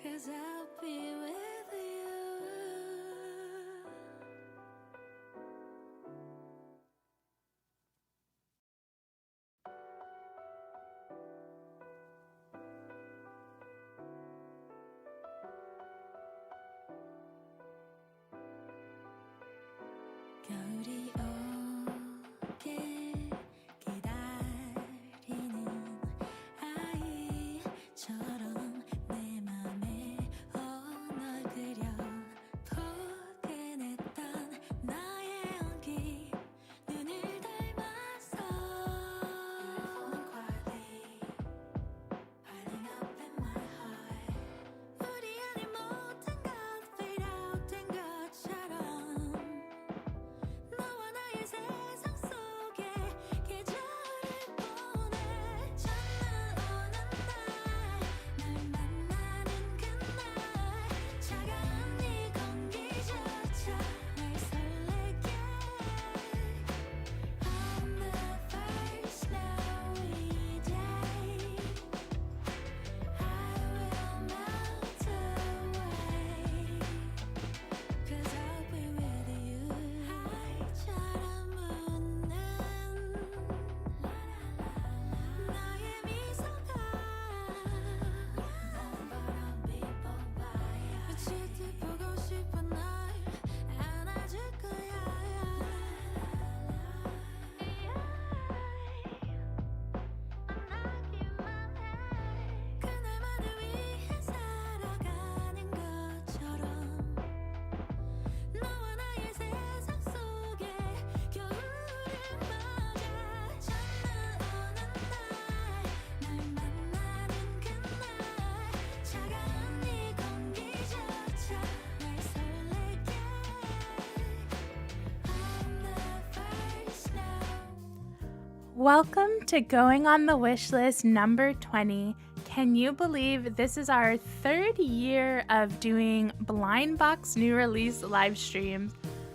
'Cause I'll be with you. 겨울이 오게 기다리는 아이처럼 내 맘에 널 그려 포근했던 나의 온기 눈을 닮았어. Falling quietly, piling up in my heart. 우리 아닌 모든 것 fade out 된 것처럼 너와 나의 세상 속에 계절을 보내. 첫눈 오는 날, 널 만나는 그날, 차가운 네 공기조차 날 설레게. On the first snowy day, I will melt away. 'Cause I'll be with you. 하이처럼 웃는 너의 미소가 바람이 뽑아야 며칠 보고 싶은 널 안아줄 거야. 만나기만 해. 그날만을 위해 살아가는 것처럼 너와 나의 세상 속에 겨울을 맞아. 첫눈 오는 날, 널 만나는 그날, 차가운 네 공기조차 날 설레게. On the first snow. Welcome to Going on the Wishlist number 20. Can you believe this is our third year of doing blind box new release live streams?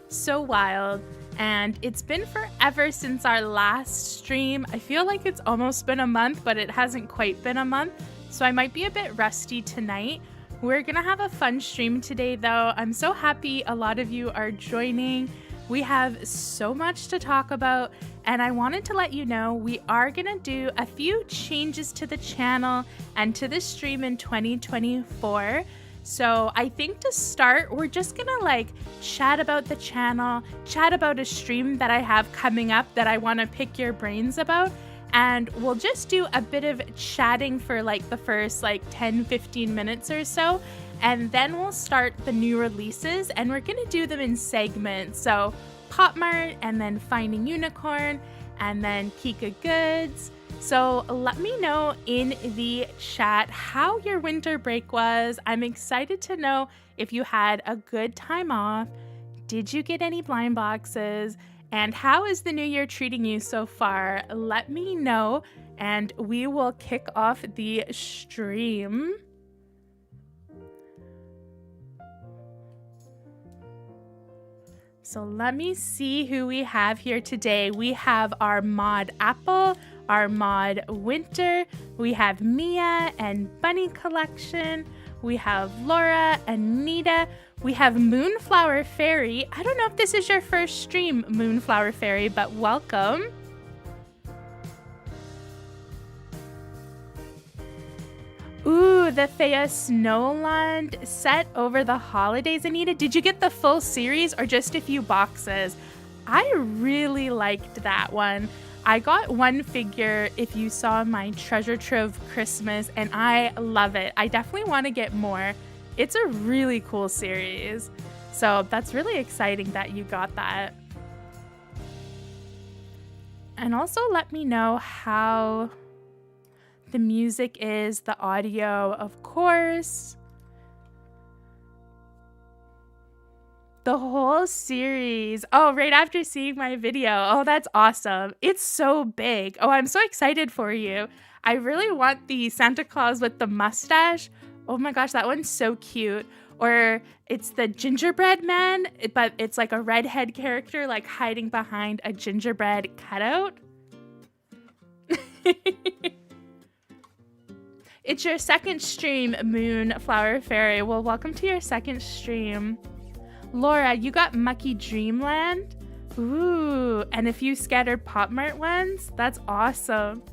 So wild. And it's been forever since our last stream. I feel like it's almost been a month, but it hasn't quite been a month. So I might be a bit rusty tonight. We're gonna have a fun stream today though. I'm so happy a lot of you are joining. We have so much to talk about, and I wanted to let you know we are gonna do a few changes to the channel and to the stream in 2024. So I think to start, we're just gonna chat about the channel, chat about a stream that I have coming up that I wanna pick your brains about. And we'll just do a bit of chatting for the first 10-15 minutes or so. And then we'll start the new releases, and we're gonna do them in segments. So Popmart, and then Finding Unicorn, and then KikaGoods. So let me know in the chat how your winter break was. I'm excited to know if you had a good time off. Did you get any blind boxes? And how is the new year treating you so far? Let me know, and we will kick off the stream. So let me see who we have here today. We have our mod Apple, our mod Winter, we have Mia and Bunny Collection, we have Laura and Nita, we have Moonflower Fairy. I don't know if this is your first stream, Moonflower Fairy, but welcome. Ooh, the Thea Snowland set over the holidays, Anita. Did you get the full series or just a few boxes? I really liked that one. I got one figure if you saw my Treasure Trove Christmas, and I love it. I definitely want to get more. It's a really cool series. So that's really exciting that you got that. And also let me know how the music is, the audio, of course. The whole series. Oh, right after seeing my video. Oh, that's awesome. It's so big. Oh, I'm so excited for you. I really want the Santa Claus with the mustache. Oh my gosh, that one's so cute. Or it's the gingerbread man, but it's like a redhead character like hiding behind a gingerbread cutout. It's your second stream, Moonflower Fairy. Well, welcome to your second stream. Laura, you got Mucky Dreamland? Ooh, and a few scattered Popmart ones? That's awesome.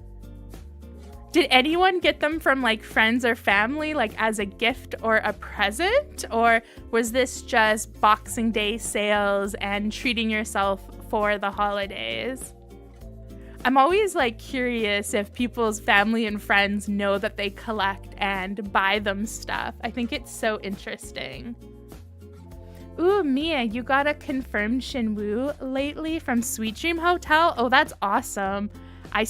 Did anyone get them from like friends or family, like as a gift or a present? Or was this just Boxing Day sales and treating yourself for the holidays? I'm always like curious if people's family and friends know that they collect and buy them stuff. I think it's so interesting. Ooh, Mia, you got a confirmed Shinwoo lately from Sweet Dream Hotel? Oh, that's awesome. I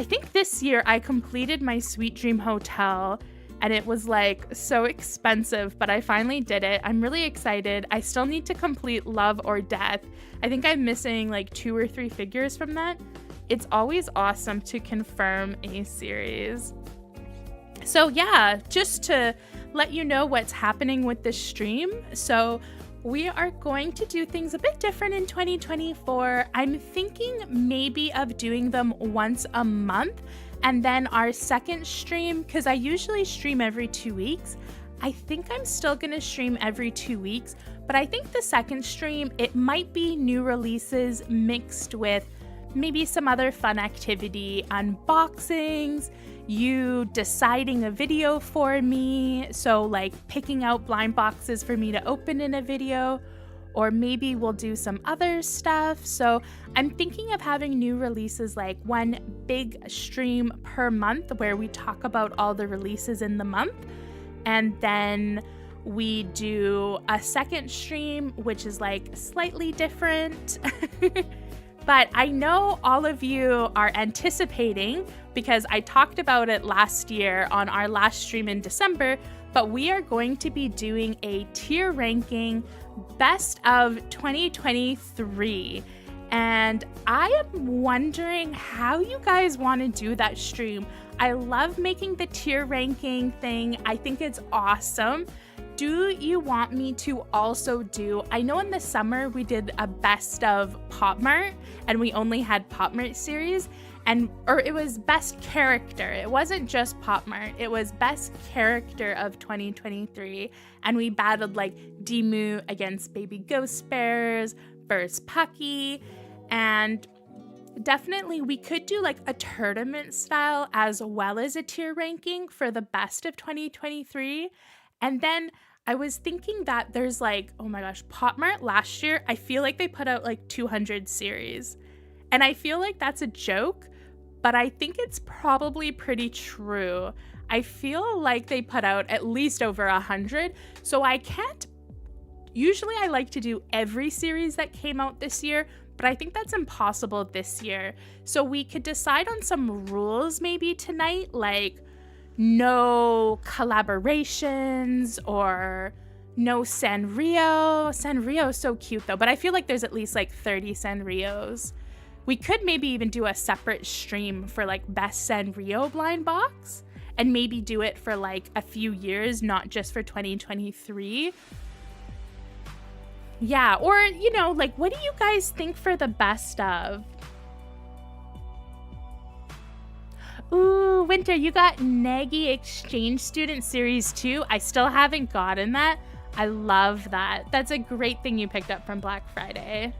think this year I completed my Sweet Dream Hotel and it was like so expensive, but I finally did it. I'm really excited. I still need to complete Love or Death. I think I'm missing like 2 or 3 figures from that. It's always awesome to confirm a series. So yeah, just to let you know what's happening with this stream. So we are going to do things a bit different in 2024. I'm thinking maybe of doing them once a month, and then our second stream, because I usually stream every 2 weeks. I think I'm still gonna stream every 2 weeks, but I think the second stream, it might be new releases mixed with maybe some other fun activity, unboxings, you deciding a video for me, so like picking out blind boxes for me to open in a video, or maybe we'll do some other stuff. So I'm thinking of having new releases, like one big stream per month where we talk about all the releases in the month, and then we do a second stream which is like slightly different. But I know all of you are anticipating, because I talked about it last year on our last stream in December, but we are going to be doing a tier ranking best of 2023. And I am wondering how you guys want to do that stream. I love making the tier ranking thing. I think it's awesome. Do you want me to also do, I know in the summer we did a best of Popmart and we only had Popmart series, or it was best character. It wasn't just Popmart, it was best character of 2023. And we battled like Demu against Baby Ghost Bears versus Pucky. And definitely we could do like a tournament style as well as a tier ranking for the best of 2023. And then I was thinking that there's like, oh my gosh, Popmart last year, I feel like they put out like 200 series. And I feel like that's a joke, but I think it's probably pretty true. I feel like they put out at least over 100. So usually I like to do every series that came out this year, but I think that's impossible this year. So we could decide on some rules maybe tonight, like no collaborations or no Sanrio. Sanrio is so cute though, but I feel like there's at least like 30 Sanrios. We could maybe even do a separate stream for like best Sanrio blind box and maybe do it for like a few years, not just for 2023. Yeah, or you know, like what do you guys think for the best of? Ooh, Winter, you got Naggy Exchange Student Series 2. I still haven't gotten that. I love that. That's a great thing you picked up from Black Friday.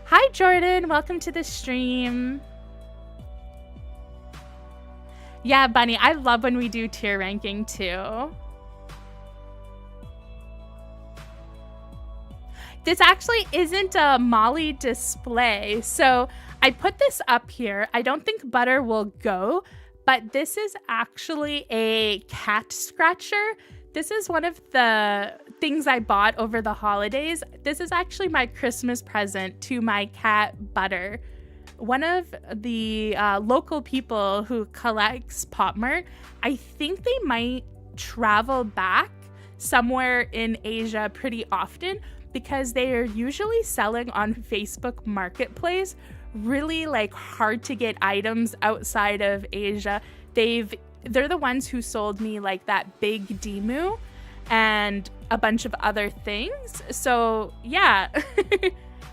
Hi, Jordan. Welcome to the stream. Yeah, Bunny, I love when we do tier ranking too. This actually isn't a Molly display, so I put this up here. I don't think Butter will go, but this is actually a cat scratcher. This is one of the things I bought over the holidays. This is actually my Christmas present to my cat, Butter. One of the local people who collects Popmart, I think they might travel back somewhere in Asia pretty often because they are usually selling on Facebook Marketplace really like hard to get items outside of Asia. They're the ones who sold me like that big Demu and a bunch of other things. So yeah,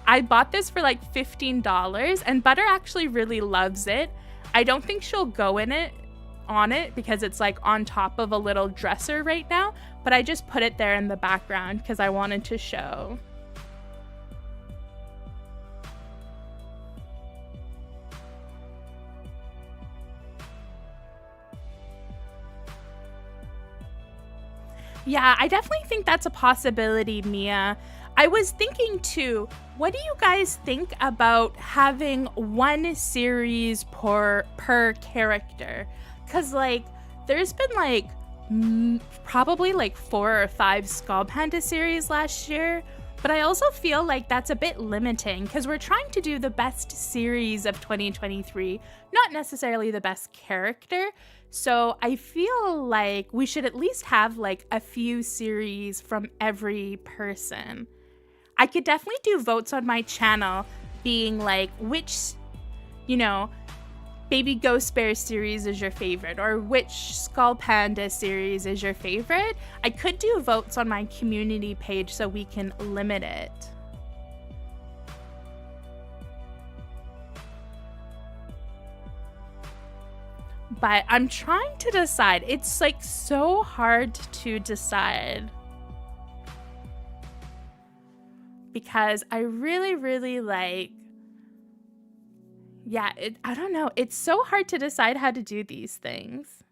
I bought this for like $15 and Butter actually really loves it. I don't think she'll go on it because it's like on top of a little dresser right now, but I just put it there in the background because I wanted to show. Yeah, I definitely think that's a possibility, Mia. I was thinking too, what do you guys think about having one series per character? Because like there's been like probably like 4 or 5 Skull Panda series last year, but I also feel like that's a bit limiting because we're trying to do the best series of 2023, not necessarily the best character. So I feel like we should at least have like a few series from every person. I could definitely do votes on my channel being like which, Baby Ghost Bear series is your favorite or which Skull Panda series is your favorite. I could do votes on my community page so we can limit it. But I'm trying to decide. It's like so hard to decide. Because I really, really like, I don't know. It's so hard to decide how to do these things.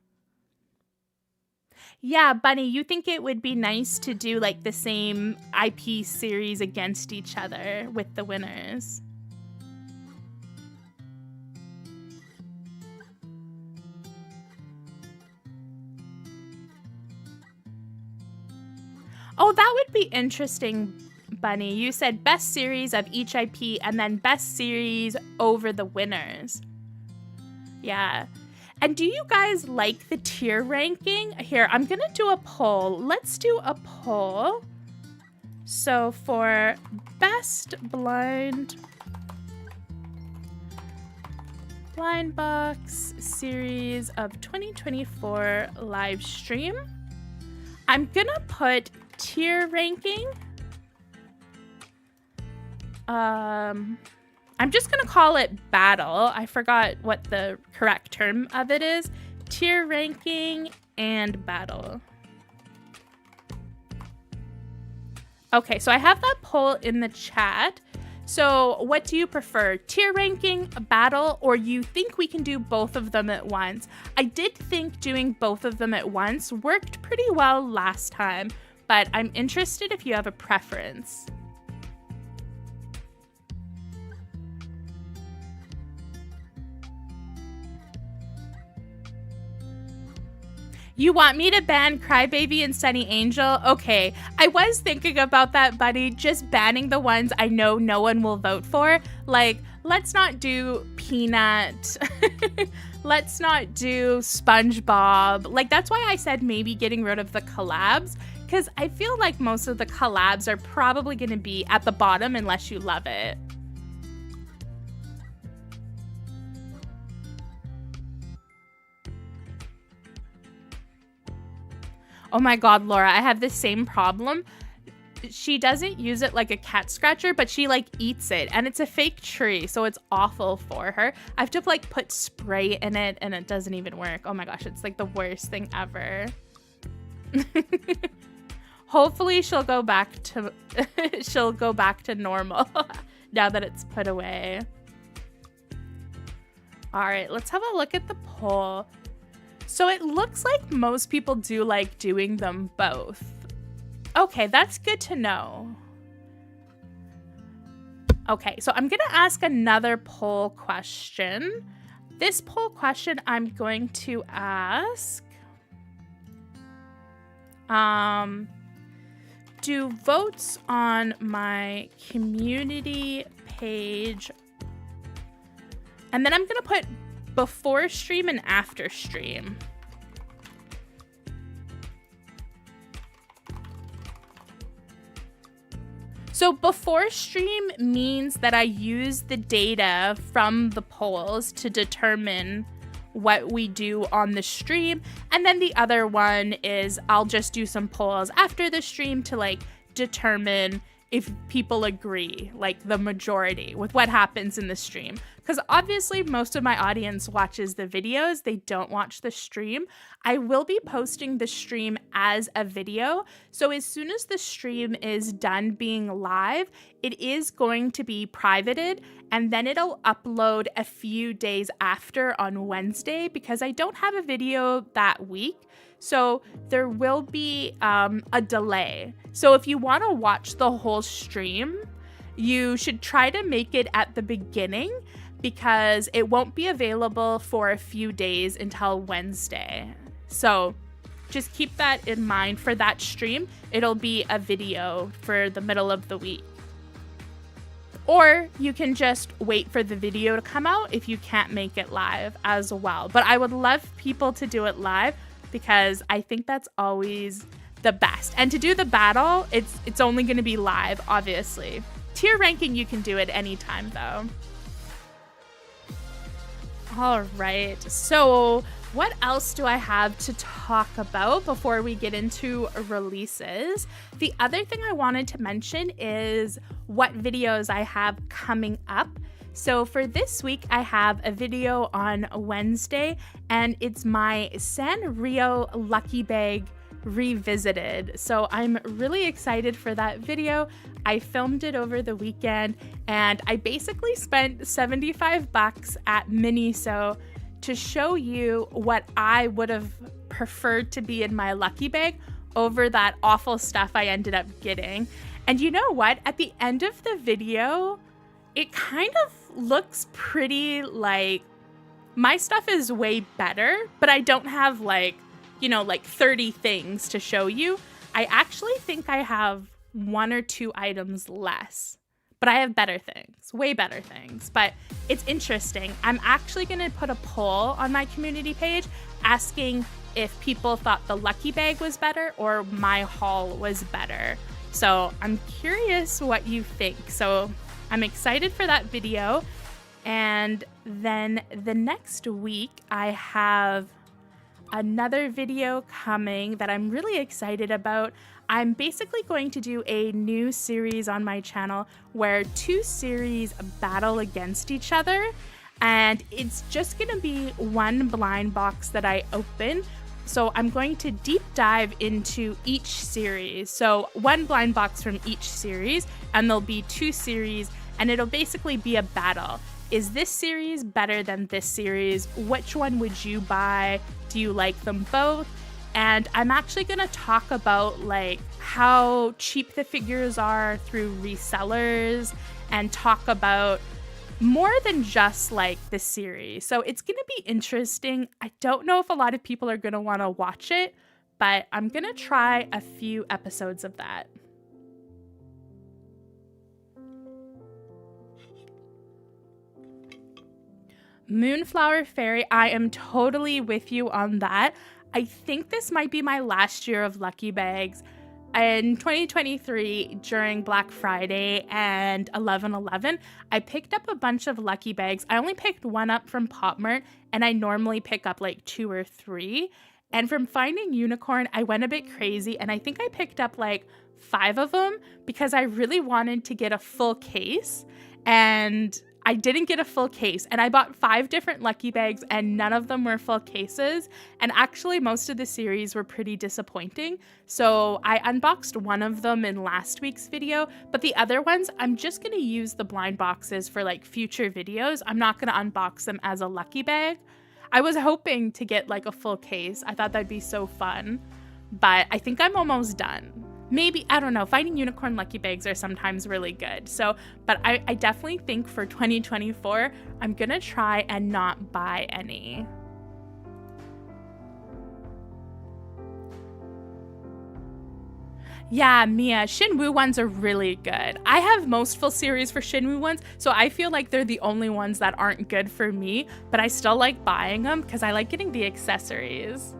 Yeah, Bunny, you think it would be nice to do like the same IP series against each other with the winners? Oh, that would be interesting, Bunny. You said best series of each IP and then best series over the winners. Yeah. And do you guys like the tier ranking? Here, I'm going to do a poll. Let's do a poll. So for best blind box series of 2024 live stream, I'm going to put tier ranking. I'm just gonna call it battle. I forgot what the correct term of it is. Tier ranking and battle. Okay, so I have that poll in the chat. So what do you prefer? Tier ranking, battle, or you think we can do both of them at once? I did think doing both of them at once worked pretty well last time, but I'm interested if you have a preference. You want me to ban Crybaby and Sunny Angel? Okay, I was thinking about that, buddy. Just banning the ones I know no one will vote for. Like, let's not do Peanut. Let's not do SpongeBob. Like, that's why I said maybe getting rid of the collabs, because I feel like most of the collabs are probably going to be at the bottom unless you love it. Oh my god, Laura, I have the same problem. She doesn't use it like a cat scratcher, but she like eats it, and it's a fake tree, so it's awful for her. I have to like put spray in it and it doesn't even work. Oh my gosh, it's like the worst thing ever. Hopefully she'll go back to normal now that it's put away. All right, let's have a look at the poll. So it looks like most people do like doing them both. Okay, that's good to know. Okay, so I'm gonna ask another poll question. This poll question I'm going to ask, Do votes on my community page. And then I'm going to put before stream and after stream. So before stream means that I use the data from the polls to determine what we do on the stream. And then the other one is I'll just do some polls after the stream to like determine if people agree, like the majority, with what happens in the stream. Because obviously most of my audience watches the videos, they don't watch the stream. I will be posting the stream as a video. So as soon as the stream is done being live, it is going to be privated, and then it'll upload a few days after on Wednesday because I don't have a video that week. So there will be a delay. So if you want to watch the whole stream, you should try to make it at the beginning because it won't be available for a few days until Wednesday. So just keep that in mind for that stream. It'll be a video for the middle of the week. Or you can just wait for the video to come out if you can't make it live as well. But I would love people to do it live because I think that's always the best. And to do the battle, it's only going to be live, obviously. Tier ranking, you can do it anytime, though. All right, so what else do I have to talk about before we get into releases? The other thing I wanted to mention is what videos I have coming up. So for this week, I have a video on Wednesday, and it's my Sanrio Lucky Bag Revisited. So I'm really excited for that video. I filmed it over the weekend, and I basically spent $75 at Miniso to show you what I would have preferred to be in my lucky bag over that awful stuff I ended up getting. And you know what? At the end of the video, it kind of looks pretty like my stuff is way better, but I don't have like 30 things to show you. I actually think I have 1 or 2 items less, but I have better things, way better things. But it's interesting. I'm actually going to put a poll on my community page asking if people thought the lucky bag was better or my haul was better. So I'm curious what you think. So I'm excited for that video. And then the next week, I have another video coming that I'm really excited about. I'm basically going to do a new series on my channel where 2 series battle against each other. And it's just going to be one blind box that I open. So I'm going to deep dive into each series. So one blind box from each series, and there'll be 2 series, and it'll basically be a battle. Is this series better than this series? Which one would you buy? Do you like them both? And I'm actually going to talk about like how cheap the figures are through resellers, and talk about more than just like the series. So it's going to be interesting. I don't know if a lot of people are going to want to watch it, but I'm going to try a few episodes of that. Moonflower Fairy, I am totally with you on that. I think this might be my last year of lucky bags. In 2023, during Black Friday and 11/11, I picked up a bunch of lucky bags. I only picked one up from Popmart, and I normally pick up like 2 or 3. And from Finding Unicorn, I went a bit crazy, and I think I picked up like 5 of them because I really wanted to get a full case, and I didn't get a full case, and I bought 5 different lucky bags, and none of them were full cases. And actually, most of the series were pretty disappointing. So I unboxed one of them in last week's video, but the other ones, I'm just going to use the blind boxes for like future videos. I'm not going to unbox them as a lucky bag. I was hoping to get like a full case. I thought that'd be so fun, but I think I'm almost done. Maybe, I don't know, Finding Unicorn lucky bags are sometimes really good. So, but I definitely think for 2024, I'm gonna try and not buy any. Yeah, Mia, Shinwoo ones are really good. I have most full series for Shinwoo ones, so I feel like they're the only ones that aren't good for me, but I still like buying them because I like getting the accessories.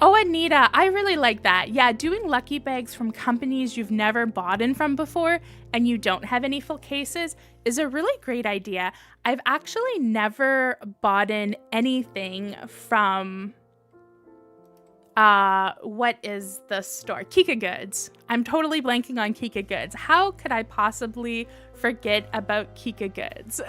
Oh, Anita, I really like that. Yeah, doing lucky bags from companies you've never bought in from before and you don't have any full cases is a really great idea. I've actually never bought in anything from, what is the store? KikaGoods. I'm totally blanking on KikaGoods. How could I possibly forget about KikaGoods?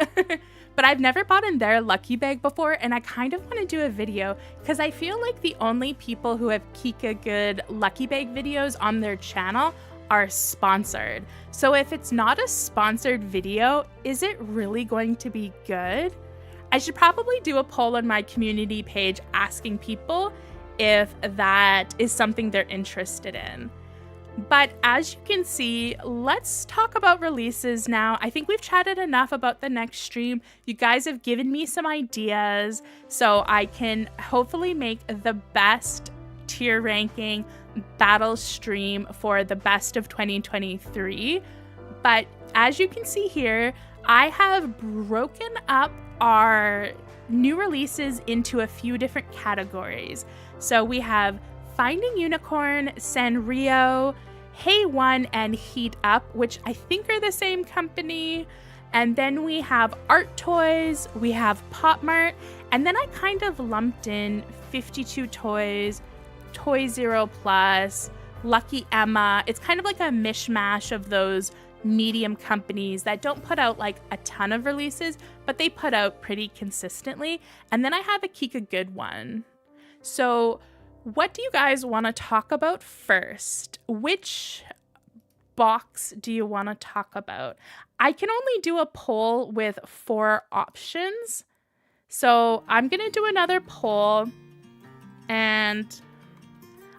But I've never bought in their lucky bag before, and I kind of want to do a video because I feel like the only people who have KikaGood lucky bag videos on their channel are sponsored. So if it's not a sponsored video, is it really going to be good? I should probably do a poll on my community page asking people if that is something they're interested in. But as you can see, let's talk about releases now. I think we've chatted enough about the next stream. You guys have given me some ideas, so I can hopefully make the best tier ranking battle stream for the best of 2023. But as you can see here, I have broken up our new releases into a few different categories. So we have Finding Unicorn, Sanrio, f.un, and Heat Up, which I think are the same company. And then we have Art Toys, we have Popmart, and then I kind of lumped in 52 Toys, ToyZeroPlus, Lucky Emma. It's kind of like a mishmash of those medium companies that don't put out like a ton of releases, but they put out pretty consistently. And then I have a KikaGood one. So what do you guys want to talk about first? Which box do you want to talk about? I can only do a poll with 4 options. So I'm going to do another poll and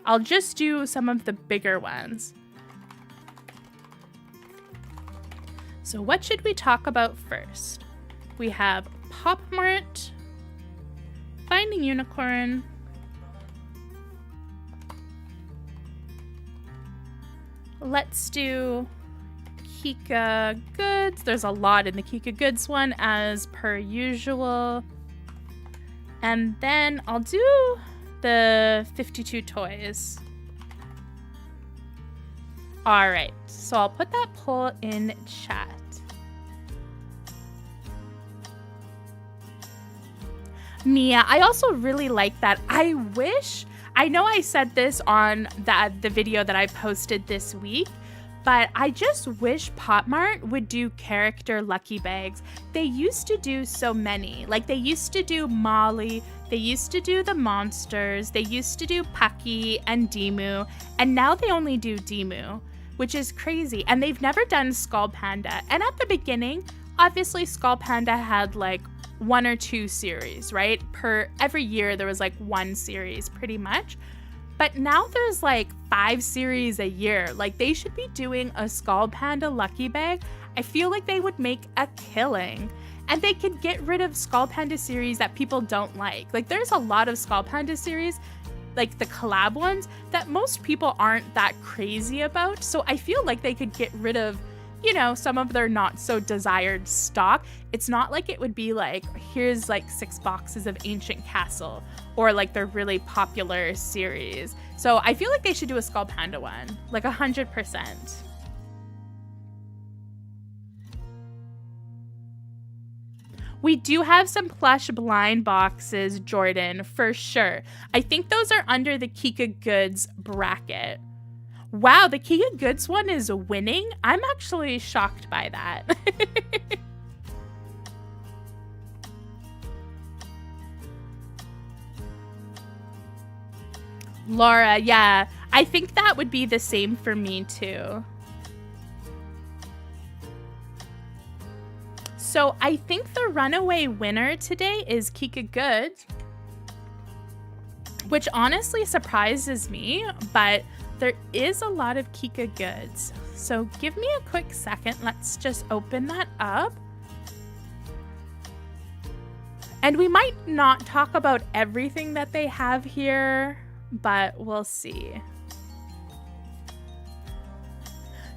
I'll just do some of the bigger ones. So what should we talk about first? We have Popmart, Finding Unicorn, let's do KikaGoods. There's a lot in the KikaGoods one as per usual. And then I'll do the 52 Toys. All right, so I'll put that poll in chat. Mia, I also really like that. I know I said this on the video that I posted this week, but I just wish Popmart would do character lucky bags. They used to do so many. Like they used to do Molly, they used to do the monsters, they used to do Pucky and Demu, and now they only do Demu, which is crazy. And they've never done Skull Panda. And at the beginning, obviously Skull Panda had like 1 or 2 series, right? Every year there was like 1 series pretty much. But now there's like 5 series a year. Like they should be doing a Skull Panda lucky bag. I feel like they would make a killing. And they could get rid of Skull Panda series that people don't like. Like there's a lot of Skull Panda series, like the collab ones, that most people aren't that crazy about. So I feel like they could get rid of, you know, some of their not so desired stock. It's not like it would be like, here's like 6 boxes of Ancient Castle or like their really popular series. So I feel like they should do a Skull Panda one, like 100%. We do have some plush blind boxes, Jordan, for sure. I think those are under the KikaGoods bracket. Wow, the KikaGoods one is winning? I'm actually shocked by that. Laura, yeah, I think that would be the same for me too. So I think the runaway winner today is KikaGoods, which honestly surprises me, but there is a lot of KikaGoods. So give me a quick second. Let's just open that up. And we might not talk about everything that they have here, but we'll see.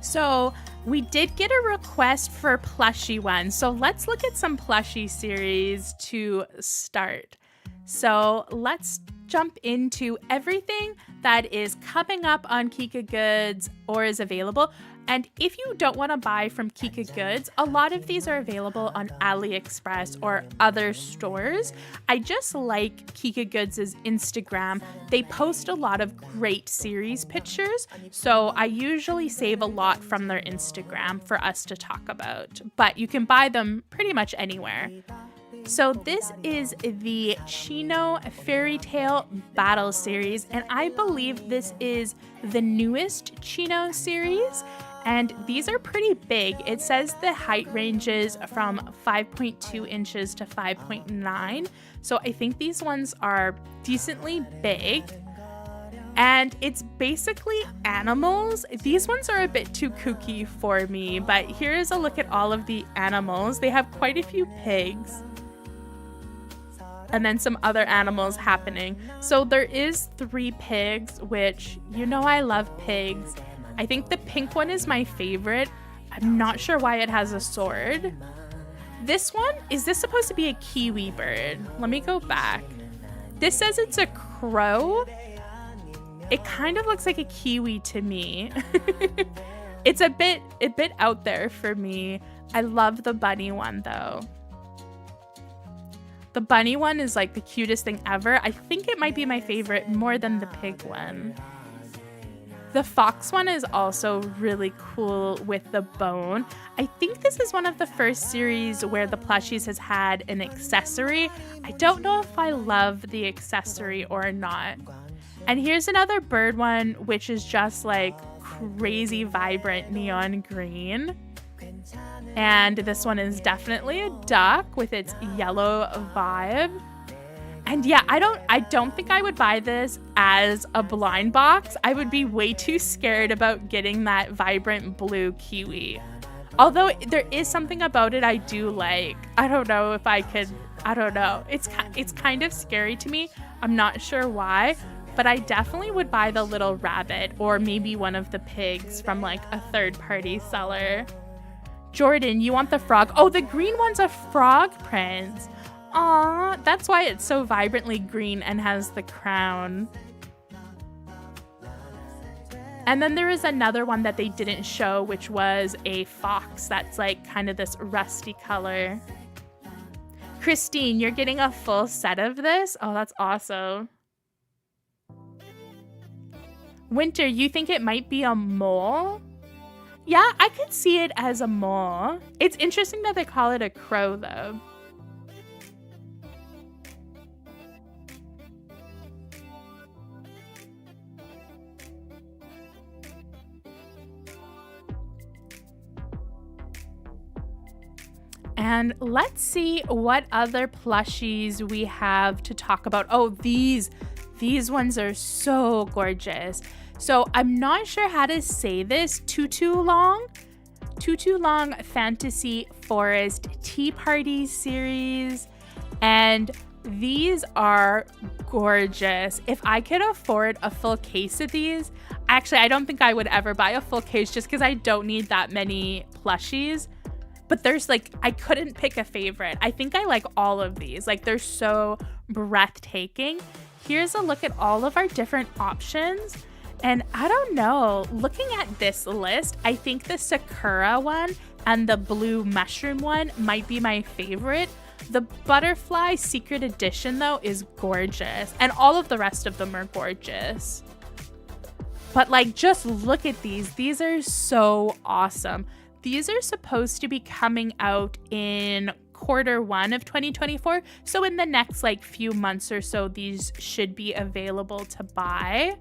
So we did get a request for plushie ones. So let's look at some plushie series to start. So let's jump into everything that is coming up on KikaGoods or is available. And if you don't want to buy from KikaGoods, a lot of these are available on AliExpress or other stores. I just like KikaGoods' Instagram. They post a lot of great series pictures, so I usually save a lot from their Instagram for us to talk about. But you can buy them pretty much anywhere. So this is the Chino Fairy Tale Battle series, and I believe this is the newest Chino series. And these are pretty big. It says the height ranges from 5.2 inches to 5.9. So I think these ones are decently big. And it's basically animals. These ones are a bit too kooky for me, but here's a look at all of the animals. They have quite a few pigs. And then some other animals happening. So there is 3 pigs, which, you know, I love pigs. I think the pink one is my favorite. I'm not sure why it has a sword. This one, is this supposed to be a kiwi bird? Let me go back. This says it's a crow. It kind of looks like a kiwi to me. It's a bit out there for me. I love the bunny one though. The bunny one is like the cutest thing ever. I think it might be my favorite more than the pig one. The fox one is also really cool with the bone. I think this is one of the first series where the plushies has had an accessory. I don't know if I love the accessory or not. And here's another bird one, which is just like crazy vibrant neon green. And this one is definitely a duck with its yellow vibe. And yeah, I don't think I would buy this as a blind box. I would be way too scared about getting that vibrant blue kiwi. Although there is something about it I do like. I don't know if I could, I don't know. It's kind of scary to me. I'm not sure why, but I definitely would buy the little rabbit or maybe one of the pigs from like a third-party seller. Jordan, you want the frog? Oh, the green one's a frog prince. Aw, that's why it's so vibrantly green and has the crown. And then there is another one that they didn't show, which was a fox that's like kind of this rusty color. Christine, you're getting a full set of this? Oh, that's awesome. Winter, you think it might be a mole? Yeah, I could see it as a mole. It's interesting that they call it a crow though. And let's see what other plushies we have to talk about. Oh, these ones are so gorgeous. So I'm not sure how to say this. Tutu Long Fantasy Forest Tea Party series. And these are gorgeous. If I could afford a full case of these, actually, I don't think I would ever buy a full case just because I don't need that many plushies. But there's like, I couldn't pick a favorite. I think I like all of these. Like, they're so breathtaking. Here's a look at all of our different options. And I don't know, looking at this list, I think the Sakura one and the blue mushroom one might be my favorite. The butterfly secret edition though is gorgeous. And all of the rest of them are gorgeous. But like, just look at these. These are so awesome. These are supposed to be coming out in Q1 of 2024. So in the next like few months or so, these should be available to buy.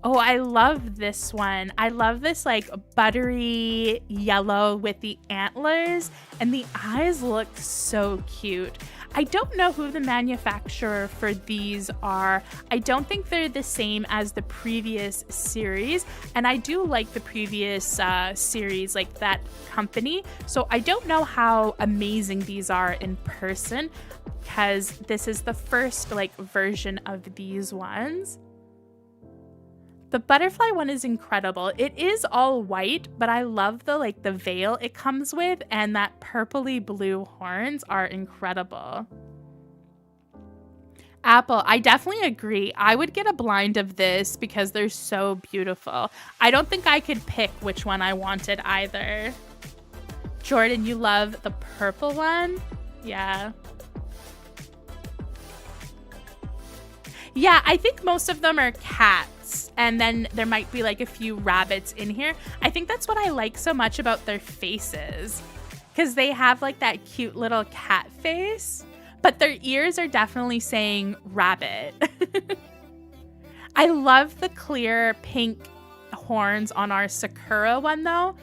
Oh, I love this one. I love this like buttery yellow with the antlers, and the eyes look so cute. I don't know who the manufacturer for these are. I don't think they're the same as the previous series, and I do like the previous series, like that company. So I don't know how amazing these are in person, because this is the first like version of these ones. The butterfly one is incredible. It is all white, but I love the like the veil it comes with, and that purpley blue horns are incredible. Apple, I definitely agree. I would get a blind of this because they're so beautiful. I don't think I could pick which one I wanted either. Jordan, you love the purple one? Yeah. Yeah, I think most of them are cats, and then there might be like a few rabbits in here. I think that's what I like so much about their faces, because they have like that cute little cat face, but their ears are definitely saying rabbit. I love the clear pink horns on our Sakura one though,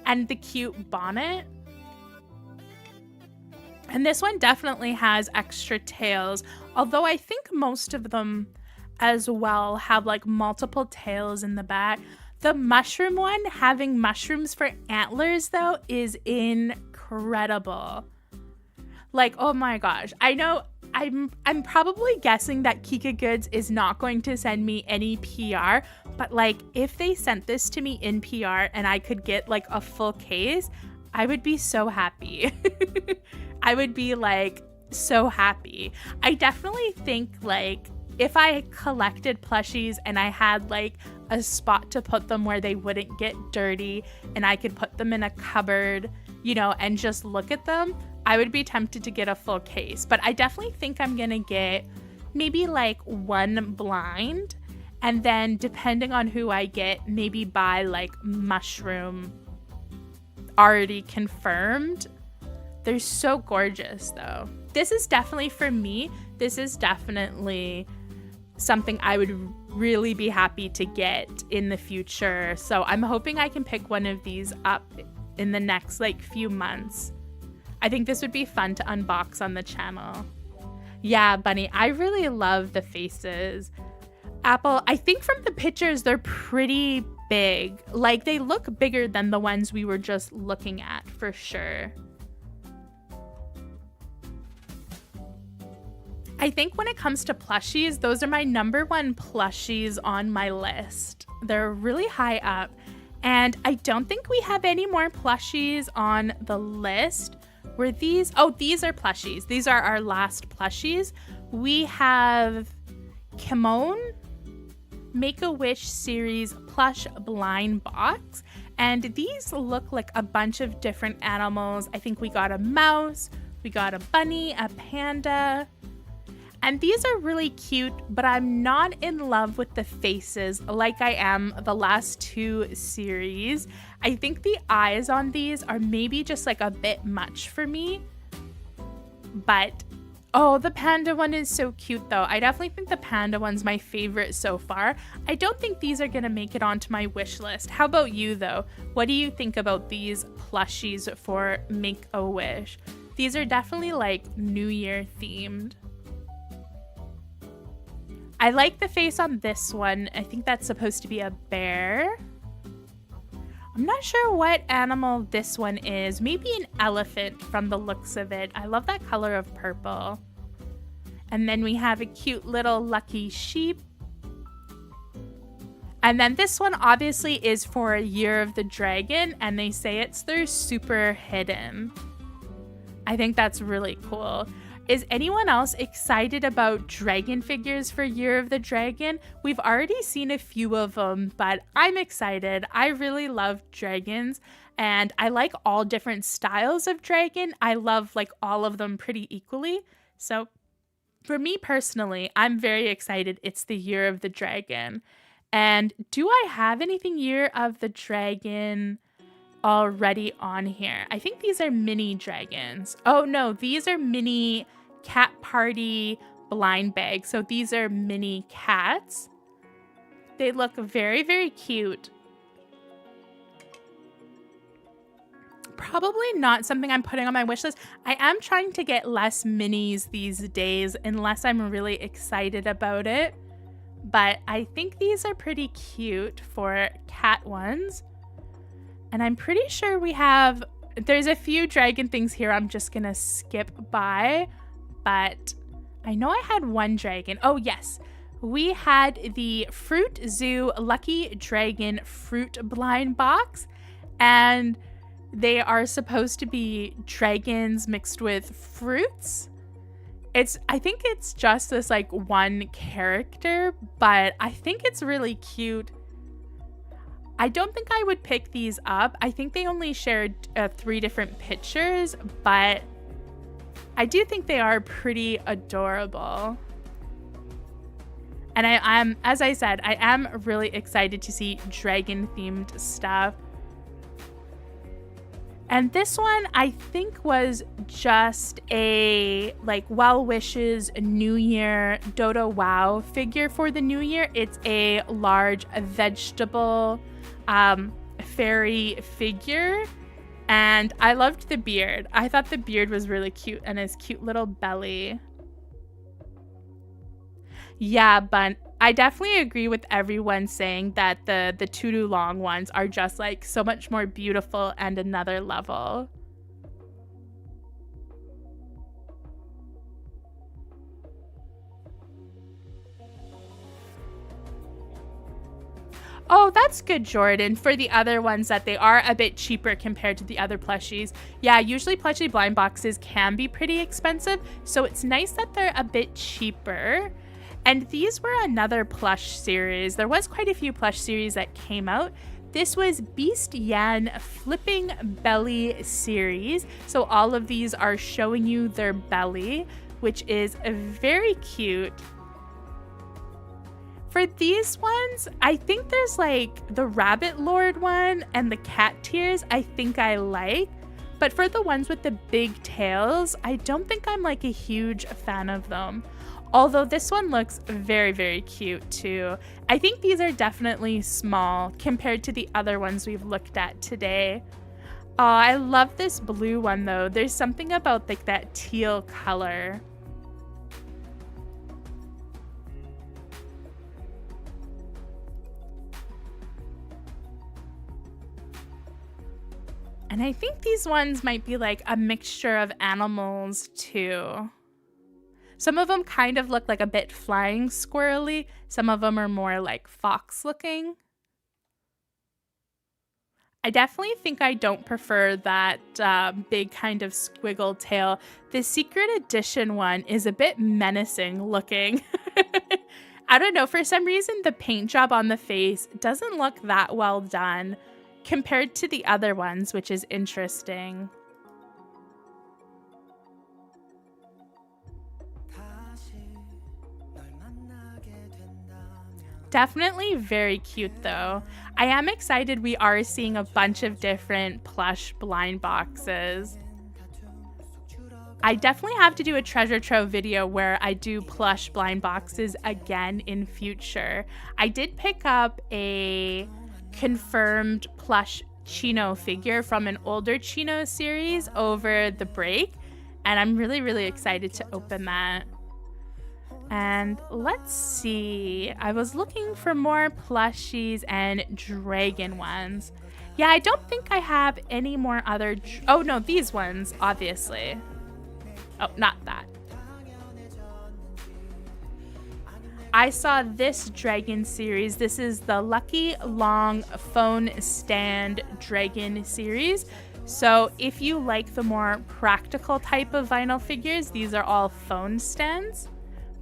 and the cute bonnet. And this one definitely has extra tails, although I think most of them as well have like multiple tails in the back. The mushroom one, having mushrooms for antlers though, is incredible. Like, oh my gosh. I know I'm probably guessing that KikaGoods is not going to send me any PR, but like if they sent this to me in PR and I could get like a full case, I would be so happy. I would be like so happy. I definitely think like if I collected plushies and I had like a spot to put them where they wouldn't get dirty and I could put them in a cupboard, you know, and just look at them, I would be tempted to get a full case. But I definitely think I'm gonna get maybe like one blind, and then depending on who I get, maybe buy like mushroom already confirmed. They're so gorgeous though. This is definitely for me. This is definitely something I would really be happy to get in the future. So I'm hoping I can pick one of these up in the next like few months. I think this would be fun to unbox on the channel. Yeah, Bunny, I really love the faces. Apple, I think from the pictures, they're pretty big. Like they look bigger than the ones we were just looking at for sure. I think when it comes to plushies, those are my #1 plushies on my list. They're really high up. And I don't think we have any more plushies on the list. Were these? Oh, these are plushies. These are our last plushies. We have Kimon Make-A-Wish series plush blind box. And these look like a bunch of different animals. I think we got a mouse, we got a bunny, a panda. And these are really cute, but I'm not in love with the faces like I am the last 2 series. I think the eyes on these are maybe just like a bit much for me. But, oh, the panda one is so cute though. I definitely think the panda one's my favorite so far. I don't think these are gonna make it onto my wish list. How about you though? What do you think about these plushies for Make-A-Wish? These are definitely like New Year themed. I like the face on this one. I think that's supposed to be a bear. I'm not sure what animal this one is. Maybe an elephant from the looks of it. I love that color of purple. And then we have a cute little lucky sheep. And then this one obviously is for Year of the Dragon, and they say it's their super hidden. I think that's really cool. Is anyone else excited about dragon figures for Year of the Dragon? We've already seen a few of them, but I'm excited. I really love dragons, and I like all different styles of dragon. I love like all of them pretty equally. So for me personally, I'm very excited. It's the Year of the Dragon. And do I have anything Year of the Dragon already on here? I think these are mini dragons. Oh no, these are mini cat party blind bags. So these are mini cats. They look very, very cute. probably not something I'm putting on my wish list. I am trying to get less minis these days unless I'm really excited about it. But I think these are pretty cute for cat ones. And I'm pretty sure there's a few dragon things here I'm just gonna skip by. But I know I had one dragon. Oh yes, we had the Fruit Zoo Lucky Dragon fruit blind box. And they are supposed to be dragons mixed with fruits. I think it's just this like one character, but I think it's really cute. I don't think I would pick these up. I think they only shared 3 different pictures, but I do think they are pretty adorable. And as I said, I am really excited to see dragon themed stuff. And this one, I think, was just a like well wishes New Year Dodo Wow figure for the new year. It's a large vegetable fairy figure. And I loved the beard. I thought the beard was really cute and his cute little belly. Yeah, but I definitely agree with everyone saying that the Tudu long ones are just like so much more beautiful and another level. Oh, that's good, Jordan. For the other ones that they are a bit cheaper compared to the other plushies. Yeah, usually plushie blind boxes can be pretty expensive, so it's nice that they're a bit cheaper. And these were another plush series. There was quite a few plush series that came out. This was Beast Yan Flipping Belly series. So all of these are showing you their belly, which is very cute. For these ones, I think there's like the Rabbit Lord one and the cat tears I think I like. But for the ones with the big tails, I don't think I'm like a huge fan of them. Although this one looks very, very cute too. I think these are definitely small compared to the other ones we've looked at today. Oh, I love this blue one though. There's something about like that teal color. And I think these ones might be like a mixture of animals too. Some of them kind of look like a bit flying squirrely. Some of them are more like fox looking. I definitely think I don't prefer that big kind of squiggle tail. The secret edition one is a bit menacing looking. I don't know, for some reason the paint job on the face doesn't look that well done compared to the other ones, which is interesting. Definitely very cute though. I am excited we are seeing a bunch of different plush blind boxes. I definitely have to do a treasure trove video where I do plush blind boxes again in future. I did pick up a confirmed plush Chino figure from an older Chino series over the break, and I'm really, really excited to open that. And let's see, I was looking for more plushies and dragon ones. Yeah, I don't think I have any more other, oh no, these ones, obviously. Oh, not that. I saw this dragon series. This is the Lucky Long Phone Stand Dragon series. So if you like the more practical type of vinyl figures, these are all phone stands.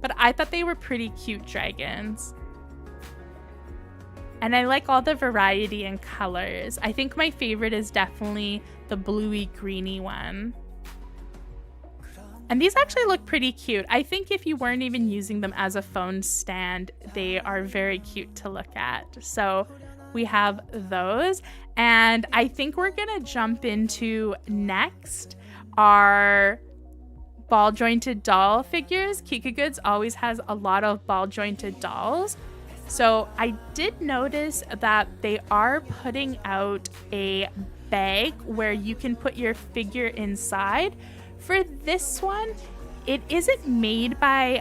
But I thought they were pretty cute dragons. And I like all the variety in colors. I think my favorite is definitely the bluey greeny one. And these actually look pretty cute. I think if you weren't even using them as a phone stand, they are very cute to look at. So we have those. And I think we're gonna jump into next our ball jointed doll figures. KikaGoods always has a lot of ball jointed dolls. So I did notice that they are putting out a bag where you can put your figure inside. For this one, it isn't made by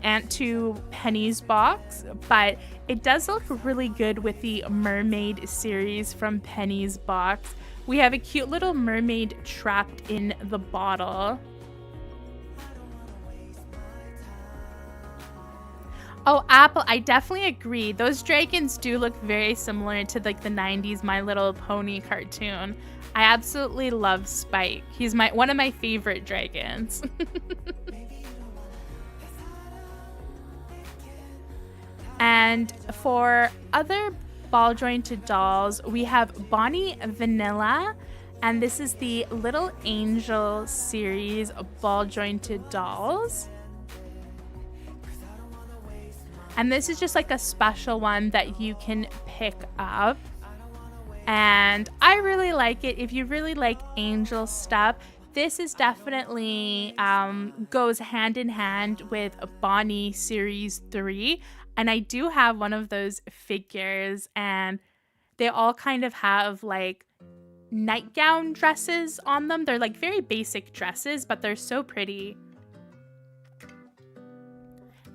Aunt 2 Penny's box, but it does look really good with the mermaid series from Penny's box. We have a cute little mermaid trapped in the bottle. Oh, Apple, I definitely agree. Those dragons do look very similar to like the 90s My Little Pony cartoon. I absolutely love Spike. He's one of my favorite dragons. And for other ball jointed dolls, we have Bonnie Vanilla, and this is the Little Angel series of ball jointed dolls. And this is just like a special one that you can pick up. And I really like it. If you really like angel stuff, this is definitely goes hand in hand with Bonnie Series 3. And I do have one of those figures, and they all kind of have like nightgown dresses on them. They're like very basic dresses, but they're so pretty.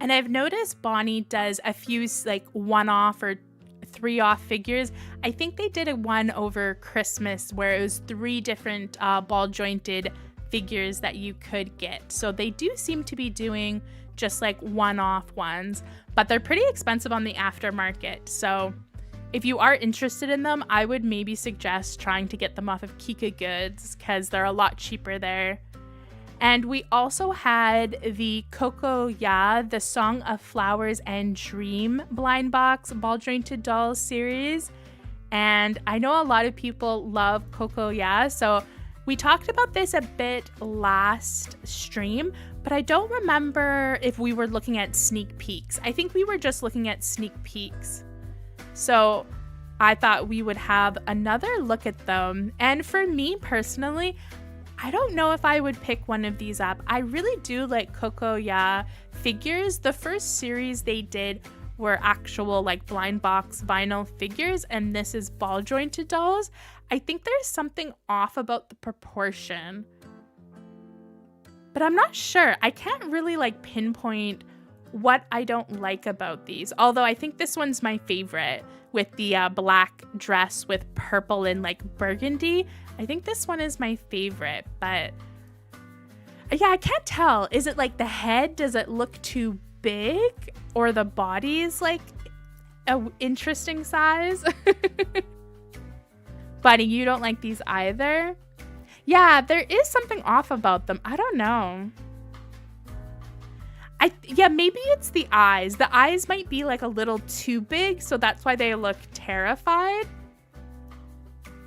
And I've noticed Bonnie does a few like 1-off or 3-off figures. I think they did a one over Christmas where it was 3 different ball jointed figures that you could get. So they do seem to be doing just like 1-off ones, but they're pretty expensive on the aftermarket. So if you are interested in them, I would maybe suggest trying to get them off of KikaGoods because they're a lot cheaper there. And we also had the Coco Ya, the Song of Flowers and Dream blind box ball jointed dolls series. And I know a lot of people love Coco Ya, so we talked about this a bit last stream, but I don't remember if we were looking at sneak peeks. I think we were just looking at sneak peeks. So I thought we would have another look at them. And for me personally, I don't know if I would pick one of these up. I really do like Coco Ya figures. The first series they did were actual like blind box vinyl figures, and this is ball jointed dolls. I think there's something off about the proportion, but I'm not sure. I can't really like pinpoint what I don't like about these, although I think this one's my favorite with the black dress with purple and like burgundy. I think this one is my favorite, but yeah, I can't tell. Is it like the head? Does it look too big? Or the body is like an interesting size? Buddy, you don't like these either? Yeah, there is something off about them. I don't know. Yeah, maybe it's the eyes. The eyes might be like a little too big, so that's why they look terrified.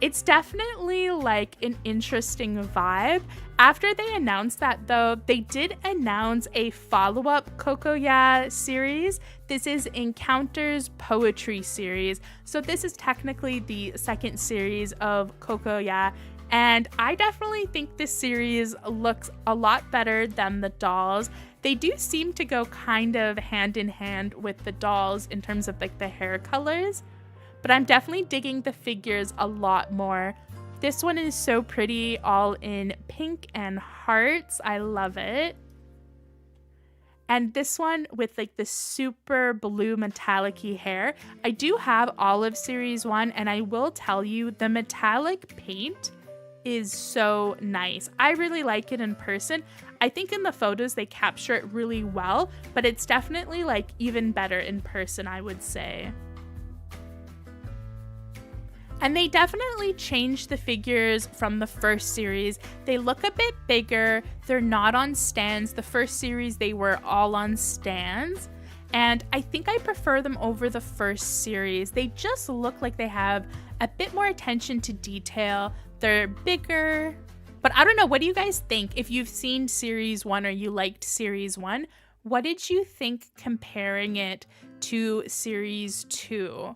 It's definitely like an interesting vibe. After they announced that though, they did announce a follow-up Coco Ya series. This is Encounters Poetry series. So this is technically the second series of Coco Ya. And I definitely think this series looks a lot better than the dolls. They do seem to go kind of hand in hand with the dolls in terms of like the hair colors. But I'm definitely digging the figures a lot more. This one is so pretty, all in pink and hearts. I love it. And this one with like the super blue metallic-y hair. I do have all of Series 1, and I will tell you the metallic paint is so nice. I really like it in person. I think in the photos they capture it really well, but it's definitely like even better in person, I would say. And they definitely changed the figures from the first series. They look a bit bigger. They're not on stands. The first series, they were all on stands. And I think I prefer them over the first series. They just look like they have a bit more attention to detail. They're bigger. But I don't know. What do you guys think? If you've seen Series 1 or you liked Series 1, what did you think comparing it to Series 2?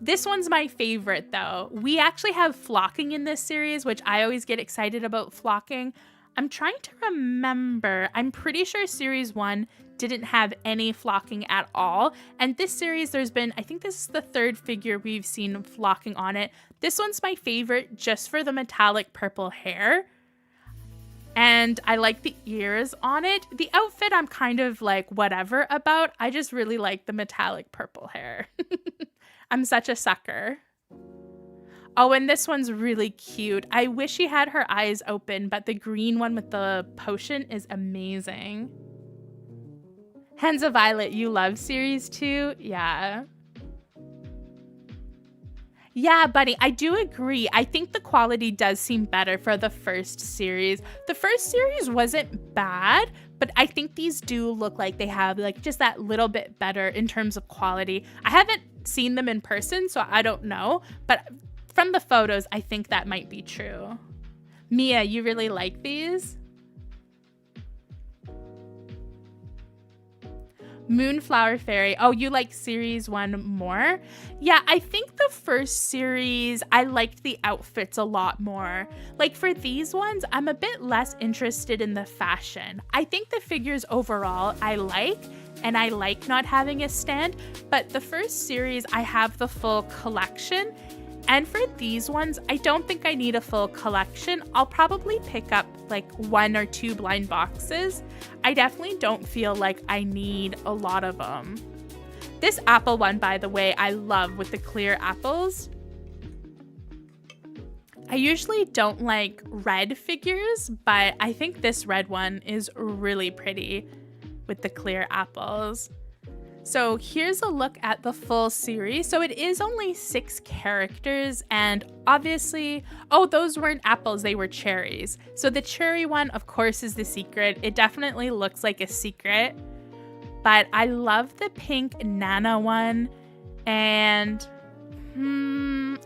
This one's my favorite though. We actually have flocking in this series, which I always get excited about flocking. I'm trying to remember. I'm pretty sure series 1 didn't have any flocking at all. And this series, there's been, I think this is the third figure we've seen flocking on it. This one's my favorite just for the metallic purple hair. And I like the ears on it. The outfit I'm kind of like whatever about. I just really like the metallic purple hair. I'm such a sucker. Oh, and this one's really cute. I wish she had her eyes open, but the green one with the potion is amazing. Hands of Violet, you love series 2? Yeah. Yeah, buddy, I do agree. I think the quality does seem better for the first series. The first series wasn't bad, but I think these do look like they have like just that little bit better in terms of quality. I haven't seen them in person, so I don't know, but from the photos, I think that might be true. Mia, you really like these? Moonflower Fairy. Oh, you like series 1 more? Yeah, I think the first series, I liked the outfits a lot more. Like for these ones, I'm a bit less interested in the fashion. I think the figures overall I like, and I like not having a stand, but the first series, I have the full collection. And for these ones, I don't think I need a full collection. I'll probably pick up like 1 or 2 blind boxes. I definitely don't feel like I need a lot of them. This apple one, by the way, I love with the clear apples. I usually don't like red figures, but I think this red one is really pretty with the clear apples. So here's a look at the full series. So it is only 6 characters, and obviously, oh, those weren't apples, they were cherries. So the cherry one, of course, is the secret. It definitely looks like a secret, but I love the pink Nana one, and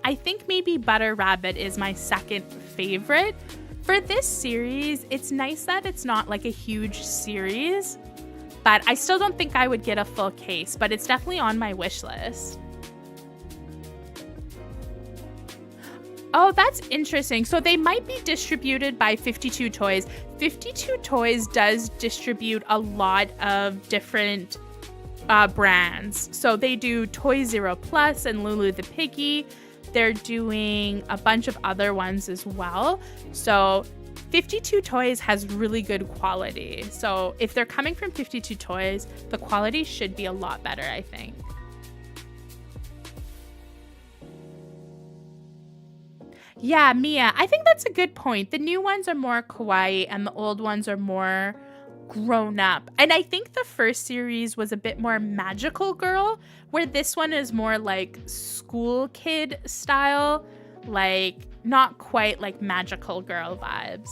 I think maybe Butter Rabbit is my second favorite. For this series, it's nice that it's not like a huge series, but I still don't think I would get a full case, but it's definitely on my wish list. Oh, that's interesting. So they might be distributed by 52 Toys. 52 Toys does distribute a lot of different brands. So they do ToyZeroPlus and Lulu the Piggy. They're doing a bunch of other ones as well. So 52 Toys has really good quality. So if they're coming from 52 Toys, the quality should be a lot better, I think. Yeah, Mia, I think that's a good point. The new ones are more kawaii and the old ones are more grown up. And I think the first series was a bit more magical girl, where this one is more like school kid style, like not quite like magical girl vibes.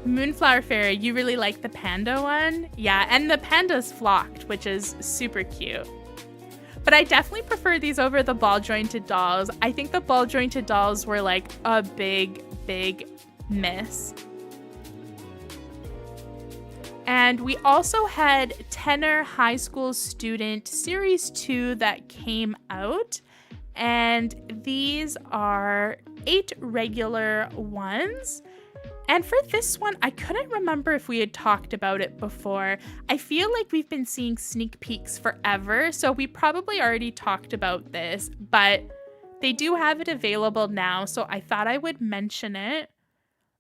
Moonflower Fairy, you really like the panda one? Yeah, and the panda's flocked, which is super cute. But I definitely prefer these over the ball jointed dolls. I think the ball jointed dolls were like a big miss. And we also had Tenor High School Student Series 2 that came out. And these are 8 regular ones. And for this one, I couldn't remember if we had talked about it before. I feel like we've been seeing sneak peeks forever, so we probably already talked about this, but they do have it available now, so I thought I would mention it.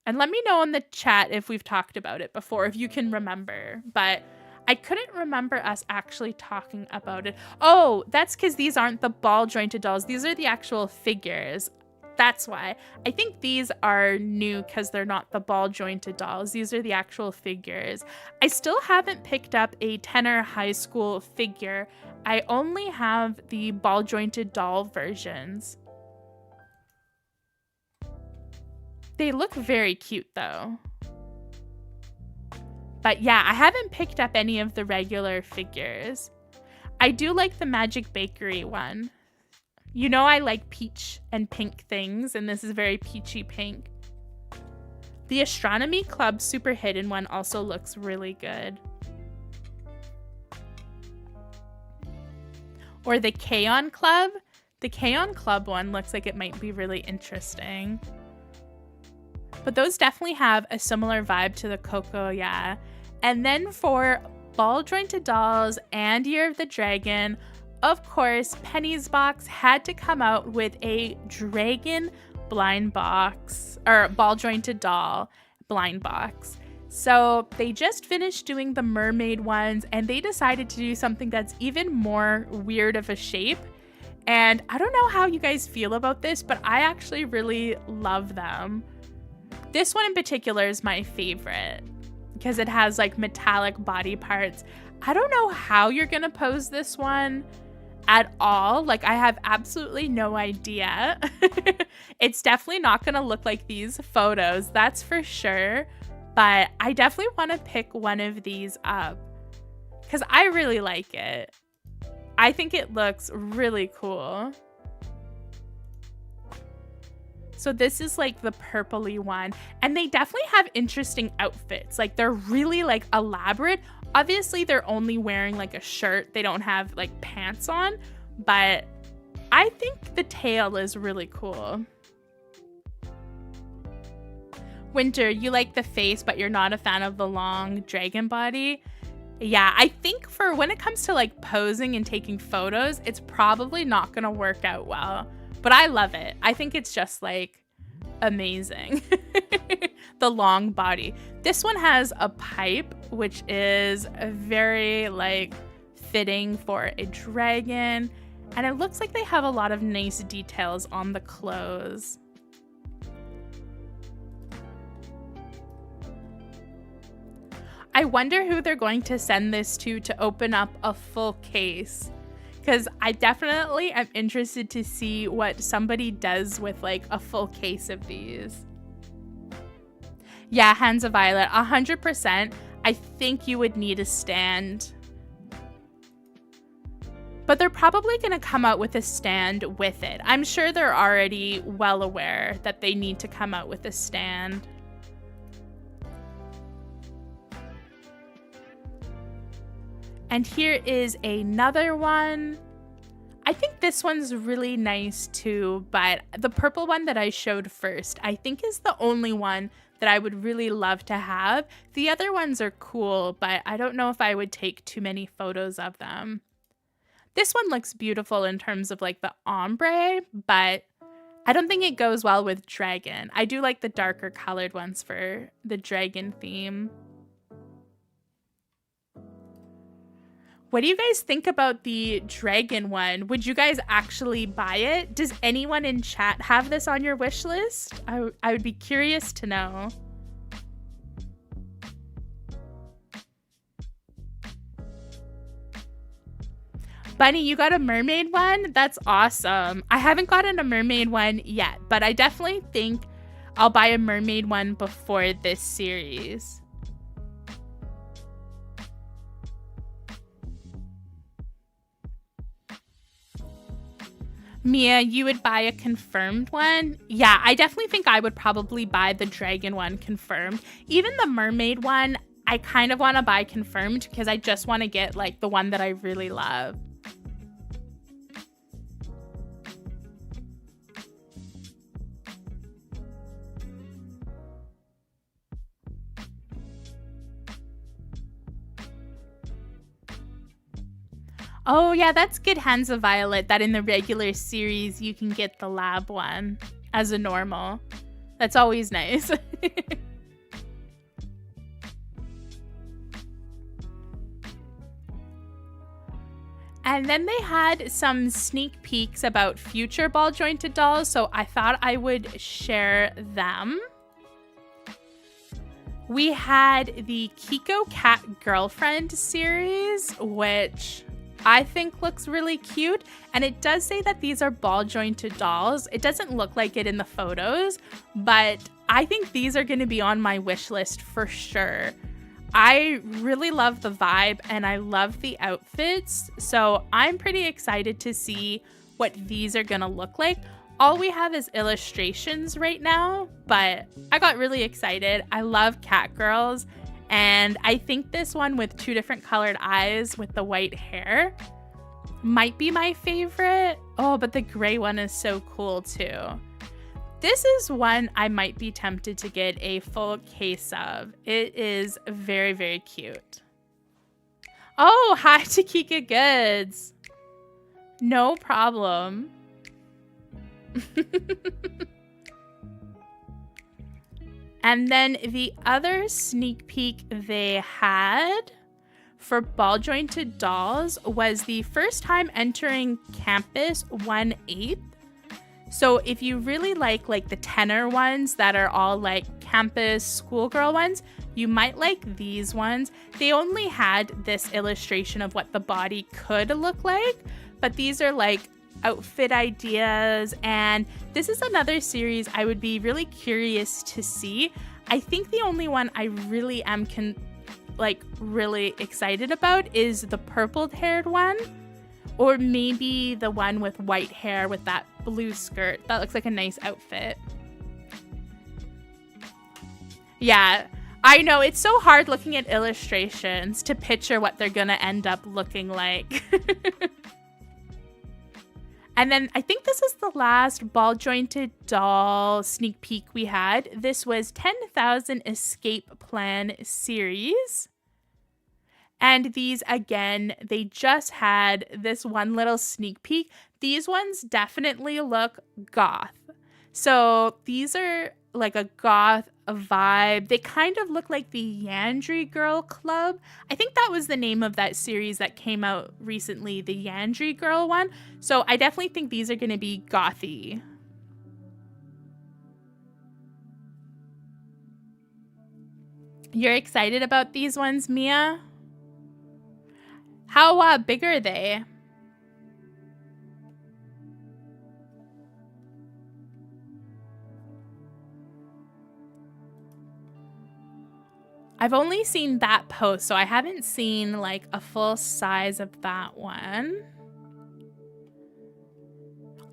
And let me know in the chat if we've talked about it before, if you can remember. But I couldn't remember us actually talking about it. Oh, that's because these aren't the ball jointed dolls. These are the actual figures. That's why. I think these are new because they're not the ball jointed dolls. These are the actual figures. I still haven't picked up a Tenor High School figure. I only have the ball jointed doll versions. They look very cute though. But yeah, I haven't picked up any of the regular figures. I do like the Magic Bakery one. You know I like peach and pink things, and this is very peachy pink. The Astronomy Club Super Hidden one also looks really good. Or the K.on Club. The K.on Club one looks like it might be really interesting. But those definitely have a similar vibe to the Coco, yeah. And then for ball jointed dolls and Year of the Dragon, of course, Penny's Box had to come out with a dragon blind box, or ball jointed doll blind box. So they just finished doing the mermaid ones, and they decided to do something that's even more weird of a shape. And I don't know how you guys feel about this, but I actually really love them. This one in particular is my favorite because it has like metallic body parts. I don't know how you're gonna pose this one at all. Like, I have absolutely no idea. It's definitely not gonna look like these photos, that's for sure. But I definitely want to pick one of these up because I really like it. I think it looks really cool. So this is like the purpley one, and they definitely have interesting outfits. Like, they're really like elaborate. Obviously they're only wearing like a shirt. They don't have like pants on, but I think the tail is really cool. Winter, you like the face, but you're not a fan of the long dragon body. Yeah, I think for when it comes to like posing and taking photos, it's probably not gonna work out well. But I love it. I think it's just like amazing. The long body. This one has a pipe, which is very like fitting for a dragon. And it looks like they have a lot of nice details on the clothes. I wonder who they're going to send this to open up a full case, because I definitely am interested to see what somebody does with like a full case of these. Yeah, Hands of Violet, 100%. I think you would need a stand. But they're probably going to come out with a stand with it. I'm sure they're already well aware that they need to come out with a stand. And here is another one. I think this one's really nice too, but the purple one that I showed first, I think is the only one that I would really love to have. The other ones are cool, but I don't know if I would take too many photos of them. This one looks beautiful in terms of like the ombre, but I don't think it goes well with dragon. I do like the darker colored ones for the dragon theme. What do you guys think about the dragon one? Would you guys actually buy it? Does anyone in chat have this on your wish list? I would be curious to know. Bunny, you got a mermaid one? That's awesome. I haven't gotten a mermaid one yet, but I definitely think I'll buy a mermaid one before this series. Mia, you would buy a confirmed one? Yeah, I definitely think I would probably buy the dragon one confirmed. Even the mermaid one, I kind of want to buy confirmed because I just want to get like the one that I really love. Oh yeah, that's good, Hands of Violet, that in the regular series you can get the lab one as a normal. That's always nice. And then they had some sneak peeks about future ball jointed dolls, so I thought I would share them. We had the Kiko Cat Girlfriend series, which I think looks really cute, and it does say that these are ball jointed dolls. It doesn't look like it in the photos, but I think these are going to be on my wish list for sure. I really love the vibe and I love the outfits, so I'm pretty excited to see what these are going to look like. All we have is illustrations right now, but I got really excited. I love cat girls. And I think this one with two different colored eyes with the white hair might be my favorite. Oh, but the gray one is so cool too. This is one I might be tempted to get a full case of. It is very, very cute. Oh, hi to KikaGoods. No problem. And then the other sneak peek they had for ball jointed dolls was the first time entering campus 1/8. So if you really like the tenor ones that are all like campus schoolgirl ones, you might like these ones. They only had this illustration of what the body could look like, but these are like outfit ideas, and this is another series I would be really curious to see. I think the only one I really am really excited about is the purple haired one, or maybe the one with white hair with that blue skirt. That looks like a nice outfit. Yeah, I know it's so hard looking at illustrations to picture what they're gonna end up looking like. And then I think this is the last ball jointed doll sneak peek we had. This was 10,000 Escape Plan series. And these, again, they just had this one little sneak peek. These ones definitely look goth. So these are like a goth vibe. They kind of look like the Yandry Girl Club. I think that was the name of that series that came out recently, the Yandry Girl one. So I definitely think these are going to be gothy. You're excited about these ones, Mia? How big are they? I've only seen that post, so I haven't seen like a full size of that one.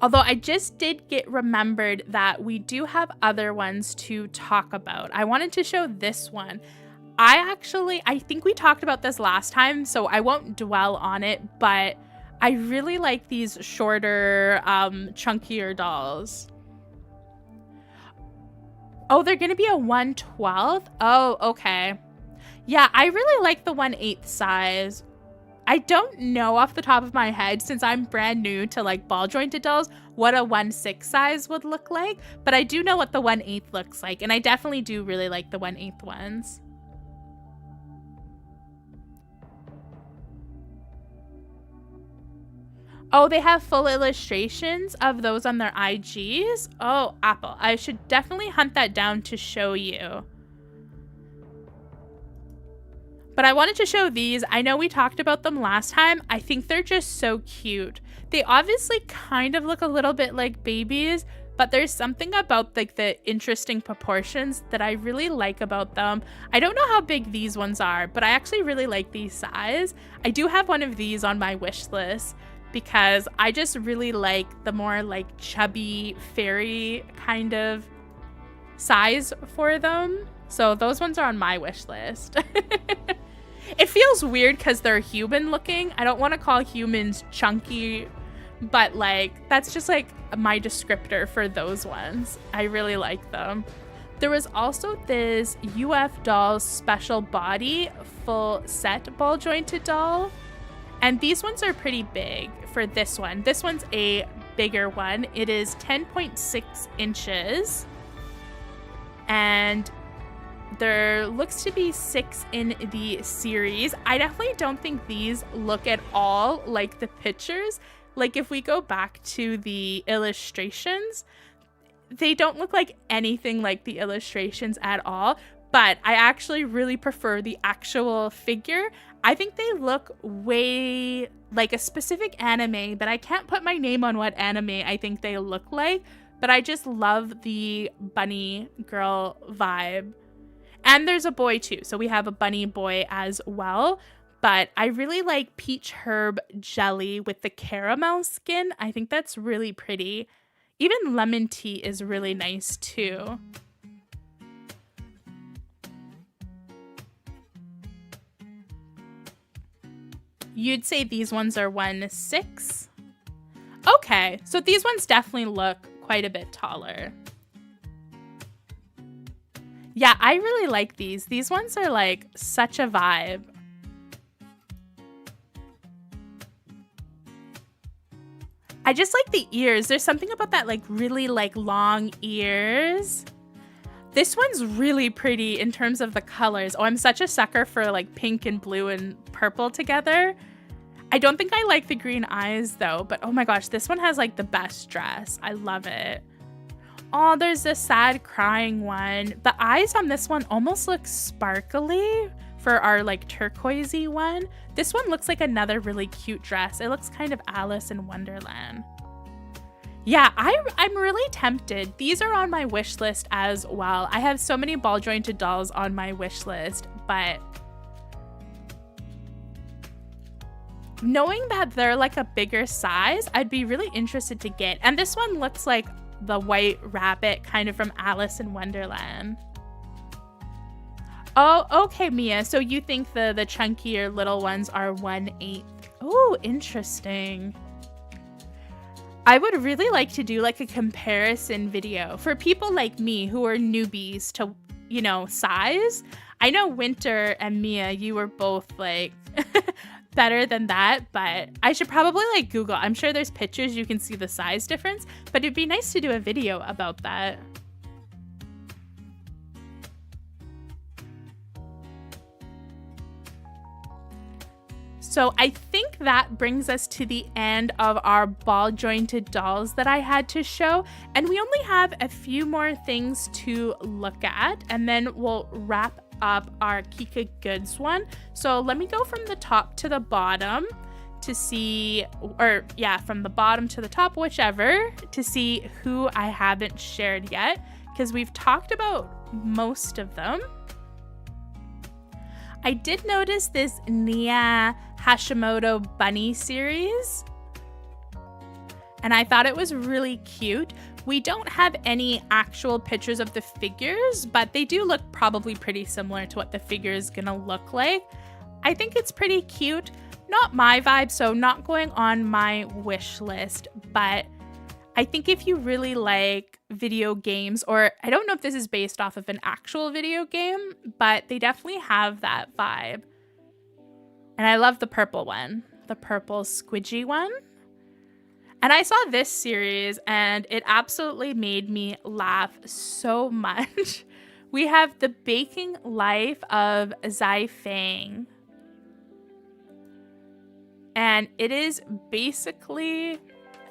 Although I just did get remembered that we do have other ones to talk about. I wanted to show this one. I think we talked about this last time, so I won't dwell on it, but I really like these shorter, chunkier dolls. Oh, they're going to be a 1/12? Oh, okay. Yeah, I really like the 1/8 size. I don't know off the top of my head, since I'm brand new to like ball jointed dolls, what a 1/6 size would look like, but I do know what the 1/8 looks like, and I definitely do really like the 1/8 ones. Oh, they have full illustrations of those on their IGs? Oh, Apple. I should definitely hunt that down to show you. But I wanted to show these. I know we talked about them last time. I think they're just so cute. They obviously kind of look a little bit like babies, but there's something about like the interesting proportions that I really like about them. I don't know how big these ones are, but I actually really like these size. I do have one of these on my wish list, because I just really like the more like chubby fairy kind of size for them. So those ones are on my wish list. It feels weird because they're human looking. I don't want to call humans chunky, but like that's just like my descriptor for those ones. I really like them. There was also this UF Dolls Special Body full set ball jointed doll. And these ones are pretty big for this one. This one's a bigger one. It is 10.6 inches. And there looks to be 6 in the series. I definitely don't think these look at all like the pictures. Like if we go back to the illustrations, they don't look like anything like the illustrations at all. But I actually really prefer the actual figure. I think they look way like a specific anime, but I can't put my name on what anime I think they look like. But I just love the bunny girl vibe. And there's a boy too, so we have a bunny boy as well. But I really like peach herb jelly with the caramel skin. I think that's really pretty. Even lemon tea is really nice too. You'd say these ones are 1/6? Okay, so these ones definitely look quite a bit taller. Yeah, I really like these. These ones are like such a vibe. I just like the ears. There's something about that like really like long ears. This one's really pretty in terms of the colors. Oh, I'm such a sucker for like pink and blue and purple together. I don't think I like the green eyes though, but oh my gosh, this one has like the best dress. I love it. Oh, there's this sad crying one. The eyes on this one almost look sparkly for our like turquoisey one. This one looks like another really cute dress. It looks kind of Alice in Wonderland. Yeah, I'm really tempted. These are on my wish list as well. I have so many ball jointed dolls on my wish list, but knowing that they're like a bigger size, I'd be really interested to get. And this one looks like the white rabbit kind of from Alice in Wonderland. Oh, okay, Mia. So you think the chunkier little ones are 1/8? Oh, interesting. I would really like to do like a comparison video for people like me who are newbies to, you know, size. I know Winter and Mia, you were both like better than that, but I should probably like Google. I'm sure there's pictures you can see the size difference, but it'd be nice to do a video about that. So I think that brings us to the end of our ball jointed dolls that I had to show. And we only have a few more things to look at, and then we'll wrap up our KikaGoods one. So let me go from the top to the bottom to see, or yeah, from the bottom to the top, whichever, to see who I haven't shared yet, because we've talked about most of them. I did notice this Nia Hashimoto bunny series, and I thought it was really cute. We don't have any actual pictures of the figures, but they do look probably pretty similar to what the figure is gonna look like. I think it's pretty cute. Not my vibe, so not going on my wish list, but I think if you really like video games, or I don't know if this is based off of an actual video game, but they definitely have that vibe. And I love the purple one, the purple squidgy one. And I saw this series and it absolutely made me laugh so much. We have The Baking Life of Zai Fang. And it is basically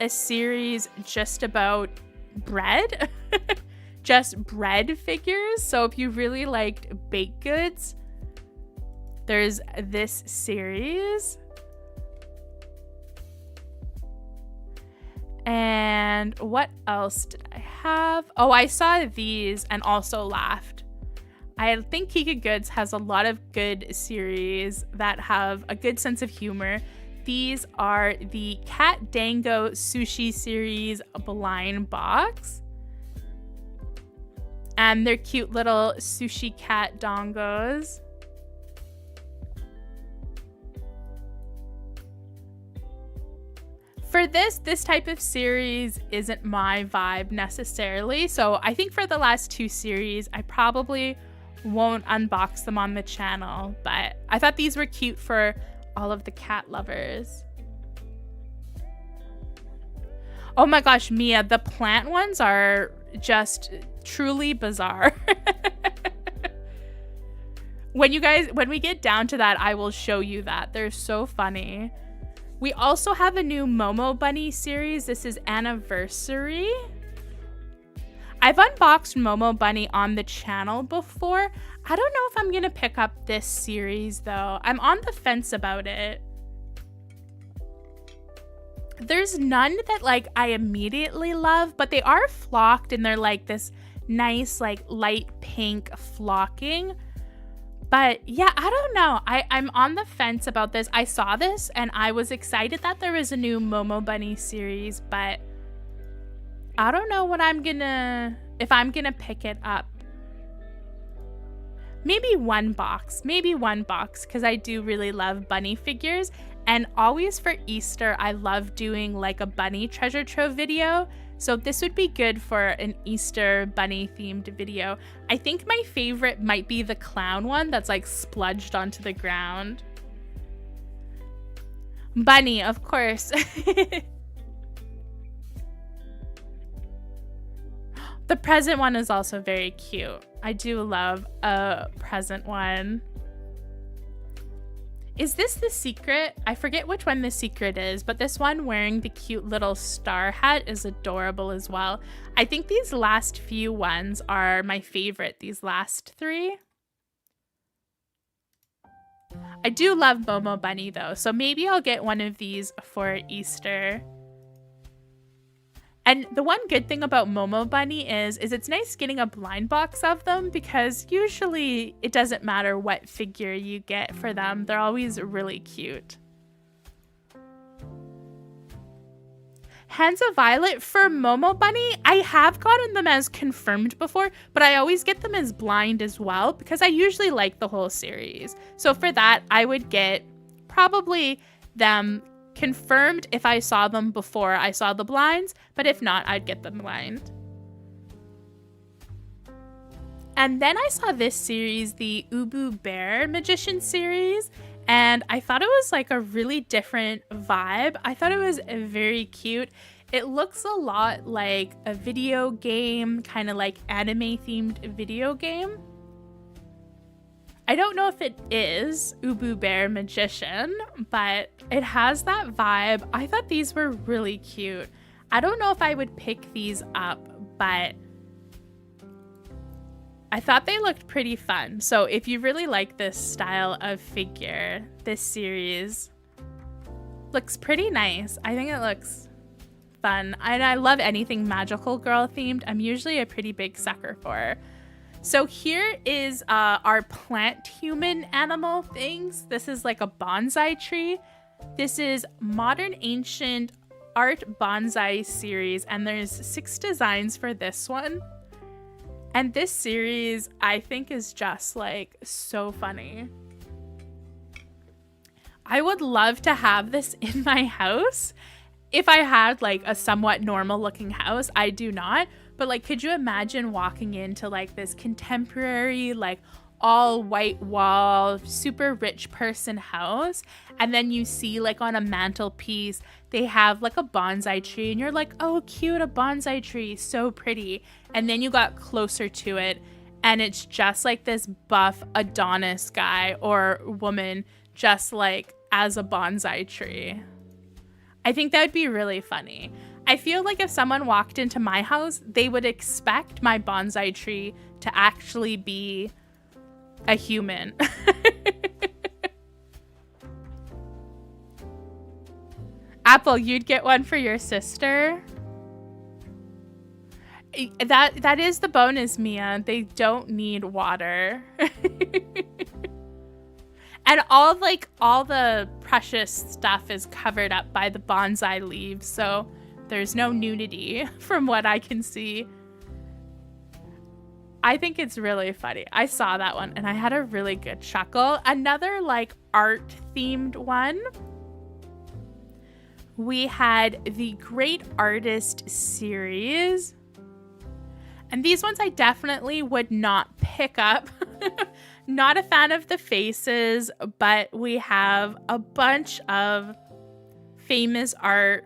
a series just about bread. Just bread figures. So if you really liked baked goods, there's this series. And what else did I have? Oh, I saw these and also laughed. I think KikaGoods has a lot of good series that have a good sense of humor. These are the Cat Dango Sushi series blind box. And they're cute little sushi cat dongos. For this type of series isn't my vibe necessarily. So I think for the last two series, I probably won't unbox them on the channel. But I thought these were cute for all of the cat lovers. Oh my gosh, Mia, the plant ones are just truly bizarre. When we get down to that, I will show you that. They're so funny. We also have a new Momo Bunny series. This is Anniversary. I've unboxed Momo Bunny on the channel before. I don't know if I'm gonna pick up this series though. I'm on the fence about it. There's none that like I immediately love, but they are flocked and they're like this nice like light pink flocking. But yeah, I don't know. I'm on the fence about this. I saw this and I was excited that there was a new Momo Bunny series, but I don't know if I'm gonna pick it up. Maybe one box, because I do really love bunny figures. And always for Easter, I love doing like a bunny treasure trove video. So this would be good for an Easter bunny themed video. I think my favorite might be the clown one that's like spludged onto the ground. Bunny, of course. The present one is also very cute. I do love a present one. Is this the secret? I forget which one the secret is, but this one wearing the cute little star hat is adorable as well. I think these last few ones are my favorite, these last three. I do love Momo Bunny though, so maybe I'll get one of these for Easter. And the one good thing about Momo Bunny is it's nice getting a blind box of them, because usually it doesn't matter what figure you get for them. They're always really cute. Hands of Violet for Momo Bunny. I have gotten them as confirmed before, but I always get them as blind as well because I usually like the whole series. So for that, I would get probably them confirmed if I saw them before I saw the blinds, but if not, I'd get them blind. And then I saw this series, the Ubu Bear Magician series, and I thought it was like a really different vibe. I thought it was very cute. It looks a lot like a video game, kind of like anime themed video game. I don't know if it is Ubu Bear Magician, but it has that vibe. I thought these were really cute. I don't know if I would pick these up, but I thought they looked pretty fun. So if you really like this style of figure, this series looks pretty nice. I think it looks fun. And I love anything magical girl themed. I'm usually a pretty big sucker for. So here is our plant human animal things. This is like a bonsai tree. This is Modern Ancient Art Bonsai series, and there's 6 designs for this one. And this series I think is just like so funny. I would love to have this in my house. If I had like a somewhat normal looking house. I do not. But like, could you imagine walking into like this contemporary, like all white wall, super rich person house, and then you see like on a mantelpiece, they have like a bonsai tree, and you're like, oh, cute, a bonsai tree, so pretty. And then you got closer to it, and it's just like this buff Adonis guy or woman, just like as a bonsai tree. I think that would be really funny. I feel like if someone walked into my house, they would expect my bonsai tree to actually be a human. Apple, you'd get one for your sister? That is the bonus, Mia. They don't need water. And all the precious stuff is covered up by the bonsai leaves, so there's no nudity from what I can see. I think it's really funny. I saw that one and I had a really good chuckle. Another like art themed one. We had the Great Artist series. And these ones I definitely would not pick up. Not a fan of the faces, but we have a bunch of famous art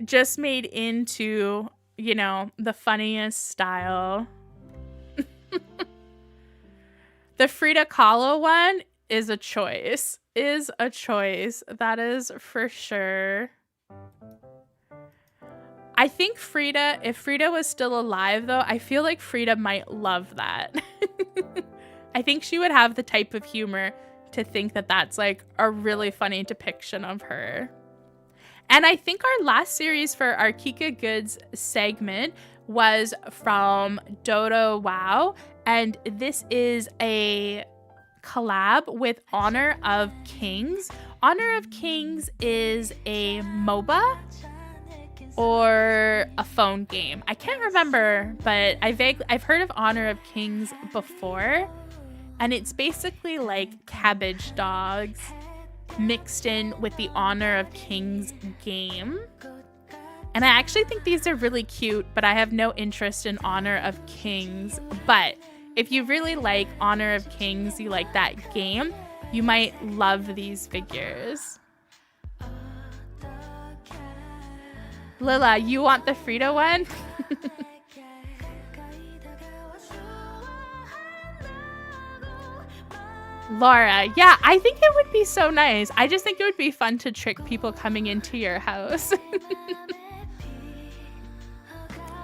just made into, you know, the funniest style. The Frida Kahlo one is a choice. That is for sure. I think Frida, if Frida was still alive though, I feel like Frida might love that. I think she would have the type of humor to think that that's like a really funny depiction of her. And I think our last series for our KikaGoods segment was from Dodo Wow. And this is a collab with Honor of Kings. Honor of Kings is a MOBA or a phone game. I can't remember, but I've heard of Honor of Kings before. And it's basically like cabbage dogs mixed in with the Honor of Kings game. And I actually think these are really cute, but I have no interest in Honor of Kings. But if you really like Honor of Kings, you like that game, you might love these figures. Lila, you want the Frida one? Laura, yeah, I think it would be so nice. I just think it would be fun to trick people coming into your house.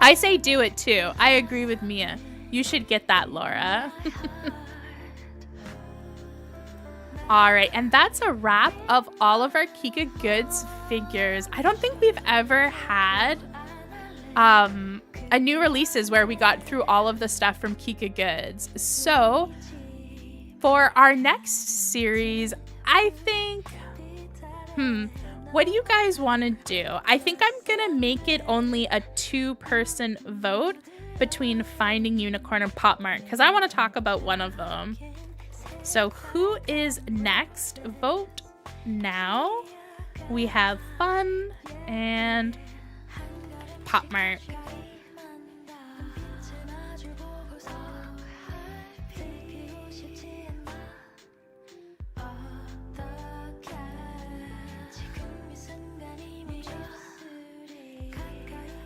I say do it too. I agree with Mia. You should get that, Laura. All right, and that's a wrap of all of our KikaGoods figures. I don't think we've ever had a new releases where we got through all of the stuff from KikaGoods. So for our next series, I think, what do you guys want to do? I think I'm gonna make it only a 2-person vote between Finding Unicorn and Popmart because I want to talk about one of them. So who is next? Vote now. We have Fun and Popmart.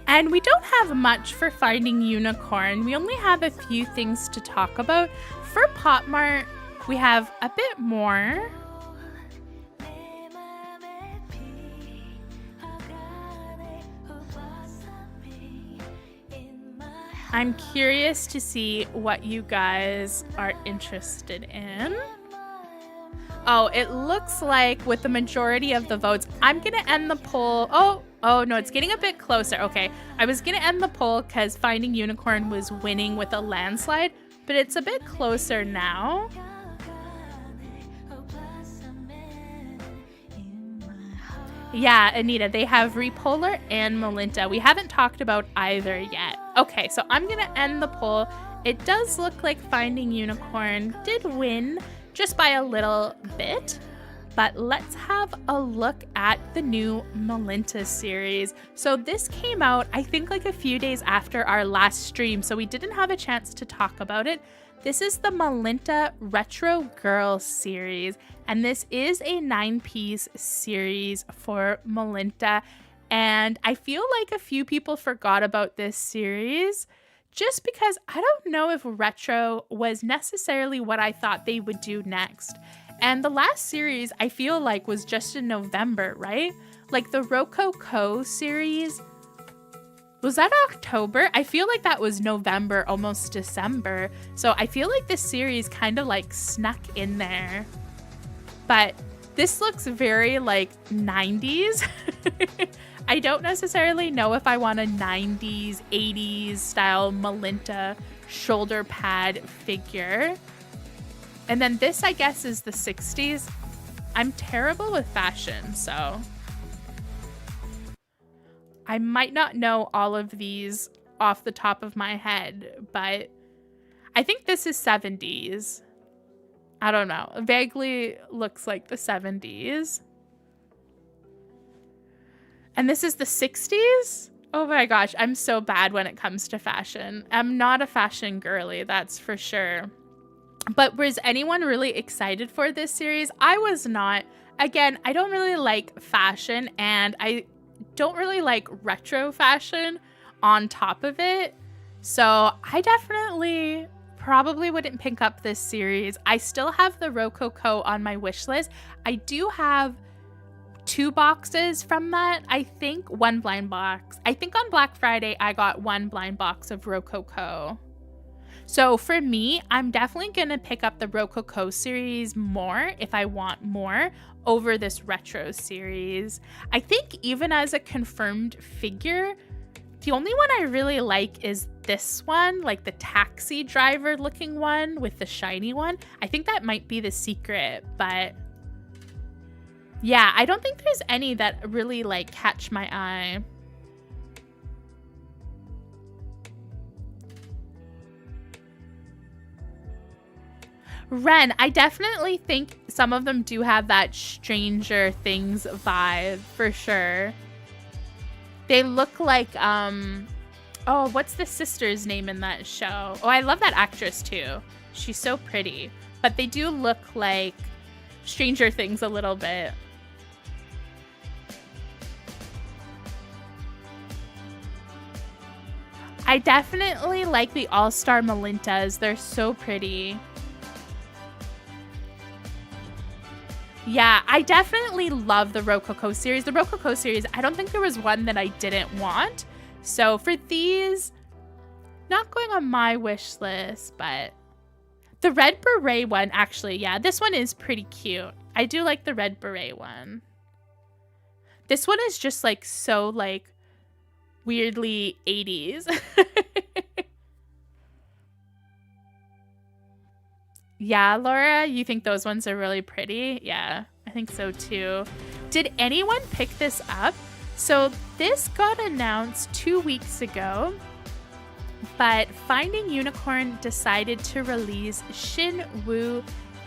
And we don't have much for Finding Unicorn. We only have a few things to talk about. For Popmart, we have a bit more. I'm curious to see what you guys are interested in. Oh, it looks like with the majority of the votes, I'm gonna end the poll. Oh no, it's getting a bit closer. Okay, I was gonna end the poll because Finding Unicorn was winning with a landslide, but it's a bit closer now. Yeah, Anita, they have Repolar and Melinda. We haven't talked about either yet. Okay, so I'm gonna end the poll. It does look like Finding Unicorn did win just by a little bit, but let's have a look at the new Melinda series. So this came out, I think, like a few days after our last stream, so we didn't have a chance to talk about it. This is the Melinda Retro Girl series, and this is a 9-piece series for Melinda, and I feel like a few people forgot about this series just because I don't know if retro was necessarily what I thought they would do next. And the last series I feel like was just in November, right? Like the Rococo series, was that October? I feel like that was November, almost December. So I feel like this series kind of like snuck in there. But this looks very like 90s. I don't necessarily know if I want a 90s, 80s style Melinda shoulder pad figure. And then this, I guess, is the 60s. I'm terrible with fashion, so I might not know all of these off the top of my head, but I think this is 70s. I don't know. It vaguely looks like the 70s. And this is the 60s? Oh my gosh, I'm so bad when it comes to fashion. I'm not a fashion girly, that's for sure. But was anyone really excited for this series? I was not. Again, I don't really like fashion, and I don't really like retro fashion on top of it. So I definitely probably wouldn't pick up this series. I still have the Rococo on my wish list. I do have 2 boxes from that. I think 1 blind box. I think on Black Friday, I got 1 blind box of Rococo. So for me, I'm definitely going to pick up the Rococo series more if I want more over this retro series. I think even as a confirmed figure, the only one I really like is this one, like the taxi driver looking one with the shiny one. I think that might be the secret, but yeah, I don't think there's any that really like catch my eye. Ren, I definitely think some of them do have that Stranger Things vibe for sure. They look like, oh, what's the sister's name in that show? Oh, I love that actress too. She's so pretty. But they do look like Stranger Things a little bit. I definitely like the All-Star Melintas. They're so pretty. Yeah, I definitely love the Rococo series. The Rococo series, I don't think there was one that I didn't want. So for these, not going on my wish list, but the Red Beret one, actually, yeah, this one is pretty cute. I do like the Red Beret one. This one is just like so like weirdly 80s. Yeah, Laura, you think those ones are really pretty? Yeah, I think so too. Did anyone pick this up? So this got announced 2 weeks ago, but Finding Unicorn decided to release Shin Woo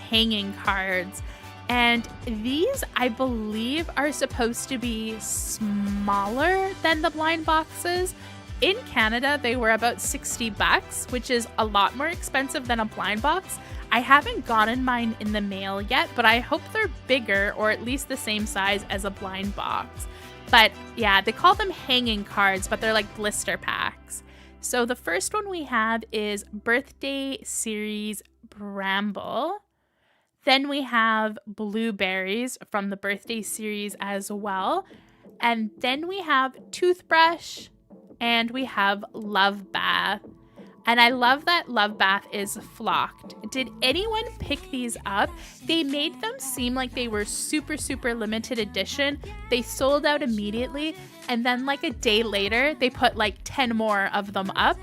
hanging cards. And these, I believe, are supposed to be smaller than the blind boxes. In Canada, they were about $60, which is a lot more expensive than a blind box. I haven't gotten mine in the mail yet, but I hope they're bigger or at least the same size as a blind box. But yeah, they call them hanging cards, but they're like blister packs. So the first one we have is Birthday Series Bramble. Then we have Blueberries from the Birthday Series as well. And then we have Toothbrush and we have Love Bath. And I love that Love Bath is flocked. Did anyone pick these up? They made them seem like they were super, super limited edition. They sold out immediately. And then like a day later, they put like 10 more of them up.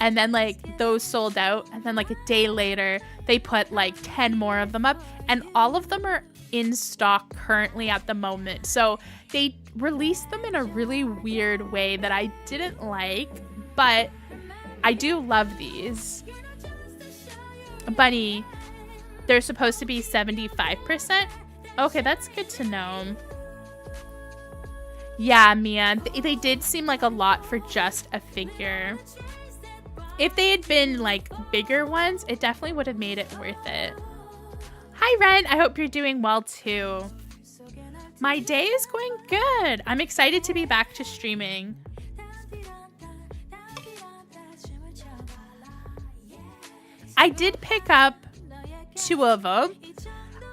And then like those sold out. And then like a day later, they put like 10 more of them up. And all of them are in stock currently at the moment. So they released them in a really weird way that I didn't like. But I do love these. Bunny, they're supposed to be 75%. Okay, that's good to know. Yeah, Mia, they did seem like a lot for just a figure. If they had been like bigger ones, it definitely would have made it worth it. Hi, Ren. I hope you're doing well too. My day is going good. I'm excited to be back to streaming. I did pick up 2 of them.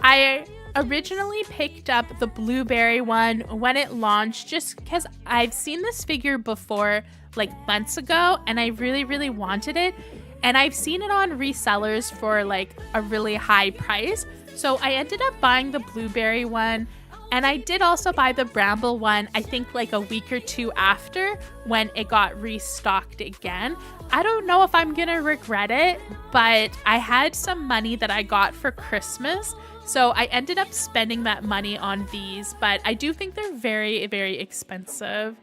I originally picked up the Blueberry one when it launched just because I've seen this figure before like months ago and I really, really wanted it. And I've seen it on resellers for like a really high price. So I ended up buying the Blueberry one. And I did also buy the Bramble one, I think like a week or 2 after when it got restocked again. I don't know if I'm gonna regret it, but I had some money that I got for Christmas. So I ended up spending that money on these, but I do think they're very, very expensive.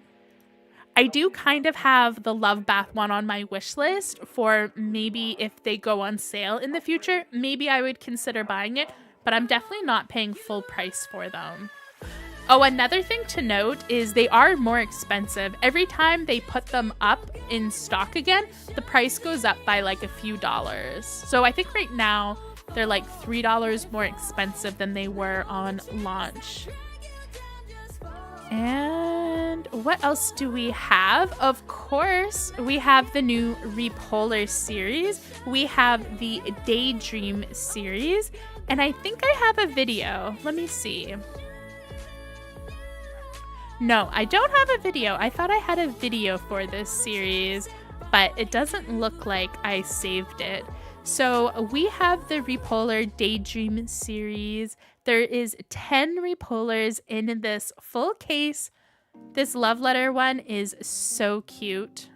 I do kind of have the Love Bath one on my wish list for maybe if they go on sale in the future, maybe I would consider buying it, but I'm definitely not paying full price for them. Oh, another thing to note is they are more expensive. Every time they put them up in stock again, the price goes up by like a few dollars. So I think right now they're like $3 more expensive than they were on launch. And what else do we have? Of course, we have the new Repolar series. We have the Daydream series. And I think I have a video. Let me see. No, I don't have a video. I thought I had a video for this series, but it doesn't look like I saved it. So we have the Repolar Daydream series. There is 10 Repolars in this full case. This love letter one is so cute.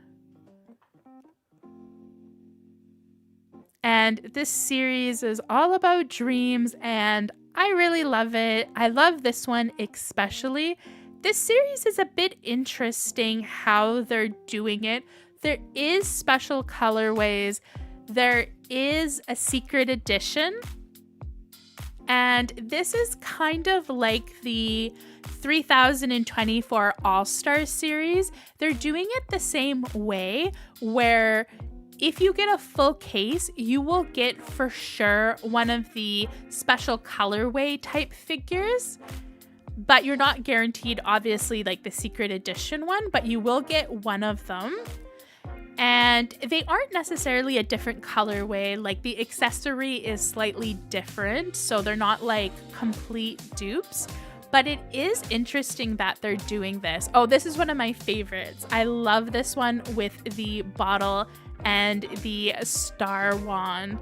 And this series is all about dreams, and I really love it. I love this one especially. This series is a bit interesting how they're doing it. There is special colorways. There is a secret edition. And this is kind of like the 3024 All-Star series, they're doing it the same way, where if you get a full case, you will get for sure one of the special colorway type figures, but you're not guaranteed, obviously, like the secret edition one, but you will get one of them. And they aren't necessarily a different colorway, like the accessory is slightly different, so they're not like complete dupes. But it is interesting that they're doing this. Oh, this is one of my favorites. I love this one with the bottle and the star wand.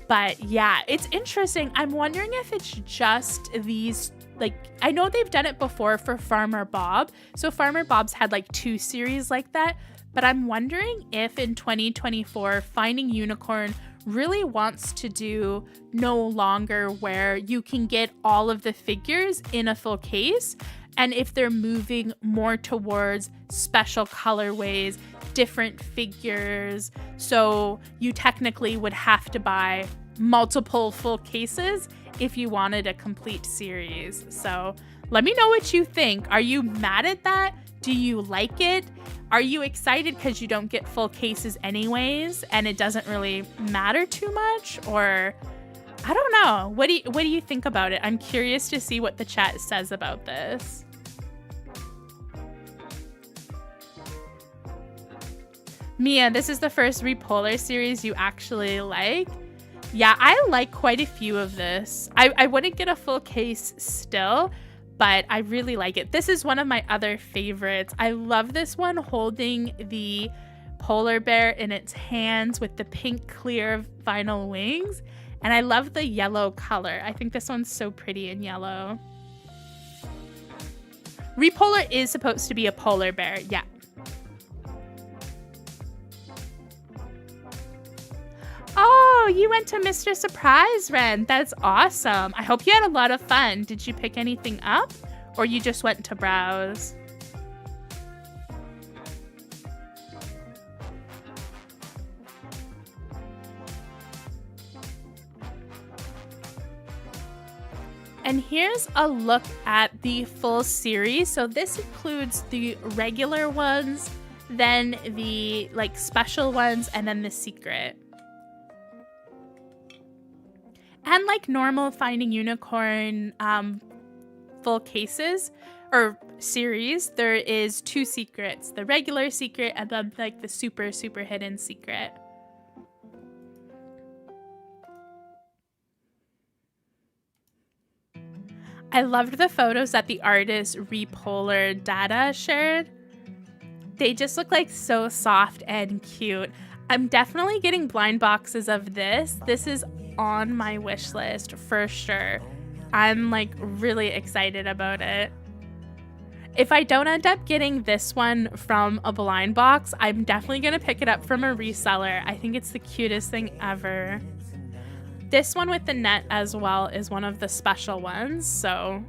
But yeah, it's interesting. I'm wondering if it's just these, like, I know they've done it before for Farmer Bob. So Farmer Bob's had like 2 series like that. But I'm wondering if in 2024, Finding Unicorn really wants to do no longer where you can get all of the figures in a full case, and if they're moving more towards special colorways, different figures, so you technically would have to buy multiple full cases if you wanted a complete series. So let me know what you think. Are you mad at that? Do you like it? Are you excited because you don't get full cases anyways and it doesn't really matter too much? Or I don't know. What do you think about it? I'm curious to see what the chat says about this. Mia, this is the first Repolar series you actually like. Yeah, I like quite a few of this. I wouldn't get a full case still, but I really like it. This is one of my other favorites. I love this one holding the polar bear in its hands with the pink clear vinyl wings. And I love the yellow color. I think this one's so pretty in yellow. Repolar is supposed to be a polar bear, yeah. Oh, you went to Mr. Surprise, Ren. That's awesome. I hope you had a lot of fun. Did you pick anything up, or you just went to browse? And here's a look at the full series. So this includes the regular ones, then the like special ones, and then the secret. And like normal Finding Unicorn full cases or series, there is 2 secrets, the regular secret and then like the super hidden secret. I loved the photos that the artist Repolar Data shared. They just look like so soft and cute. I'm definitely getting blind boxes of this. This is on my wish list for sure. I'm like really excited about it. If I don't end up getting this one from a blind box, I'm definitely gonna pick it up from a reseller. I think it's the cutest thing ever. This one with the net as well is one of the special ones, so.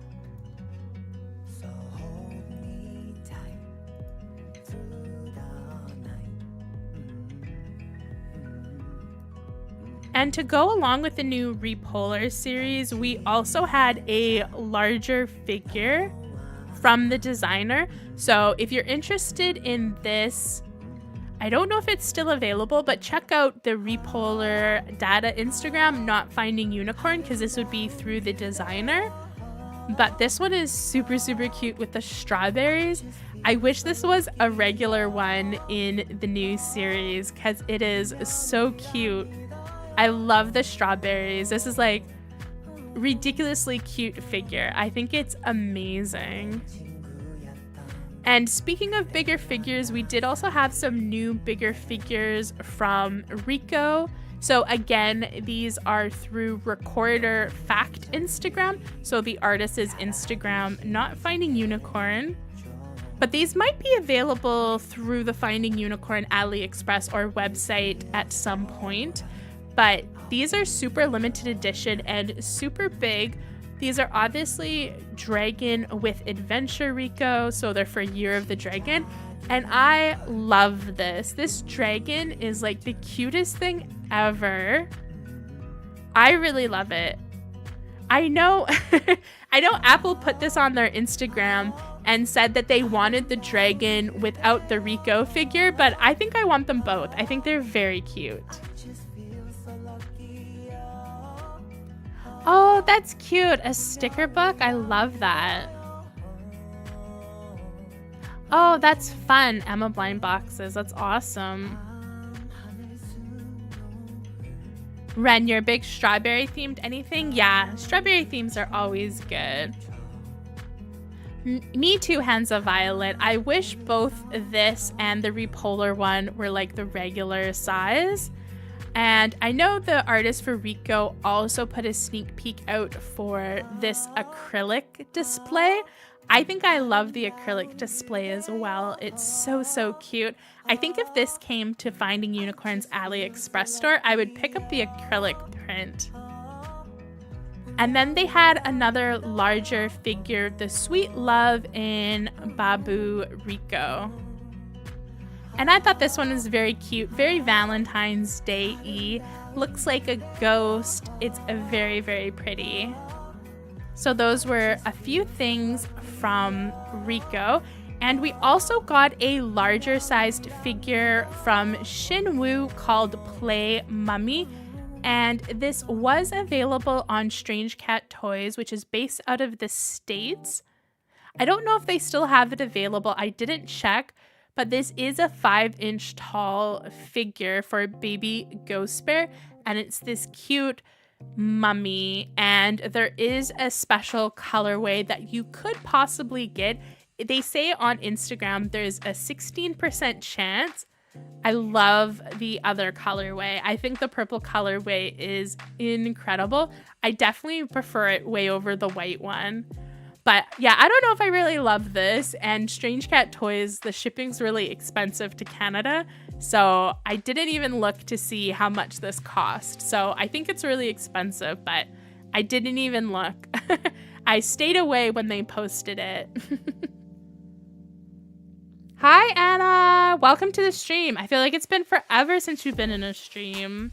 And to go along with the new Repolar series, we also had a larger figure from the designer. So if you're interested in this, I don't know if it's still available, but check out the Repolar Data Instagram, Not Finding Unicorn, because this would be through the designer. But this one is super cute with the strawberries. I wish this was a regular one in the new series because it is so cute. I love the strawberries. This is like ridiculously cute figure. I think it's amazing. And speaking of bigger figures, we did also have some new bigger figures from Rico. So again, these are through Recorder Fact Instagram. So the artist's Instagram, Not Finding Unicorn. But these might be available through the Finding Unicorn AliExpress or website at some point. But these are super limited edition and super big. These are obviously Dragon with Adventure Rico, so they're for Year of the Dragon. And I love this. This dragon is like the cutest thing ever. I really love it. I know I know Apple put this on their Instagram and said that they wanted the dragon without the Rico figure, but I think I want them both. I think they're very cute. Oh, that's cute. A sticker book. I love that. Oh, that's fun. Emma blind boxes. That's awesome. Ren, you're a big strawberry themed anything? Yeah, strawberry themes are always good. Me too, Hands of Violet. I wish both this and the Repolar one were like the regular size. And I know the artist for Rico also put a sneak peek out for this acrylic display. I think I love the acrylic display as well. It's so, so cute. I think if this came to Finding Unicorns AliExpress store, I would pick up the acrylic print. And then they had another larger figure, the Sweet Love in Babu Rico. And I thought this one was very cute, very Valentine's Day-y. Looks like a ghost. It's very, very pretty. So those were a few things from Rico. And we also got a larger sized figure from Shinwoo called Play Mummy. And this was available on Strange Cat Toys, which is based out of the States. I don't know if they still have it available. I didn't check. But this is a 5-inch tall figure for baby Ghost Bear, and it's this cute mummy, and there is a special colorway that you could possibly get. They say on Instagram there's a 16% chance. I love the other colorway. I think the purple colorway is incredible. I definitely prefer it way over the white one. But yeah, I don't know if I really love this, and Strange Cat Toys, the shipping's really expensive to Canada, so I didn't even look to see how much this cost. So I think it's really expensive, but I didn't even look. I stayed away when they posted it. Hi, Anna! Welcome to the stream. I feel like it's been forever since you've been in a stream.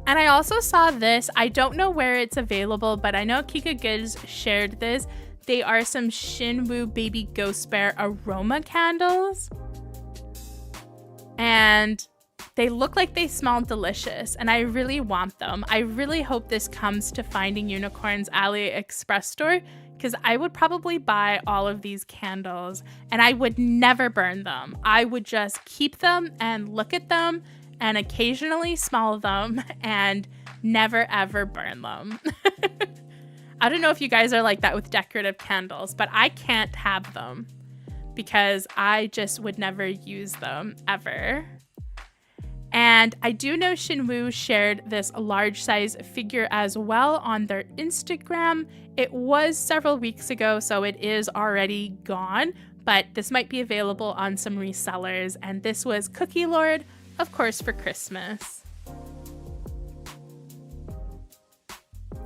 And I also saw this. I don't know where it's available, but I know KikaGoods shared this. They are some Shinwoo Baby Ghost Bear aroma candles. And they look like they smell delicious, and I really want them. I really hope this comes to Finding Unicorns AliExpress store, because I would probably buy all of these candles, and I would never burn them. I would just keep them and look at them and occasionally smell them and never ever burn them. I don't know if you guys are like that with decorative candles, but I can't have them because I just would never use them ever. And I do know Shinwoo shared this large size figure as well on their Instagram. It was several weeks ago, so it is already gone, but this might be available on some resellers. And this was Cookie Lord, of course, for Christmas.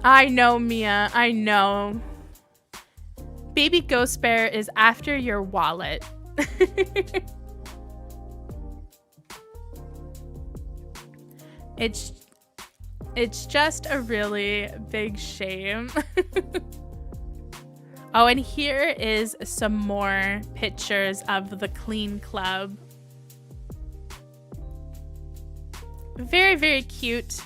I know, Mia, I know. Baby Ghost Bear is after your wallet. It's just a really big shame. Oh, and here is some more pictures of the Clean Club. Very, very cute.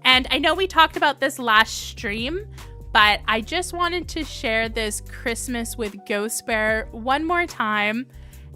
And I know we talked about this last stream, but I just wanted to share this Christmas with Ghost Bear one more time.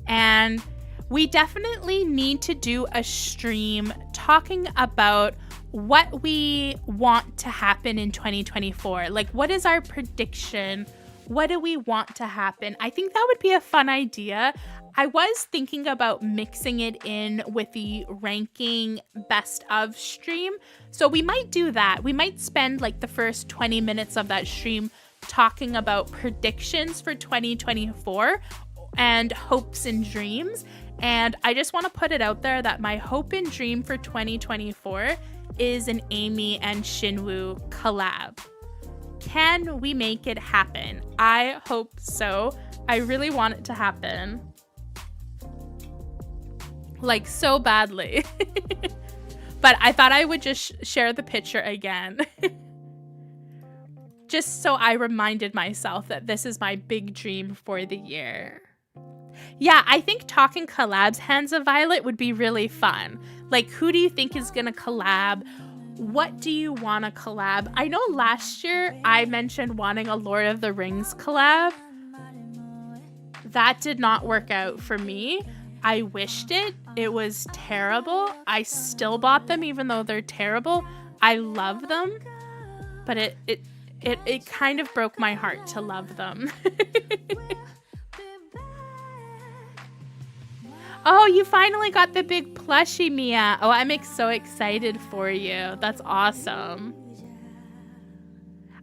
And we definitely need to do a stream talking about what we want to happen in 2024. Like, what is our prediction? What do we want to happen? I think that would be a fun idea. I was thinking about mixing it in with the ranking best of stream. So we might do that. We might spend like the first 20 minutes of that stream talking about predictions for 2024 and hopes and dreams. And I just want to put it out there that my hope and dream for 2024 is an Amy and Shinwoo collab. Can we make it happen? I hope so. I really want it to happen. Like, so badly. But But I thought I would just share the picture again. Just so I reminded myself that this is my big dream for the year. Yeah, I think Talking Collabs Hands of Violet would be really fun. Like, who do you think is gonna collab? What do you want to collab? I know last year I mentioned wanting a Lord of the Rings collab. That did not work out for me. I wished it. It was terrible. I still bought them even though they're terrible. I love them. But it kind of broke my heart to love them. Oh, you finally got the big plushie, Mia. Oh, I'm so excited for you. That's awesome.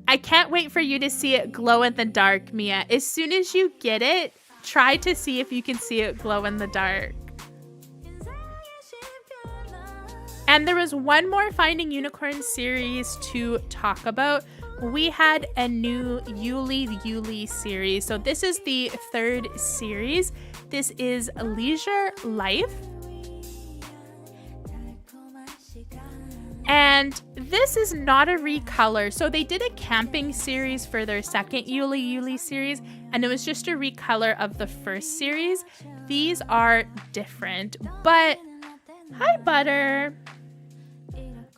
I can't wait for you to see it glow in the dark, Mia. As soon as you get it, try to see if you can see it glow in the dark. And there was one more Finding Unicorn series to talk about. We had a new Yuli series. So this is the 3rd series. This is Leisure Life. And this is not a recolor. So they did a camping series for their 2nd Yuli series, and it was just a recolor of the 1st series. These are different, but hi, Butter.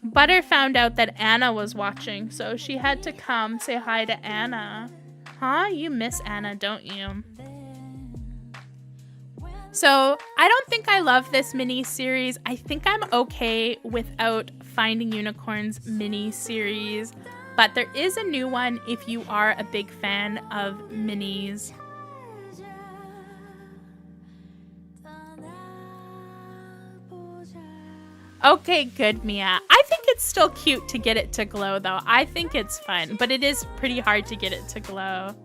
Butter found out that Anna was watching, so she had to come say hi to Anna. Huh? You miss Anna, don't you? So I don't think I love this mini-series. I think I'm okay without Finding Unicorns mini-series, but there is a new one if you are a big fan of minis. Okay, good, Mia. I think it's still cute to get it to glow, though. I think it's fun, but it is pretty hard to get it to glow.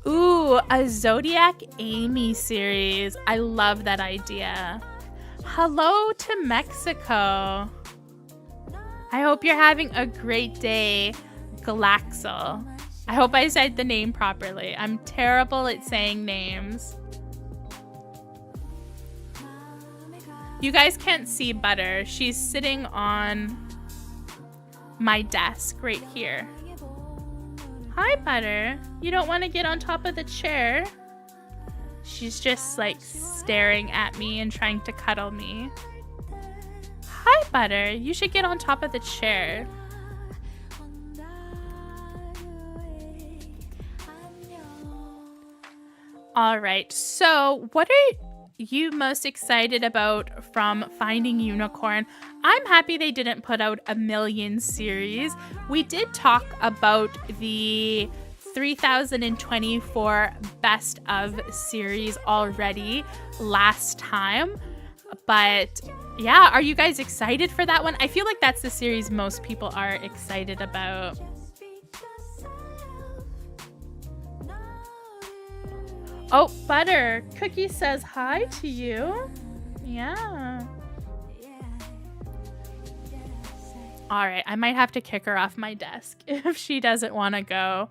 Ooh, a Zodiac Amy series. I love that idea. Hello to Mexico. I hope you're having a great day, Galaxel. I hope I said the name properly. I'm terrible at saying names. You guys can't see Butter. She's sitting on my desk right here. Hi, Butter. You don't want to get on top of the chair? She's just like staring at me and trying to cuddle me. Hi, Butter. You should get on top of the chair. All right. So what are you most excited about from Finding Unicorn? I'm happy they didn't put out a million series. We did talk about the 3024 best of series already last time, but yeah, are you guys excited for that one? I feel like that's the series most people are excited about. Oh, Butter, Cookie says hi to you. Yeah. All right, I might have to kick her off my desk if she doesn't want to go.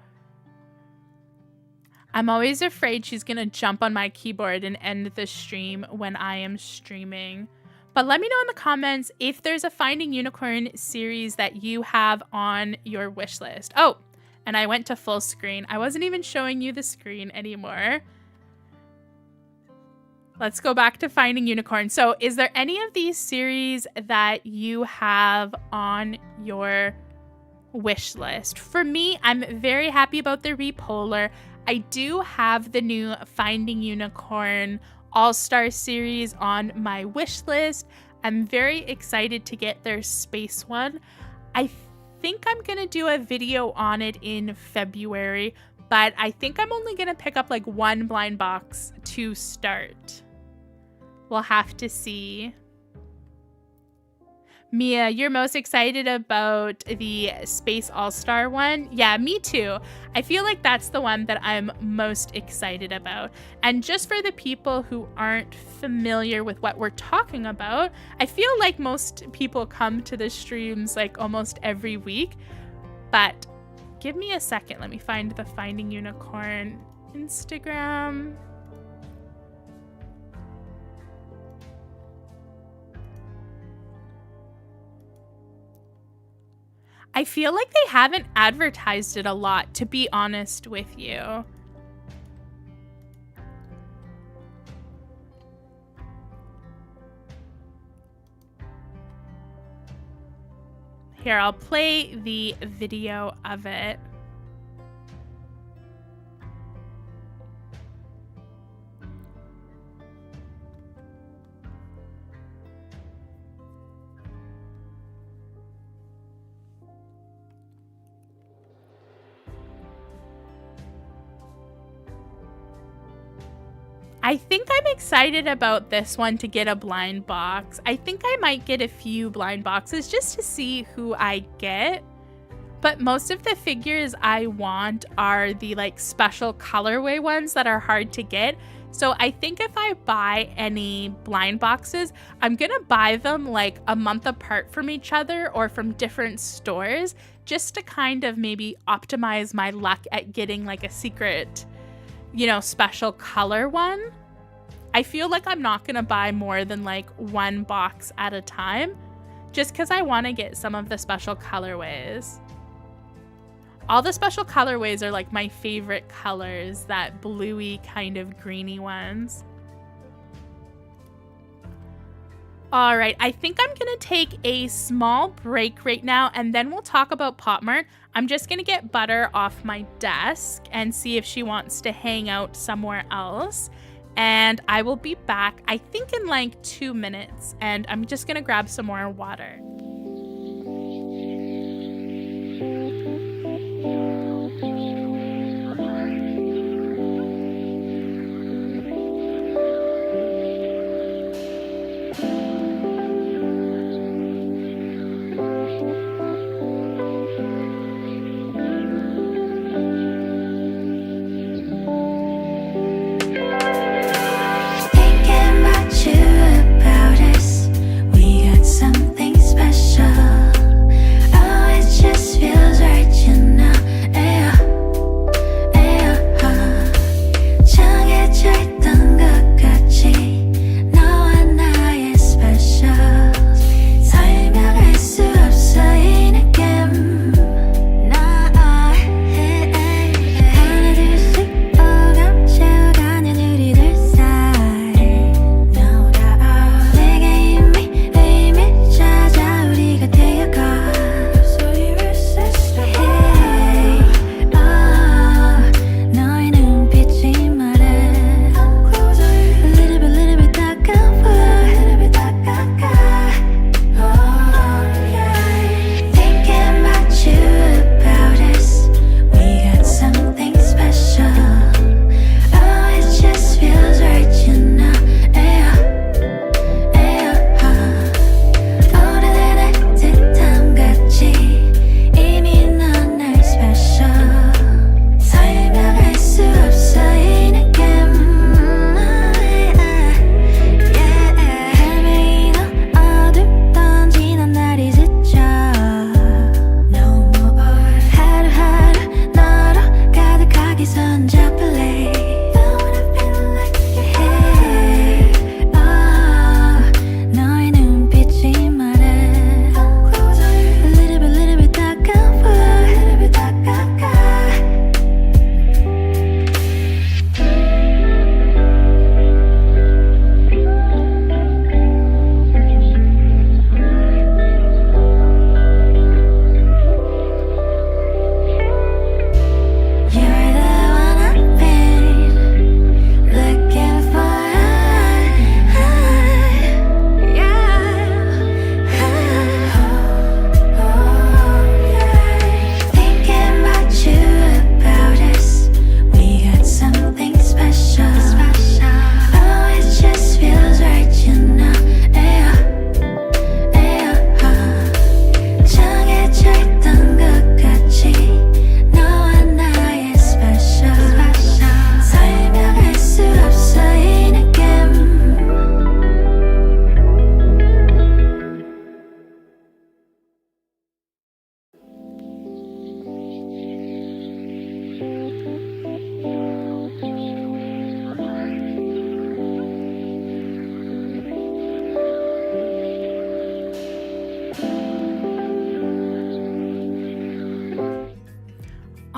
I'm always afraid she's going to jump on my keyboard and end the stream when I am streaming. But let me know in the comments if there's a Finding Unicorn series that you have on your wish list. Oh, and I went to full screen. I wasn't even showing you the screen anymore. Let's go back to Finding Unicorn. So is there any of these series that you have on your wish list? For me, I'm very happy about the Repolar. I do have the new Finding Unicorn All-Star series on my wish list. I'm very excited to get their space one. I think I'm going to do a video on it in February, but I think I'm only going to pick up like one blind box to start. We'll have to see. Mia, you're most excited about the Space All-Star one? Yeah, me too. I feel like that's the one that I'm most excited about. And just for the people who aren't familiar with what we're talking about, I feel like most people come to the streams like almost every week. But give me a second. Let me find the Finding Unicorn Instagram. I feel like they haven't advertised it a lot, to be honest with you. Here, I'll play the video of it. I think I'm excited about this one to get a blind box. I think I might get a few blind boxes just to see who I get. But most of the figures I want are the like special colorway ones that are hard to get. So I think if I buy any blind boxes, I'm gonna buy them like a month apart from each other or from different stores, just to kind of maybe optimize my luck at getting like a secret, you know, special color one. I feel like I'm not gonna buy more than like one box at a time, just because I want to get some of the special colorways. All the special colorways are like my favorite colors, that bluey kind of greeny ones. All right, I think I'm gonna take a small break right now and then we'll talk about Popmart. I'm just gonna get Butter off my desk and see if she wants to hang out somewhere else. And I will be back, I think in like 2 minutes, and I'm just gonna grab some more water. Thinking about you, about us, we got something special. Oh, it just feels right, you know.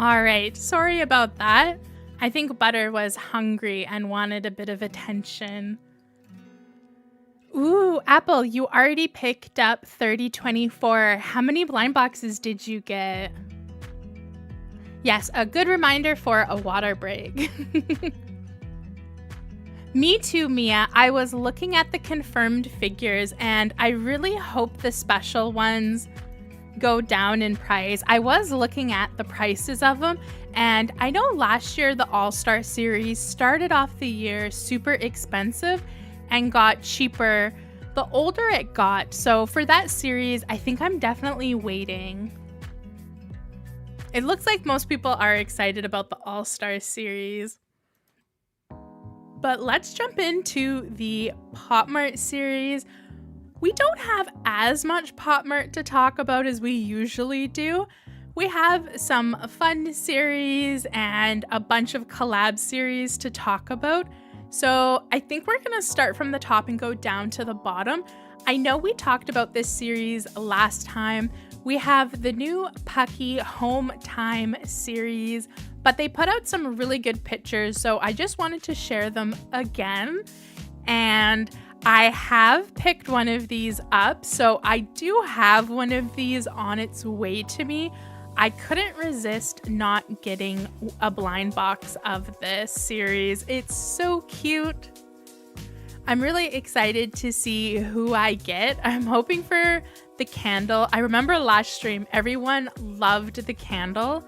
All right, sorry about that. I think Butter was hungry and wanted a bit of attention. Ooh, Apple, you already picked up 3024. How many blind boxes did you get? Yes, a good reminder for a water break. Me too, Mia. I was looking at the confirmed figures and I really hope the special ones go down in price. I was looking at the prices of them, and I know last year the All-Star series started off the year super expensive and got cheaper the older it got. So for that series, I think I'm definitely waiting. It looks like most people are excited about the All-Star series. But let's jump into the Popmart series. We don't have as much Popmart to talk about as we usually do. We have some fun series and a bunch of collab series to talk about. So I think we're going to start from the top and go down to the bottom. I know we talked about this series last time. We have the new Pucky Home Time series, but they put out some really good pictures, so I just wanted to share them again. And I have picked one of these up, so I do have one of these on its way to me. I couldn't resist not getting a blind box of this series. It's so cute. I'm really excited to see who I get. I'm hoping for the candle. I remember last stream, everyone loved the candle.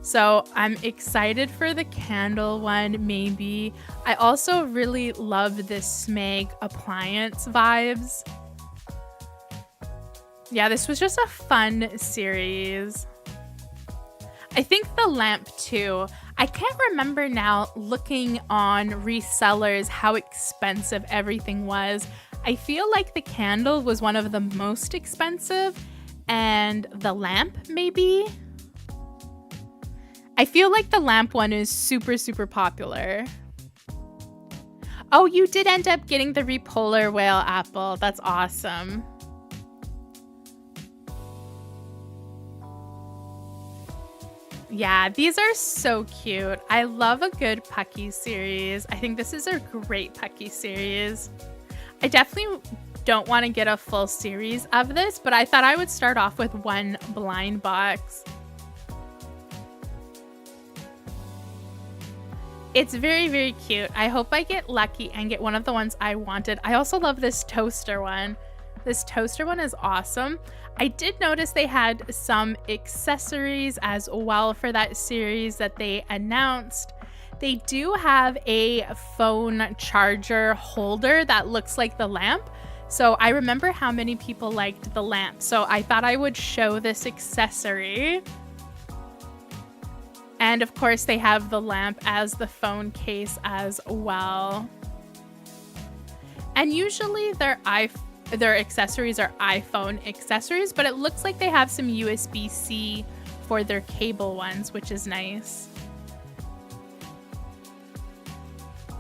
So I'm excited for the candle one, maybe. I also really love this Smeg appliance vibes. Yeah, this was just a fun series. I think the lamp too. I can't remember now looking on resellers how expensive everything was. I feel like the candle was one of the most expensive and the lamp maybe. I feel like the lamp one is super, super popular. Oh, you did end up getting the Repolar Whale Apple. That's awesome. Yeah, these are so cute. I love a good Pucky series. I think this is a great Pucky series. I definitely don't want to get a full series of this, but I thought I would start off with one blind box. It's very, very cute. I hope I get lucky and get one of the ones I wanted. I also love this toaster one. This toaster one is awesome. I did notice they had some accessories as well for that series that they announced. They do have a phone charger holder that looks like the lamp. So I remember how many people liked the lamp. So I thought I would show this accessory. And of course they have the lamp as the phone case as well. And usually their accessories are iPhone accessories, but it looks like they have some USB-C for their cable ones, which is nice.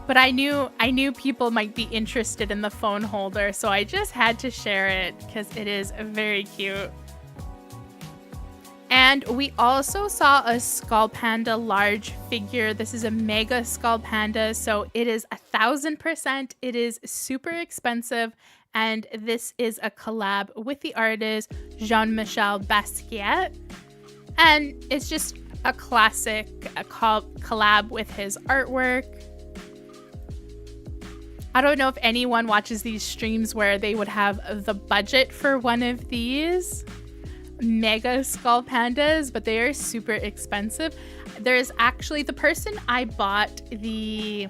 But I knew people might be interested in the phone holder, so I just had to share it because it is very cute. And we also saw a Skull Panda large figure. This is a mega Skull Panda, so it is 1000%. It is super expensive, and this is a collab with the artist Jean-Michel Basquiat. And it's just a classic collab with his artwork. I don't know if anyone watches these streams where they would have the budget for one of these mega Skull Pandas, but they are super expensive. There's actually the person I bought the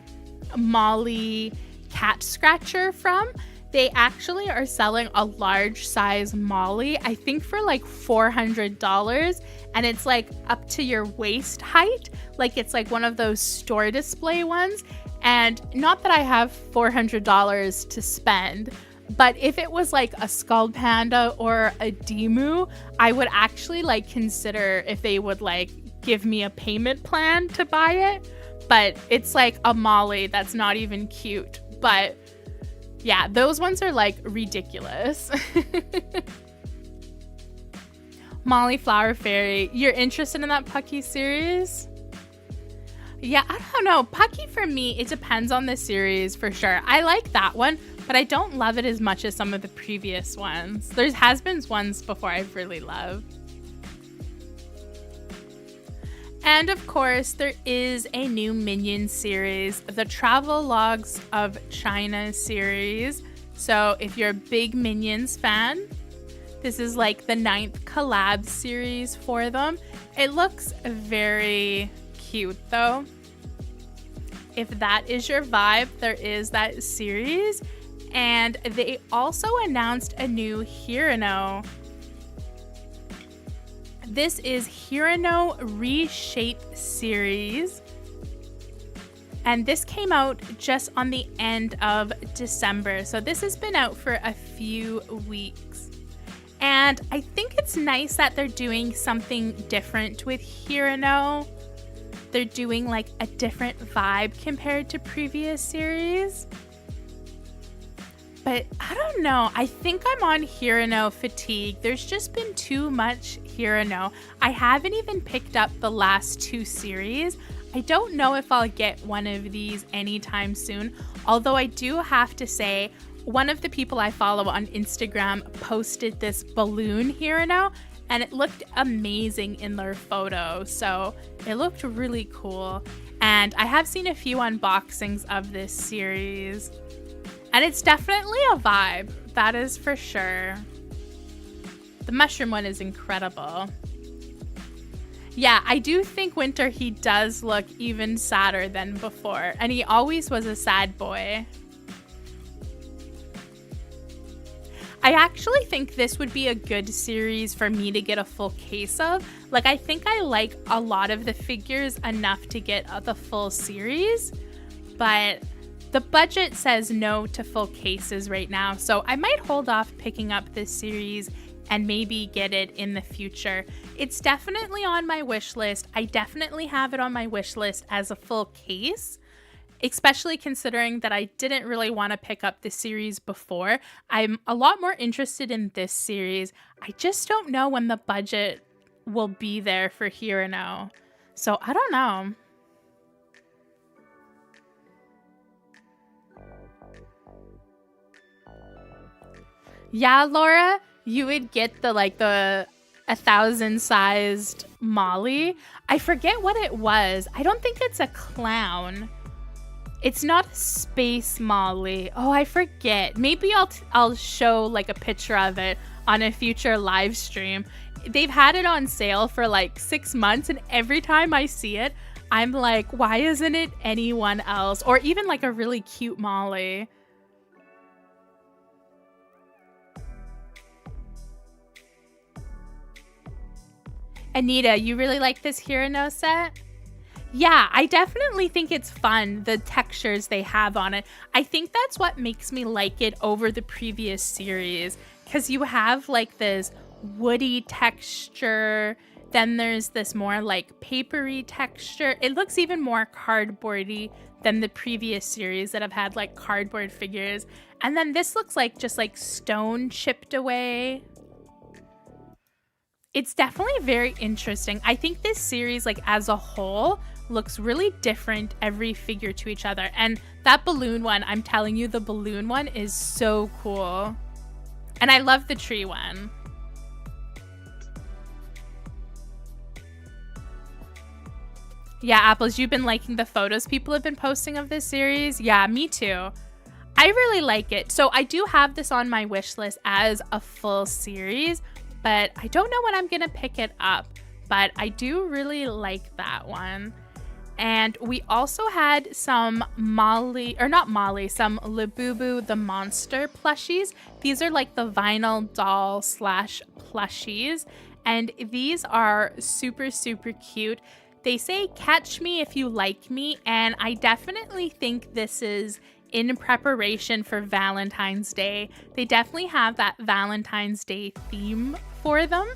Molly cat scratcher from. They actually are selling a large size Molly, I think for like $400, and it's like up to your waist height. Like it's like one of those store display ones. And not that I have $400 to spend, but if it was like a Skull Panda or a Demu, I would actually like consider if they would like give me a payment plan to buy it. But it's like a Molly that's not even cute. But yeah, those ones are like ridiculous. Molly Flower Fairy. You're interested in that Pucky series? Yeah, I don't know. Pucky for me, it depends on the series for sure. I like that one, but I don't love it as much as some of the previous ones. There has been ones before I've really loved. And of course, there is a new Minion series, the Travel Logs of China series. So if you're a big Minions fan, this is like the 9th collab series for them. It looks very cute though. If that is your vibe, there is that series. And they also announced a new Hirano. This is Hirano Reshape series. And this came out just on the end of December. So this has been out for a few weeks. And I think it's nice that they're doing something different with Hirano. They're doing like a different vibe compared to previous series. But I don't know. I think I'm on Hirano fatigue. There's just been too much Hirano. I haven't even picked up the last 2 series. I don't know if I'll get one of these anytime soon. Although I do have to say, one of the people I follow on Instagram posted this balloon Hirano, and it looked amazing in their photo. So it looked really cool. And I have seen a few unboxings of this series. And it's definitely a vibe, that is for sure. The mushroom one is incredible. Yeah, I do think Winter, he does look even sadder than before. And he always was a sad boy. I actually think this would be a good series for me to get a full case of. Like, I think I like a lot of the figures enough to get the full series. But the budget says no to full cases right now, so I might hold off picking up this series and maybe get it in the future. It's definitely on my wish list. I definitely have it on my wish list as a full case, especially considering that I didn't really want to pick up this series before. I'm a lot more interested in this series. I just don't know when the budget will be there for Hirano. So I don't know. Yeah, Laura, you would get the 1,000 sized Molly. I forget what it was. I don't think it's a clown. It's not a space Molly. Oh, I forget. Maybe I'll show like a picture of it on a future live stream. They've had it on sale for like 6 months, and every time I see it, I'm like, why isn't it anyone else? Or even like a really cute Molly. Anita, you really like this Hirano set? Yeah, I definitely think it's fun, the textures they have on it. I think that's what makes me like it over the previous series, because you have like this woody texture, then there's this more like papery texture. It looks even more cardboardy than the previous series that have had like cardboard figures. And then this looks like just like stone chipped away. It's definitely very interesting. I think this series, like as a whole, looks really different every figure to each other. And that balloon one, I'm telling you, the balloon one is so cool. And I love the tree one. Yeah, Apples, you've been liking the photos people have been posting of this series? Yeah, me too. I really like it. So I do have this on my wish list as a full series, but I don't know when I'm gonna pick it up, but I do really like that one. And we also had some some Labubu the Monster plushies. These are like the vinyl doll slash plushies, and these are super, super cute. They say catch me if you like me, and I definitely think this is in preparation for Valentine's Day. They definitely have that Valentine's Day theme for them.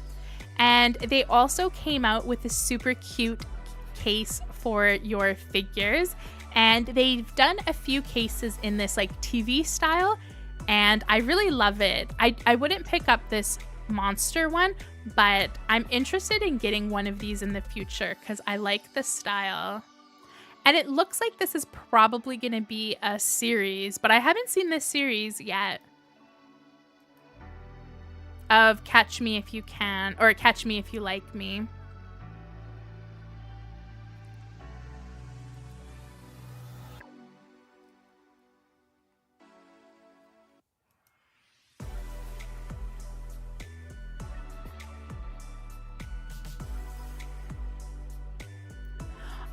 And they also came out with a super cute case for your figures. And they've done a few cases in this like TV style, and I really love it. I wouldn't pick up this monster one, but I'm interested in getting one of these in the future because I like the style. And it looks like this is probably going to be a series, but I haven't seen this series yet of Catch Me If You Can, or Catch Me If You Like Me.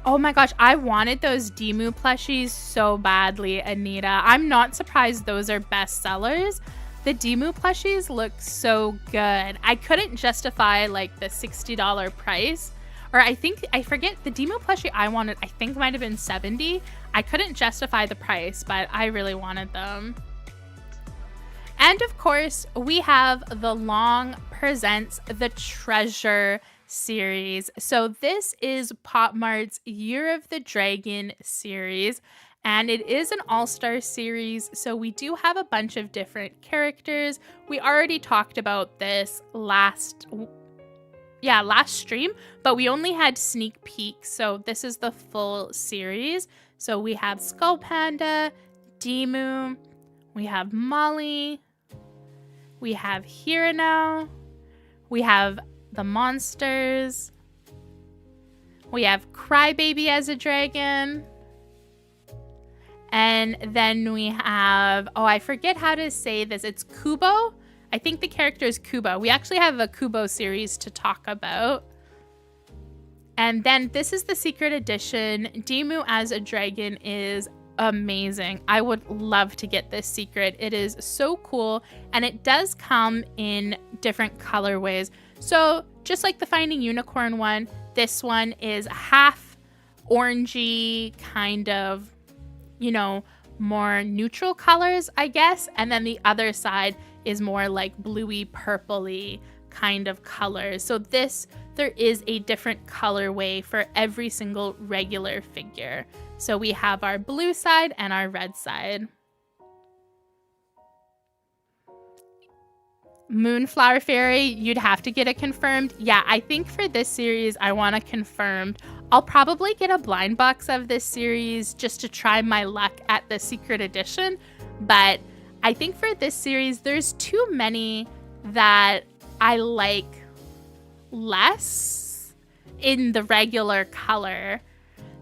Oh my gosh, I wanted those Demu plushies so badly, Anita. I'm not surprised those are bestsellers. The Demu plushies look so good. I couldn't justify like the $60 price. Or I forget, the Demu plushie I wanted, I think might have been $70. I couldn't justify the price, but I really wanted them. And of course, we have the Long Presents the Treasure series. So this is Popmart's Year of the Dragon series, and it is an all-star series, so we do have a bunch of different characters. We already talked about this last stream, but we only had sneak peeks, so this is the full series. So we have Skull Panda, Demu, we have Molly, we have Hirano, we have the monsters, we have Crybaby as a dragon, and then we have, oh, I forget how to say this, it's Kubo. I think the character is Kubo. We actually have a Kubo series to talk about. And then this is the secret edition. Demu as a dragon is amazing. I would love to get this secret. It is so cool, and it does come in different colorways. So just like the Finding Unicorn one, this one is half orangey, kind of, you know, more neutral colors, I guess. And then the other side is more like bluey, purpley kind of colors. So there is a different colorway for every single regular figure. So we have our blue side and our red side. Moonflower Fairy, you'd have to get it confirmed. Yeah, I think for this series, I want it confirmed. I'll probably get a blind box of this series just to try my luck at the secret edition. But I think for this series, there's too many that I like less in the regular color.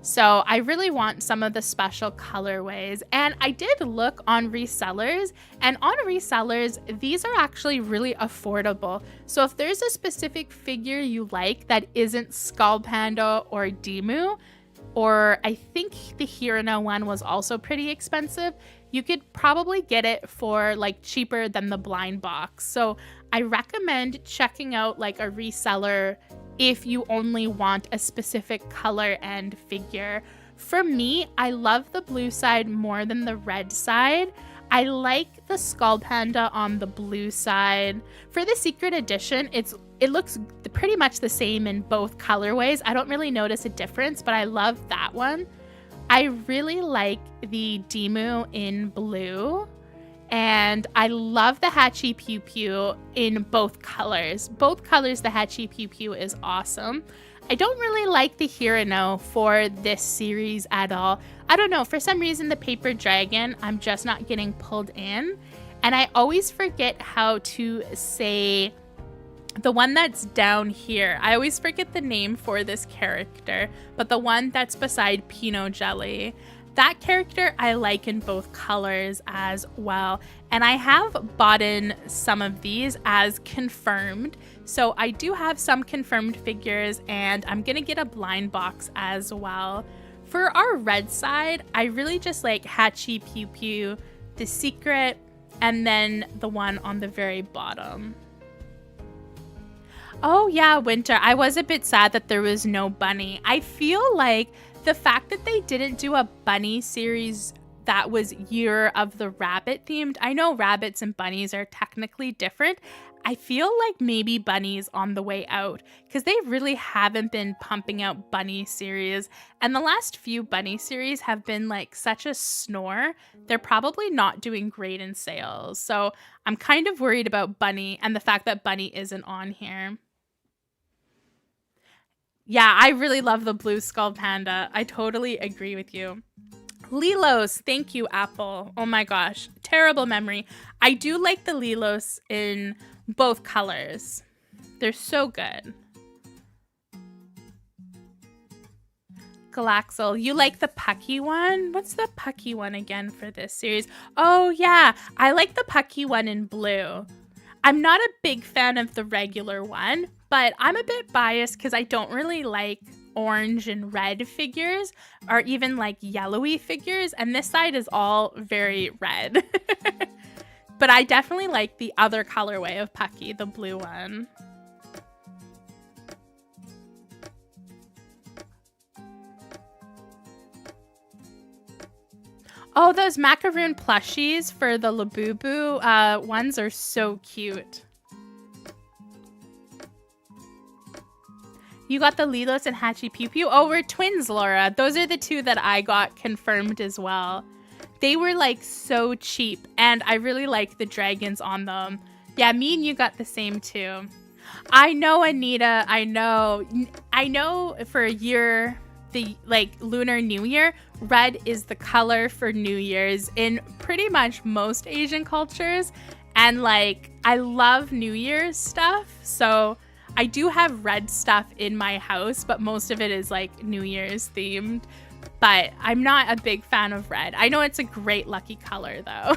So I really want some of the special colorways. And I did look on resellers, and on resellers, these are actually really affordable. So if there's a specific figure you like that isn't Skull Panda or Demu, or I think the Hirano one was also pretty expensive, you could probably get it for like cheaper than the blind box. So I recommend checking out like a reseller if you only want a specific color and figure. For me, I love the blue side more than the red side. I like the Skull Panda on the blue side. For the secret edition, it looks pretty much the same in both colorways. I don't really notice a difference, but I love that one. I really like the Demu in blue. And I love the Hachi Pew Pew in both colors. Both colors, the Hachi Pew Pew is awesome. I don't really like the Hirano for this series at all. I don't know, for some reason the Paper Dragon, I'm just not getting pulled in. And I always forget how to say the one that's down here. I always forget the name for this character, but the one that's beside Pinot Jelly. That character I like in both colors as well. And I have bought in some of these as confirmed. So I do have some confirmed figures, and I'm gonna get a blind box as well. For our red side, I really just like Hachi Pew Pew, the secret, and then the one on the very bottom. Oh yeah, Winter. I was a bit sad that there was no bunny. I feel like the fact that they didn't do a bunny series that was Year of the Rabbit themed, I know rabbits and bunnies are technically different. I feel like maybe bunnies on the way out, because they really haven't been pumping out bunny series. And the last few bunny series have been like such a snore. They're probably not doing great in sales. So I'm kind of worried about bunny and the fact that bunny isn't on here. Yeah, I really love the blue skull panda. I totally agree with you. Lilos, thank you, Apple. Oh my gosh, terrible memory. I do like the Lilos in both colors. They're so good. Galaxel, you like the pucky one? What's the pucky one again for this series? Oh yeah, I like the pucky one in blue. I'm not a big fan of the regular one, but I'm a bit biased because I don't really like orange and red figures or even like yellowy figures, and this side is all very red. But I definitely like the other colorway of Pucky, the blue one. Oh, those macaroon plushies for the Labubu ones are so cute. You got the Lilos and Hachi Pew Pew? Oh, we're twins, Laura. Those are the two that I got confirmed as well. They were like so cheap, and I really like the dragons on them. Yeah, me and you got the same too. I know, Anita. I know for a year, the like Lunar New Year, red is the color for New Year's in pretty much most Asian cultures. And like, I love New Year's stuff. So I do have red stuff in my house, but most of it is like New Year's themed. But I'm not a big fan of red. I know it's a great lucky color though.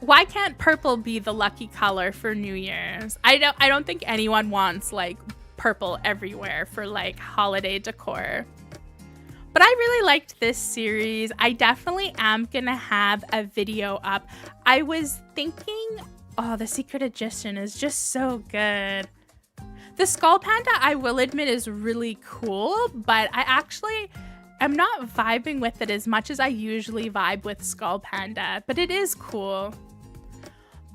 Why can't purple be the lucky color for New Year's? I don't think anyone wants like purple everywhere for like holiday decor. But I really liked this series. I definitely am gonna have a video up. I was thinking, oh, the Secret Edition is just so good. The Skull Panda, I will admit, is really cool, but I'm not vibing with it as much as I usually vibe with Skull Panda, but it is cool.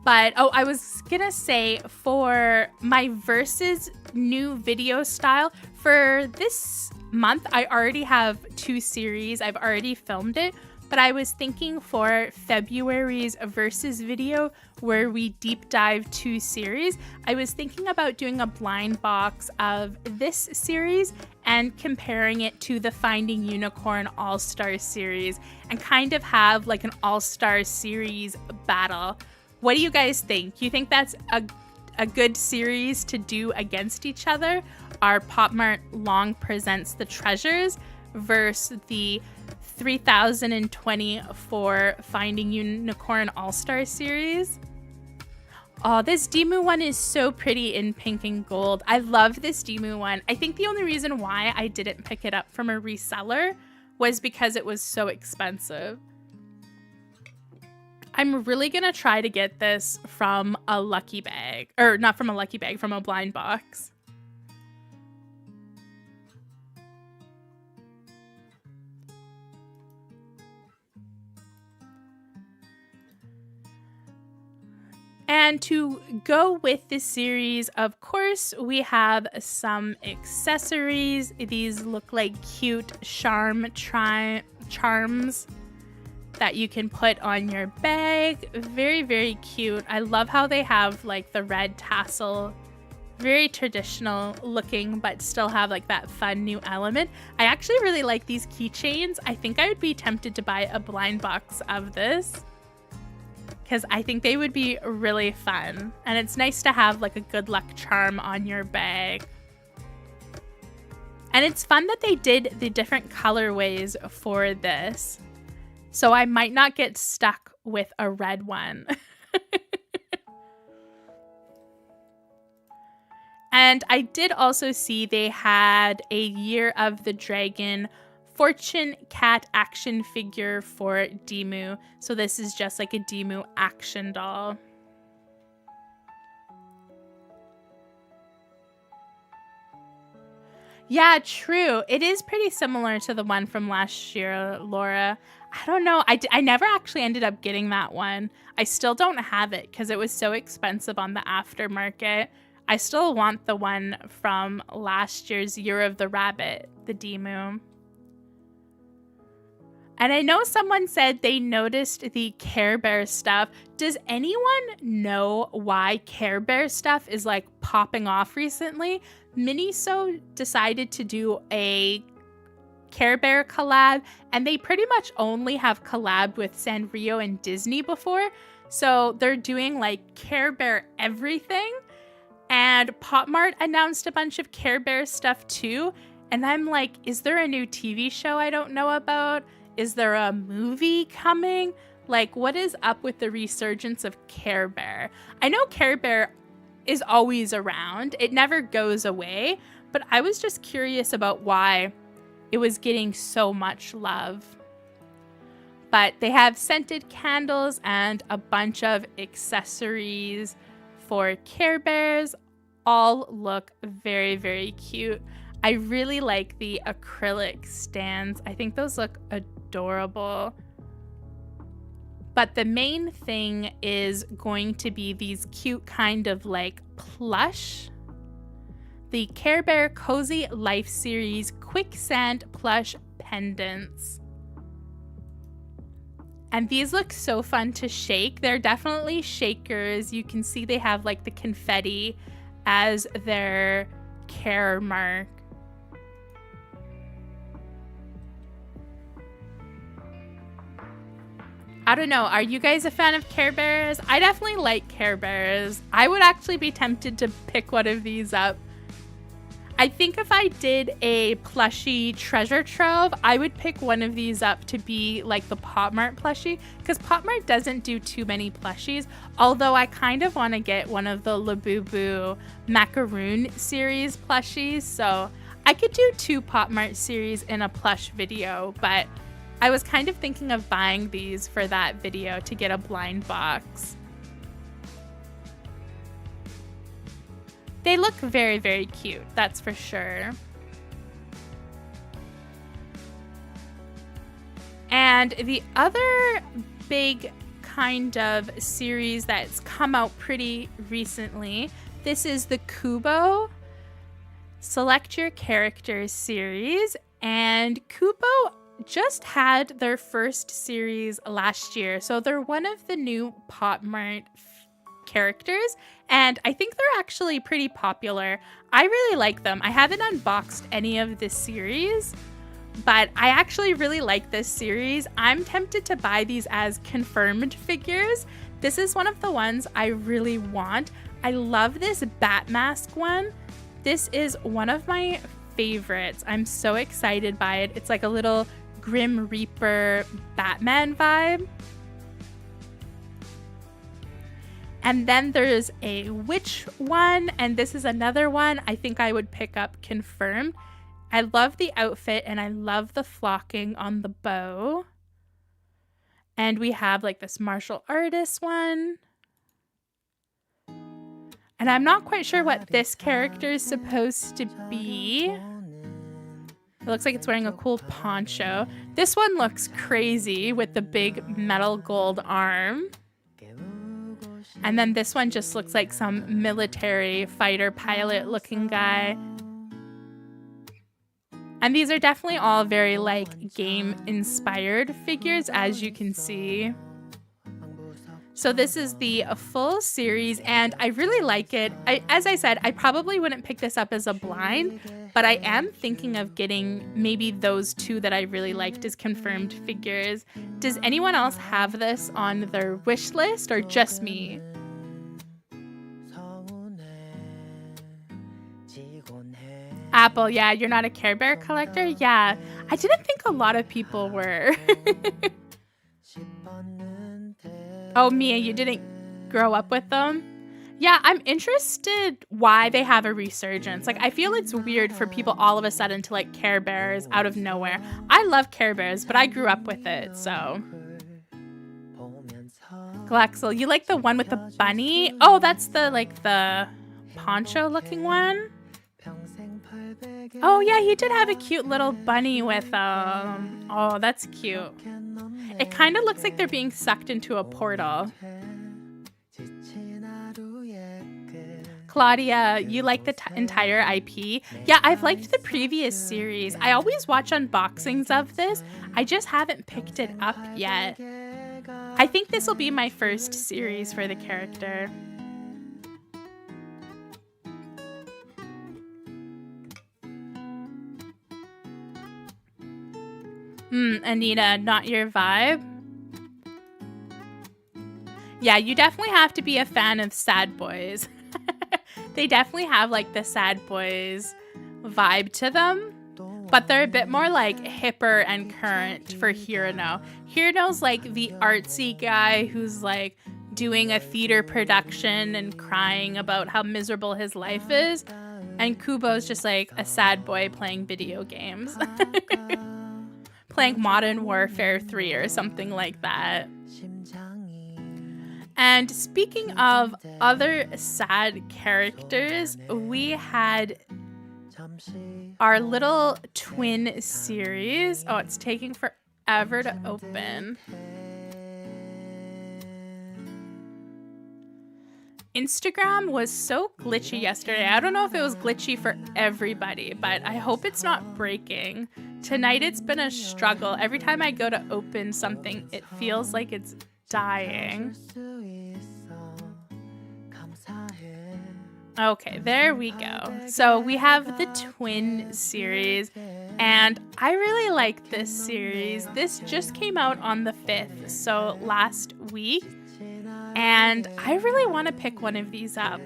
But, oh, I was gonna say, for my Versus new video style, for this month, I already have 2 series. I've already filmed it, but I was thinking for February's Versus video, where we deep dive 2 series, I was thinking about doing a blind box of this series and comparing it to the Finding Unicorn All-Star series and kind of have like an All-Star series battle. What do you guys think? You think that's a good series to do against each other? Our Popmart Long Presents the Treasures versus the 3024 Finding Unicorn All-Star series? Oh, this Demu one is so pretty in pink and gold. I love this Demu one. I think the only reason why I didn't pick it up from a reseller was because it was so expensive. I'm really gonna try to get this from a lucky bag, or not from a lucky bag, from a blind box. And to go with this series, of course, we have some accessories. These look like cute charms that you can put on your bag. Very, very cute. I love how they have like the red tassel. Very traditional looking, but still have like that fun new element. I actually really like these keychains. I think I would be tempted to buy a blind box of this, because I think they would be really fun. And it's nice to have like a good luck charm on your bag. And it's fun that they did the different colorways for this. So I might not get stuck with a red one. And I did also see they had a Year of the Dragon Fortune Cat action figure for Demu. So this is just like a Demu action doll. Yeah, true. It is pretty similar to the one from last year, Laura. I don't know. I never actually ended up getting that one. I still don't have it because it was so expensive on the aftermarket. I still want the one from last year's Year of the Rabbit, the Demu. And I know someone said they noticed the Care Bear stuff. Does anyone know why Care Bear stuff is like popping off recently? Miniso decided to do a Care Bear collab, and they pretty much only have collabed with Sanrio and Disney before. So they're doing like Care Bear everything. And Popmart announced a bunch of Care Bear stuff too. And I'm like, is there a new TV show I don't know about? Is there a movie coming? Like, what is up with the resurgence of Care Bear? I know Care Bear is always around. It never goes away. But I was just curious about why it was getting so much love. But they have scented candles and a bunch of accessories for Care Bears. All look very, very cute. I really like the acrylic stands. I think those look adorable. But the main thing is going to be these cute kind of like plush. The Care Bear Cozy Life Series Quicksand Plush Pendants. And these look so fun to shake. They're definitely shakers. You can see they have like the confetti as their care mark. I don't know. Are you guys a fan of Care Bears? I definitely like Care Bears. I would actually be tempted to pick one of these up. I think if I did a plushie treasure trove, I would pick one of these up to be like the Popmart plushie, because Popmart doesn't do too many plushies, although I kind of want to get one of the Labubu Macaroon series plushies, so I could do 2 Popmart series in a plush video, but I was kind of thinking of buying these for that video to get a blind box. They look very, very cute, that's for sure. And the other big kind of series that's come out pretty recently, this is the Kubo Select Your Characters series. And Kubo just had their first series last year, so they're one of the new Popmart characters, and I think they're actually pretty popular. I really like them. I haven't unboxed any of this series, but I actually really like this series. I'm tempted to buy these as confirmed figures. This is one of the ones I really want. I love this bat mask one. This is one of my favorites. I'm so excited by it. It's like a little Grim Reaper Batman vibe. And then there's a witch one, and this is another one I think I would pick up confirmed. I love the outfit, and I love the flocking on the bow. And we have like this martial artist one. And I'm not quite sure what this character is supposed to be. It looks like it's wearing a cool poncho. This one looks crazy with the big metal gold arm. And then this one just looks like some military fighter pilot looking guy. And these are definitely all very like game inspired figures, as you can see. So this is the full series, and I really like it. As I said, I probably wouldn't pick this up as a blind, but I am thinking of getting maybe those 2 that I really liked as confirmed figures. Does anyone else have this on their wish list, or just me? Apple, yeah, you're not a Care Bear collector? Yeah, I didn't think a lot of people were. Oh, Mia, you didn't grow up with them? Yeah, I'm interested why they have a resurgence. Like, I feel it's weird for people all of a sudden to like Care Bears out of nowhere. I love Care Bears, but I grew up with it, so. Glaxel, you like the one with the bunny? Oh, that's the like the poncho looking one? Oh yeah, he did have a cute little bunny with oh, that's cute. It kind of looks like they're being sucked into a portal. Claudia, you like the entire IP? Yeah, I've liked the previous series. I always watch unboxings of this. I just haven't picked it up yet. I think this will be my first series for the character. Anita, not your vibe? Yeah, you definitely have to be a fan of sad boys. They definitely have like the sad boys vibe to them, but they're a bit more like hipper and current for Hirano. Hirano's like the artsy guy who's like doing a theater production and crying about how miserable his life is, and Kubo's just like a sad boy playing video games. Playing Modern Warfare 3 or something like that. And speaking of other sad characters, we had our little twin series. Oh, it's taking forever to open. Instagram was so glitchy yesterday. I don't know if it was glitchy for everybody, but I hope it's not breaking. Tonight it's been a struggle. Every time I go to open something, it feels like it's dying. Okay, there we go. So we have the twin series, and I really like this series. This just came out on the 5th, so last week, and I really want to pick one of these up.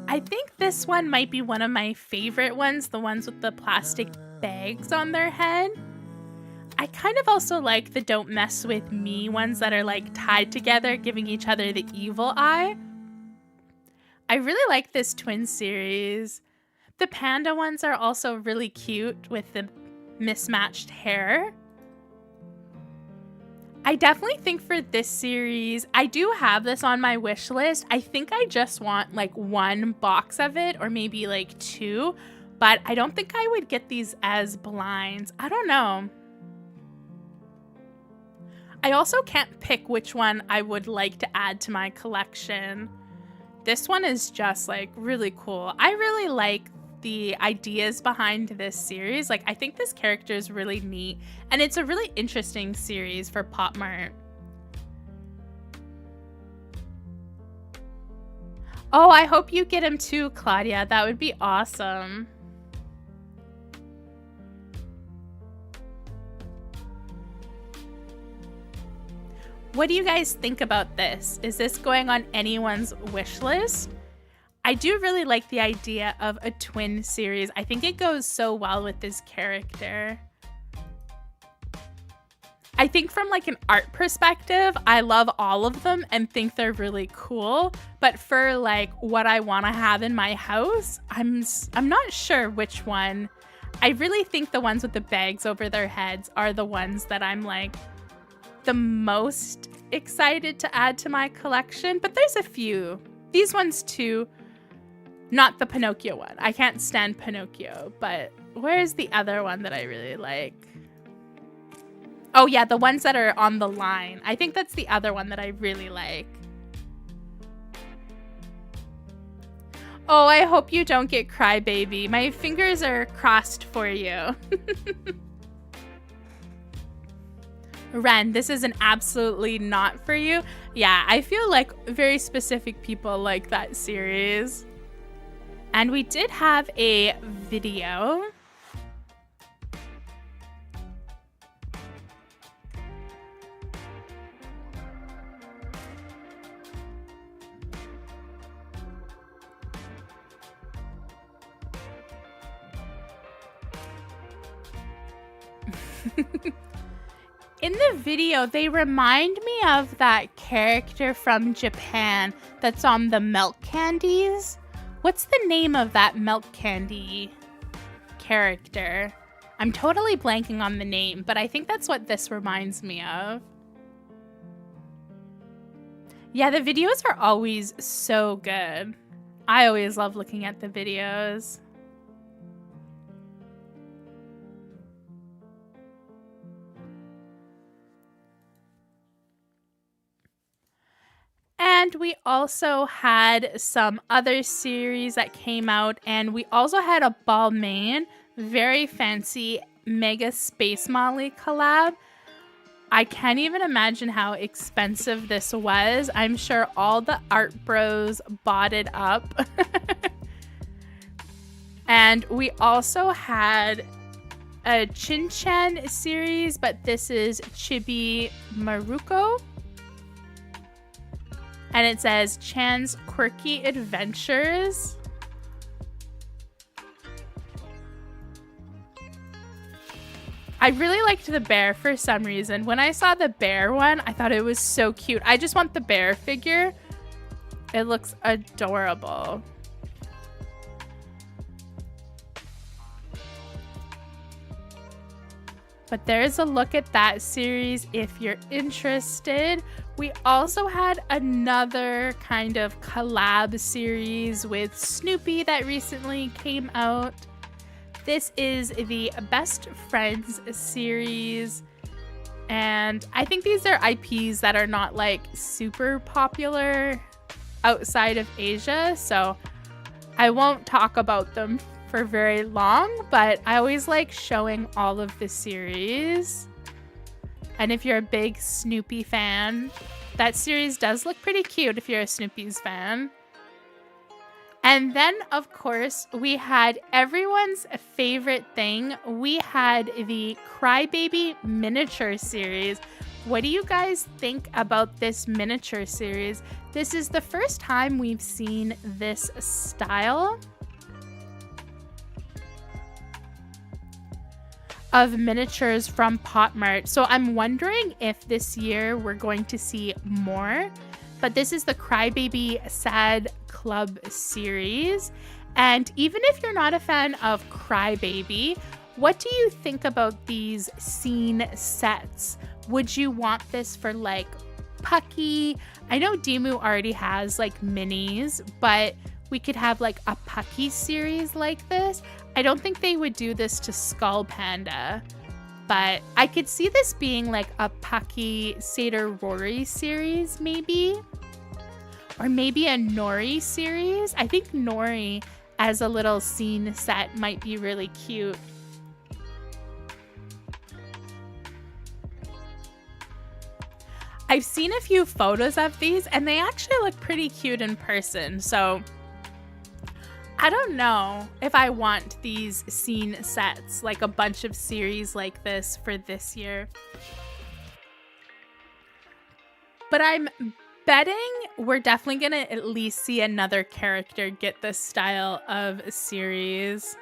I think this one might be one of my favorite ones, the ones with the plastic bags on their head. I kind of also like the don't mess with me ones that are like tied together, giving each other the evil eye. I really like this twin series. The panda ones are also really cute with the mismatched hair. I definitely think for this series, I do have this on my wish list. I think I just want like one box of it or maybe like two, but I don't think I would get these as blinds. I don't know. I also can't pick which one I would like to add to my collection. This one is just like really cool. I really like the ideas behind this series. Like, I think this character is really neat, and it's a really interesting series for Popmart. Oh, I hope you get him too, Claudia. That would be awesome. What do you guys think about this? Is this going on anyone's wish list? I do really like the idea of a twin series. I think it goes so well with this character. I think from like an art perspective, I love all of them and think they're really cool. But for like what I want to have in my house, I'm not sure which one. I really think the ones with the bags over their heads are the ones that I'm like the most excited to add to my collection. But there's a few. These ones too. Not the Pinocchio one. I can't stand Pinocchio, but where's the other one that I really like? Oh yeah, the ones that are on the line. I think that's the other one that I really like. Oh, I hope you don't get Crybaby. My fingers are crossed for you. Ren, this is an absolutely not for you. Yeah, I feel like very specific people like that series. And we did have a video. In the video, they remind me of that character from Japan that's on the milk candies. What's the name of that milk candy character? I'm totally blanking on the name, but I think that's what this reminds me of. Yeah, the videos are always so good. I always love looking at the videos. And we also had some other series that came out, and we also had a Balmain, very fancy Mega Space Molly collab. I can't even imagine how expensive this was. I'm sure all the art bros bought it up. And we also had a Chin-chan series, but this is Chibi Maruko. And it says Chan's Quirky Adventures. I really liked the bear for some reason. When I saw the bear one, I thought it was so cute. I just want the bear figure. It looks adorable. But there's a look at that series if you're interested. We also had another kind of collab series with Snoopy that recently came out. This is the Best Friends series. And I think these are IPs that are not like super popular outside of Asia. So I won't talk about them for very long, but I always like showing all of the series. And if you're a big Snoopy fan, that series does look pretty cute if you're a Snoopy's fan. And then, of course, we had everyone's favorite thing. We had the Crybaby miniature series. What do you guys think about this miniature series? This is the first time we've seen this style of miniatures from Popmart. So I'm wondering if this year we're going to see more. But this is the Crybaby Sad Club series. And even if you're not a fan of Crybaby, what do you think about these scene sets? Would you want this for like Pucky? I know Dimu already has like minis, but we could have like a Pucky series like this. I don't think they would do this to Skull Panda, but I could see this being like a Pucky Satyr Rory series maybe. Or maybe a Nori series. I think Nori as a little scene set might be really cute. I've seen a few photos of these and they actually look pretty cute in person. So I don't know if I want these scene sets, like a bunch of series like this for this year. But I'm betting we're definitely gonna at least see another character get this style of a series.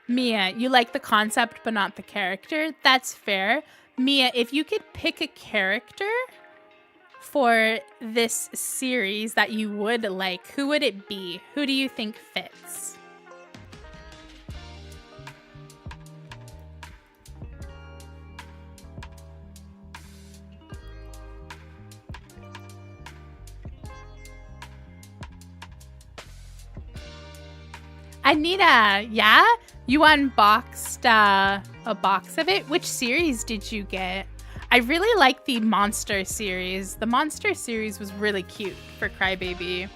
Mia, you like the concept but not the character? That's fair. Mia, if you could pick a character for this series that you would like, who would it be? Who do you think fits? Anita, yeah? You unboxed a box of it? Which series did you get? I really like the Monster series. The Monster series was really cute for Crybaby.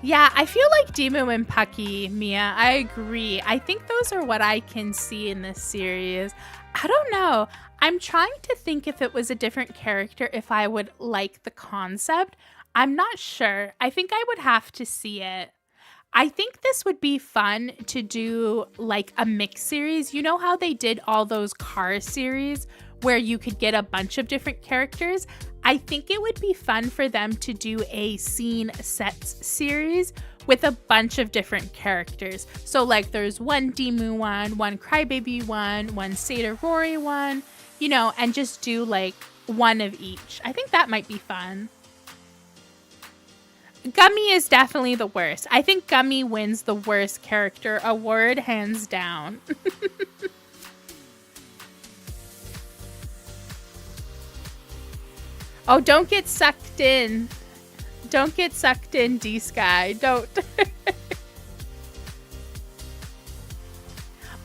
Yeah, I feel like Dimu and Pucky, Mia. I agree. I think those are what I can see in this series. I don't know. I'm trying to think if it was a different character, if I would like the concept. I'm not sure. I think I would have to see it. I think this would be fun to do like a mix series. You know how they did all those car series where you could get a bunch of different characters? I think it would be fun for them to do a scene sets series with a bunch of different characters. So like there's one Dimu one Crybaby one Satyr Rory one, you know, and just do like one of each. I think that might be fun. Gummy is definitely the worst. I think Gummy wins the worst character award, hands down. Oh, don't get sucked in. Don't get sucked in, D-Sky. Don't.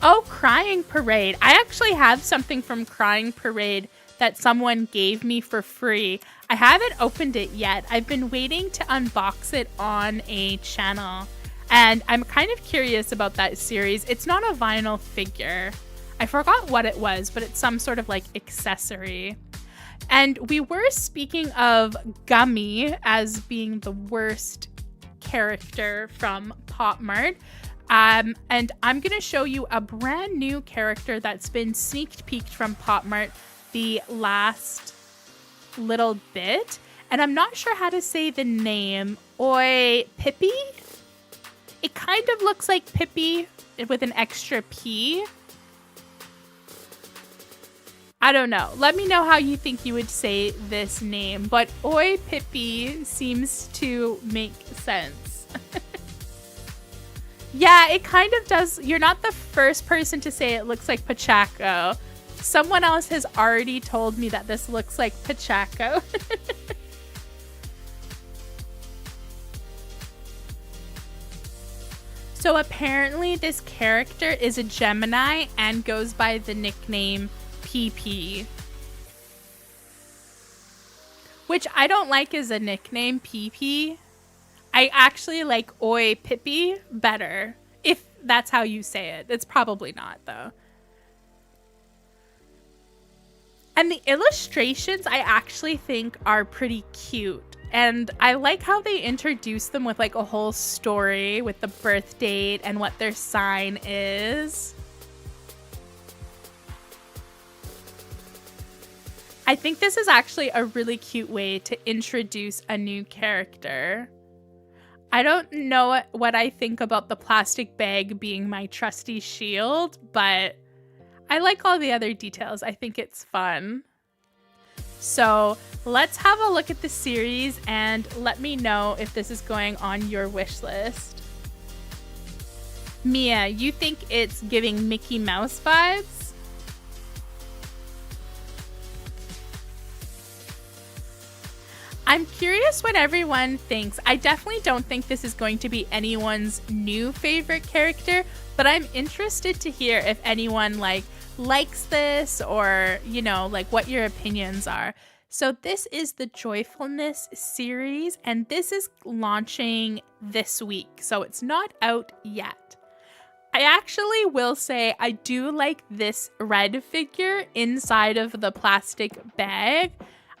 Oh, Crying Parade. I actually have something from Crying Parade that someone gave me for free. I haven't opened it yet. I've been waiting to unbox it on a channel. And I'm kind of curious about that series. It's not a vinyl figure. I forgot what it was, but it's some sort of like accessory. And we were speaking of Gummy as being the worst character from Popmart. And I'm going to show you a brand new character that's been sneak peeked from Popmart the last little bit. And I'm not sure how to say the name. Oi Pippi? It kind of looks like Pippi with an extra P. I don't know. Let me know how you think you would say this name. But Oi Pippi seems to make sense. Yeah, it kind of does. You're not the first person to say it looks like Pachaco. Someone else has already told me that this looks like Pachaco. So apparently this character is a Gemini and goes by the nickname PP. Which I don't like as a nickname, PP. I actually like Oi Pippi better, if that's how you say it. It's probably not, though. And the illustrations I actually think are pretty cute. And I like how they introduce them with like a whole story with the birth date and what their sign is. I think this is actually a really cute way to introduce a new character. I don't know what I think about the plastic bag being my trusty shield, but I like all the other details. I think it's fun. So let's have a look at the series and let me know if this is going on your wish list. Mia, you think it's giving Mickey Mouse vibes? I'm curious what everyone thinks. I definitely don't think this is going to be anyone's new favorite character, but I'm interested to hear if anyone likes this or, you know, like what your opinions are. So this is the Joyfulness series, and this is launching this week, so it's not out yet. I actually will say I do like this red figure inside of the plastic bag.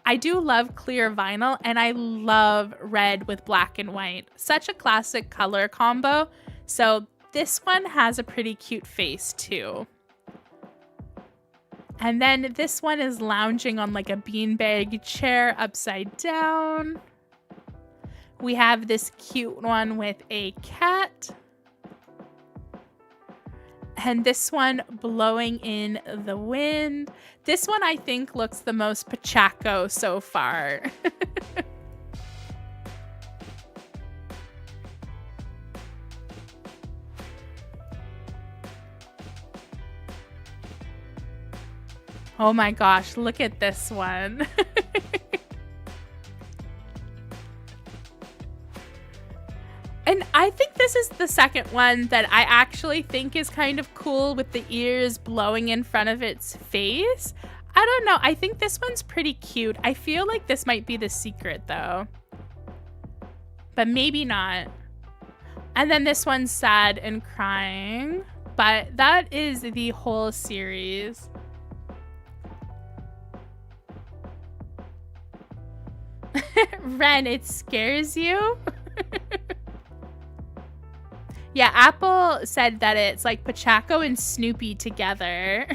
I do love clear vinyl, and I love red with black and white. Such a classic color combo. So this one has a pretty cute face too. And then this one is lounging on like a beanbag chair upside down. We have this cute one with a cat. And this one blowing in the wind. This one I think looks the most Pachaco so far. Oh my gosh, look at this one. And I think this is the second one that I actually think is kind of cool with the ears blowing in front of its face. I don't know. I think this one's pretty cute. I feel like this might be the secret though. But maybe not. And then this one's sad and crying. But that is the whole series. Ren, it scares you? Yeah, Apple said that it's like Pachaco and Snoopy together.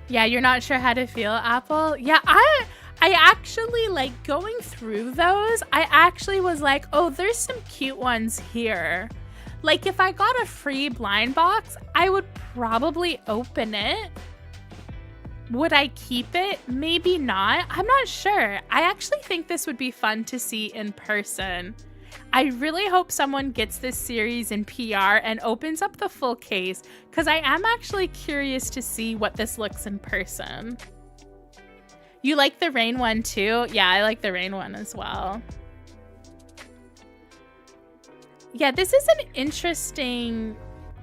Yeah, you're not sure how to feel, Apple? Yeah, I actually like going through those. I actually was like, oh, there's some cute ones here. Like, if I got a free blind box, I would probably open it. Would I keep it? Maybe not. I'm not sure. I actually think this would be fun to see in person. I really hope someone gets this series in PR and opens up the full case, because I am actually curious to see what this looks in person. You like the rain one too? Yeah, I like the rain one as well. Yeah, this is an interesting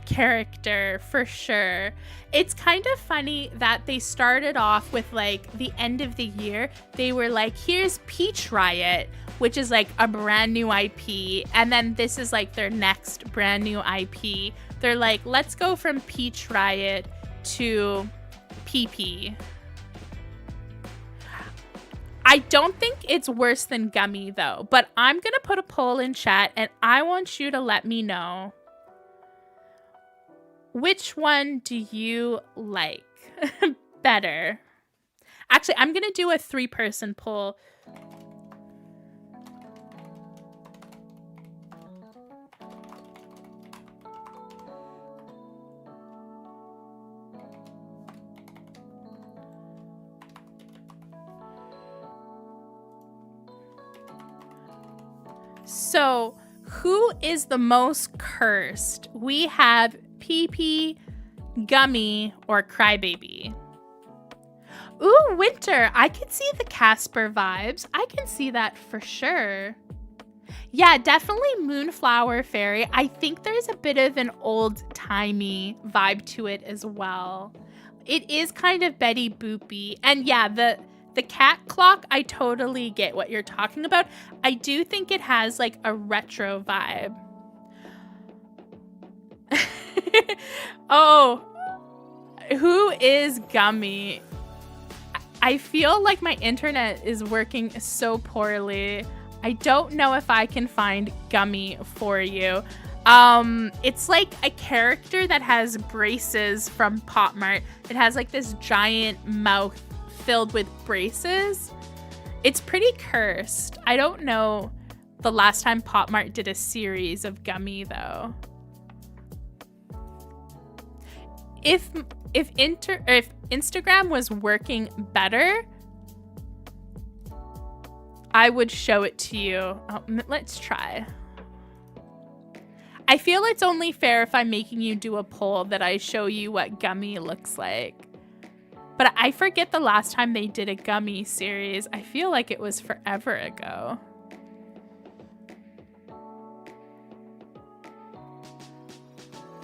character for sure. It's kind of funny that they started off with like the end of the year. They were like, here's Peach Riot, which is like a brand new IP. And then this is like their next brand new IP. They're like, let's go from Peach Riot to PP. I don't think it's worse than Gummy though, but I'm going to put a poll in chat and I want you to let me know, which one do you like better? Actually, I'm going to do a 3-person poll. So, who is the most cursed? We have PP, Gummy, or Crybaby. Ooh, Winter. I can see the Casper vibes. I can see that for sure. Yeah, definitely Moonflower Fairy. I think there's a bit of an old-timey vibe to it as well. It is kind of Betty Boopy. And yeah, the cat clock, I totally get what you're talking about. I do think it has like a retro vibe. Oh, who is Gummy? I feel like my internet is working so poorly. I don't know if I can find Gummy for you. It's like a character that has braces from Popmart. It has like this giant mouth filled with braces. It's pretty cursed. I don't know the last time Popmart did a series of Gummy though. If Instagram was working better, I would show it to you. Oh, let's try. I feel it's only fair if I'm making you do a poll that I show you what Gummy looks like. But I forget the last time they did a Gummy series. I feel like it was forever ago.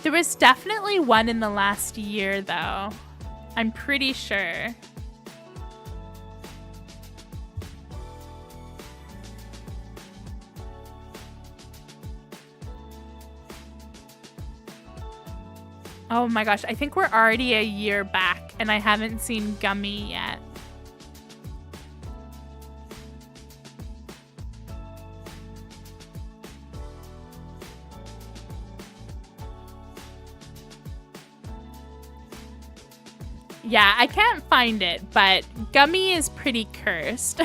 There was definitely one in the last year, though. I'm pretty sure. Oh my gosh, I think we're already a year back and I haven't seen Gummy yet. Yeah, I can't find it, but Gummy is pretty cursed.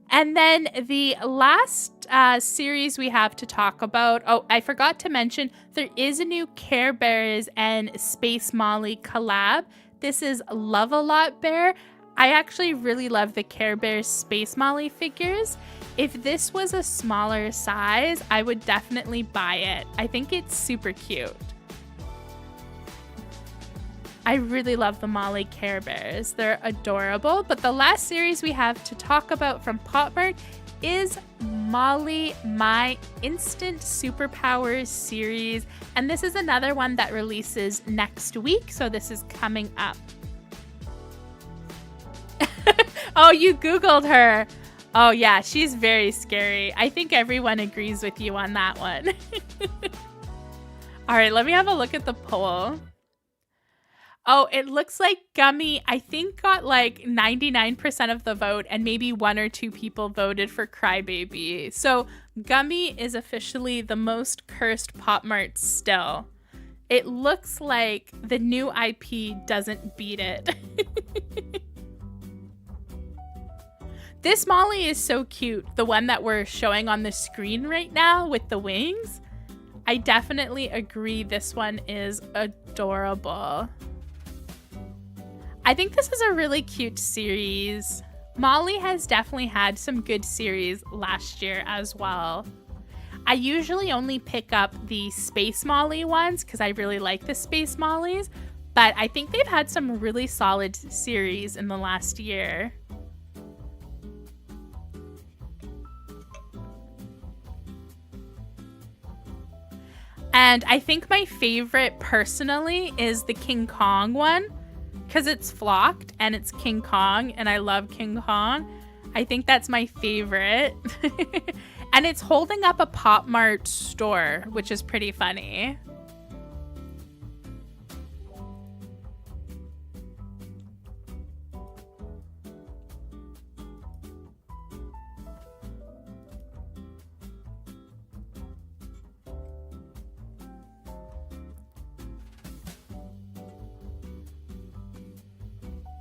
And then the last series we have to talk about, oh, I forgot to mention, there is a new Care Bears and Space Molly collab. This is Love-A-Lot Bear. I actually really love the Care Bears Space Molly figures. If this was a smaller size, I would definitely buy it. I think it's super cute. I really love the Molly Care Bears. They're adorable. But the last series we have to talk about from Popmart is Molly My Instant Superpowers series. And this is another one that releases next week. So this is coming up. Oh, you Googled her. Oh yeah, she's very scary. I think everyone agrees with you on that one. All right, let me have a look at the poll. Oh, it looks like Gummy, I think, got like 99% of the vote and maybe 1 or 2 people voted for Crybaby. So Gummy is officially the most cursed Popmart still. It looks like the new IP doesn't beat it. This Molly is so cute. The one that we're showing on the screen right now with the wings. I definitely agree this one is adorable. I think this is a really cute series. Molly has definitely had some good series last year as well. I usually only pick up the Space Molly ones because I really like the Space Mollies, but I think they've had some really solid series in the last year. And I think my favorite personally is the King Kong one because it's flocked and it's King Kong and I love King Kong. I think that's my favorite. And it's holding up a Popmart store, which is pretty funny.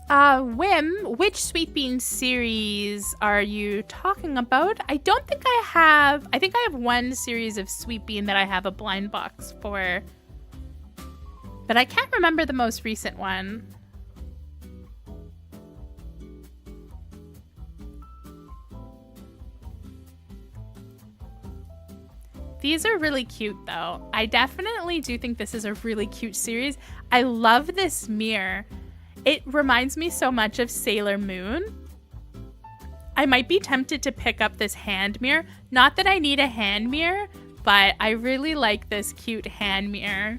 Wim, which Sweet Bean series are you talking about? I don't think I have. I think I have one series of Sweet Bean that I have a blind box for, but I can't remember the most recent one. These are really cute though. I definitely do think this is a really cute series. I love this mirror. It reminds me so much of Sailor Moon. I might be tempted to pick up this hand mirror. Not that I need a hand mirror, but I really like this cute hand mirror.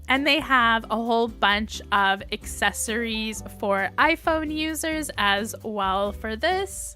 And they have a whole bunch of accessories for iPhone users as well for this.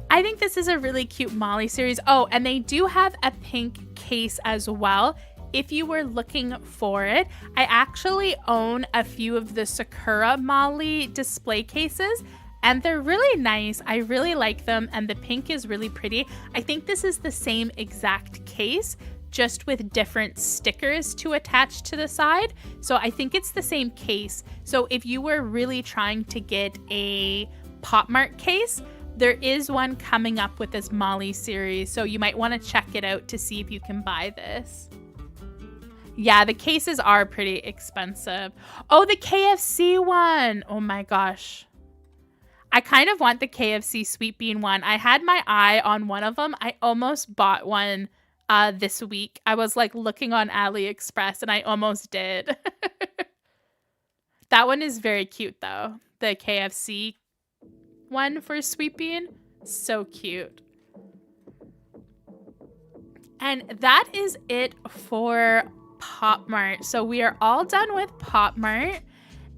I think this is a really cute Molly series. Oh, and they do have a pink case as well. If you were looking for it, I actually own a few of the Sakura Molly display cases, and they're really nice. I really like them, and the pink is really pretty. I think this is the same exact case, just with different stickers to attach to the side. So I think it's the same case. So if you were really trying to get a Popmart case, there is one coming up with this Molly series, so you might want to check it out to see if you can buy this. Yeah, the cases are pretty expensive. Oh, the KFC one. Oh my gosh. I kind of want the KFC Sweet Bean one. I had my eye on one of them. I almost bought one this week. I was like looking on AliExpress and I almost did. That one is very cute though. The KFC one for Sweet Bean. So cute. And that is it for Popmart. So we are all done with Popmart,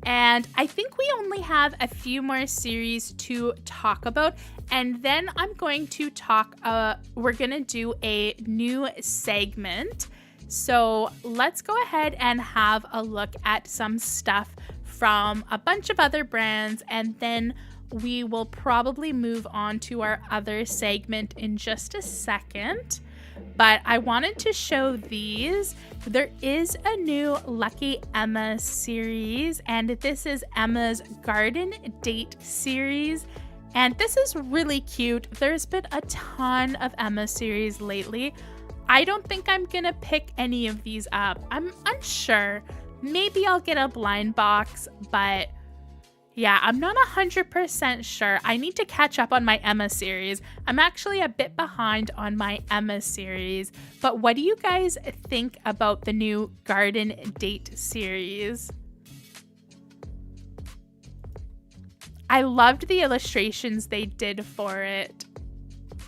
and I think we only have a few more series to talk about, and then I'm going to talk we're gonna do a new segment. So let's go ahead and have a look at some stuff from a bunch of other brands, and then we will probably move on to our other segment in just a second. But I wanted to show these. There is a new Lucky Emma series, and this is Emma's Garden Date series. And this is really cute. There's been a ton of Emma series lately. I don't think I'm gonna pick any of these up. I'm unsure. Maybe I'll get a blind box, but yeah, I'm not 100% sure. I need to catch up on my Emma series. I'm actually a bit behind on my Emma series. But what do you guys think about the new Garden Date series? I loved the illustrations they did for it.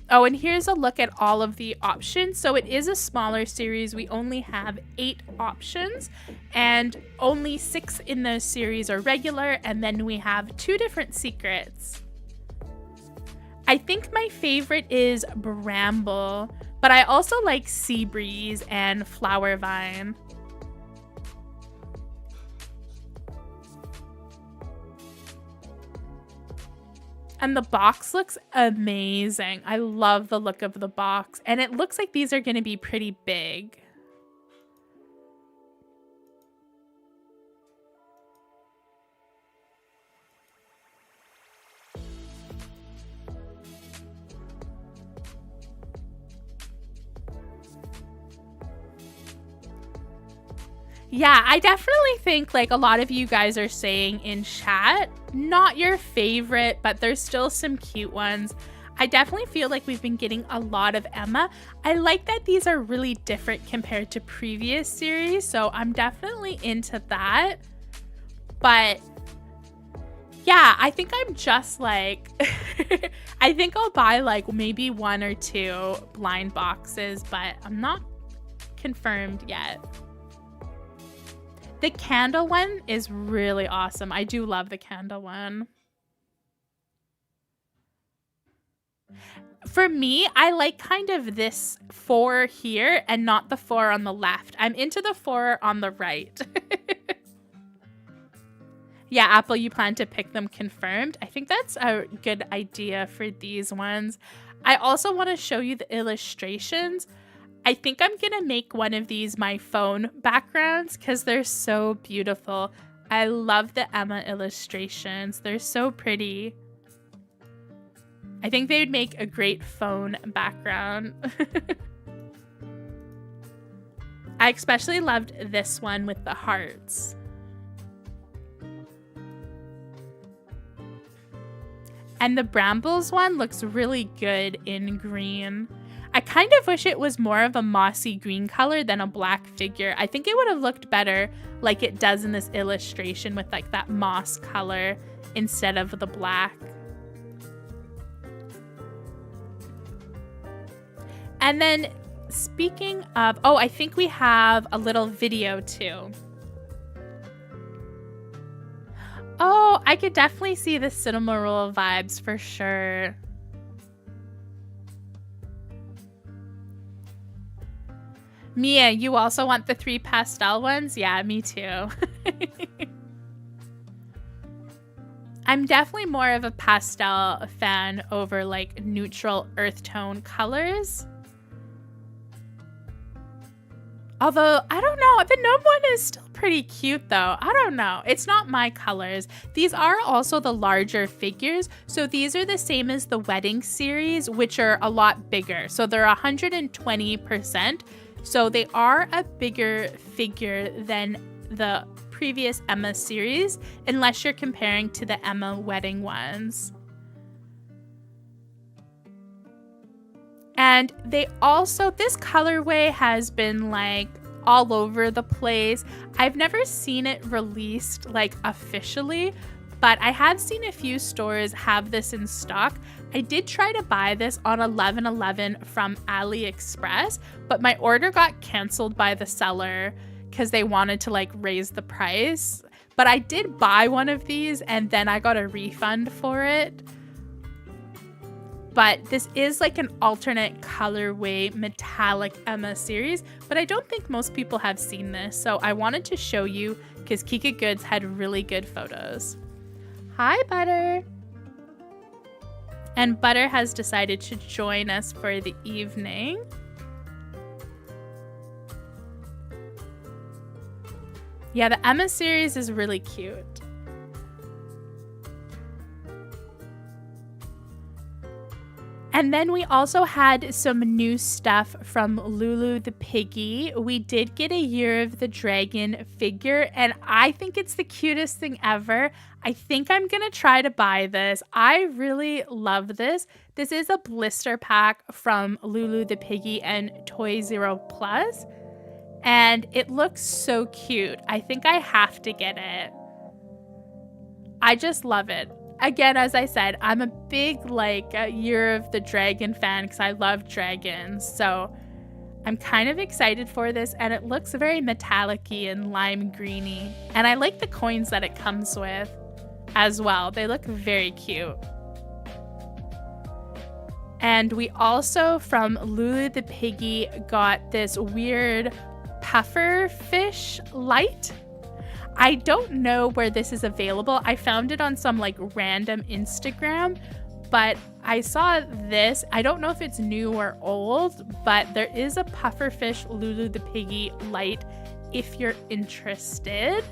Oh, and here's a look at all of the options. So it is a smaller series. We only have 8 options, and only 6 in the series are regular, and then we have 2 different secrets. I think my favorite is Bramble, but I also like Sea Breeze and Flower Vine. And the box looks amazing. I love the look of the box. And it looks like these are going to be pretty big. Yeah, I definitely think like a lot of you guys are saying in chat, not your favorite, but there's still some cute ones. I definitely feel like we've been getting a lot of Emma. I like that these are really different compared to previous series, so I'm definitely into that. But yeah, I think I'm just like, I think I'll buy like maybe 1 or 2 blind boxes, but I'm not confirmed yet. The candle one is really awesome. I do love the candle one. For me, I like kind of this 4 here and not the 4 on the left. I'm into the 4 on the right. Yeah, Apple, you plan to pick them confirmed. I think that's a good idea for these ones. I also want to show you the illustrations. I think I'm going to make one of these my phone backgrounds because they're so beautiful. I love the Emma illustrations. They're so pretty. I think they would make a great phone background. I especially loved this one with the hearts. And the brambles one looks really good in green. I kind of wish it was more of a mossy green color than a black figure. I think it would have looked better like it does in this illustration with like that moss color instead of the black. And then speaking of, oh, I think we have a little video too. Oh, I could definitely see the cinema roll vibes for sure. Mia, you also want the 3 pastel ones? Yeah, me too. I'm definitely more of a pastel fan over like neutral earth tone colors. Although, I don't know, the gnome one is still pretty cute though. I don't know. It's not my colors. These are also the larger figures. So these are the same as the wedding series, which are a lot bigger. So they're 120%. So they are a bigger figure than the previous Emma series, unless you're comparing to the Emma wedding ones. And they also, this colorway has been like all over the place. I've never seen it released like officially, but I have seen a few stores have this in stock. I did try to buy this on 11/11 from AliExpress, but my order got canceled by the seller because they wanted to like raise the price. But I did buy one of these and then I got a refund for it. But this is like an alternate colorway metallic Emma series, but I don't think most people have seen this. So I wanted to show you because KikaGoods had really good photos. Hi, Butter. And Butter has decided to join us for the evening. Yeah, the Emma series is really cute. And then we also had some new stuff from Lulu the Piggy. We did get a Year of the Dragon figure, and I think it's the cutest thing ever. I think I'm gonna try to buy this. I really love this. This is a blister pack from Lulu the Piggy and ToyZeroPlus, and it looks so cute. I think I have to get it. I just love it. Again, as I said, I'm a big like Year of the Dragon fan because I love dragons. So I'm kind of excited for this, and it looks very metallic-y and lime greeny. And I like the coins that it comes with as well. They look very cute. And we also, from Lulu the Piggy, got this weird puffer fish light. I don't know where this is available. I found it on some like random Instagram, but I saw this. I don't know if it's new or old, but there is a pufferfish Lulu the Piggy light if you're interested.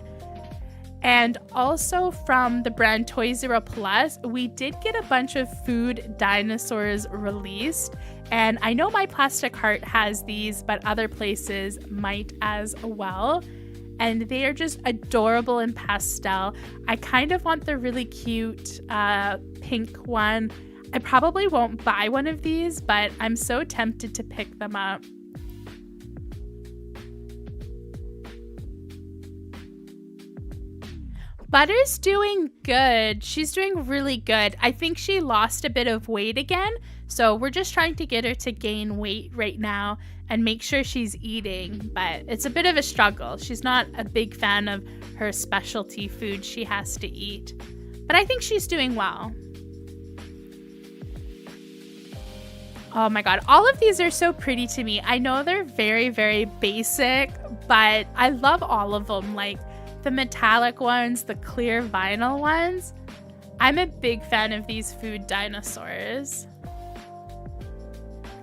And also from the brand ToyZeroPlus, we did get a bunch of food dinosaurs released. And I know My Plastic Heart has these, but other places might as well. and they are just adorable in pastel. I kind of want the really cute pink one. I probably won't buy one of these, but I'm so tempted to pick them up. Butter's doing good. She's doing really good. I think she lost a bit of weight again, so we're just trying to get her to gain weight right now and make sure she's eating, but it's a bit of a struggle. She's not a big fan of her specialty food she has to eat, but I think she's doing well. Oh my god, all of these are so pretty to me. I know they're very, very basic, but I love all of them. Like the metallic ones, the clear vinyl ones. I'm a big fan of these food dinosaurs.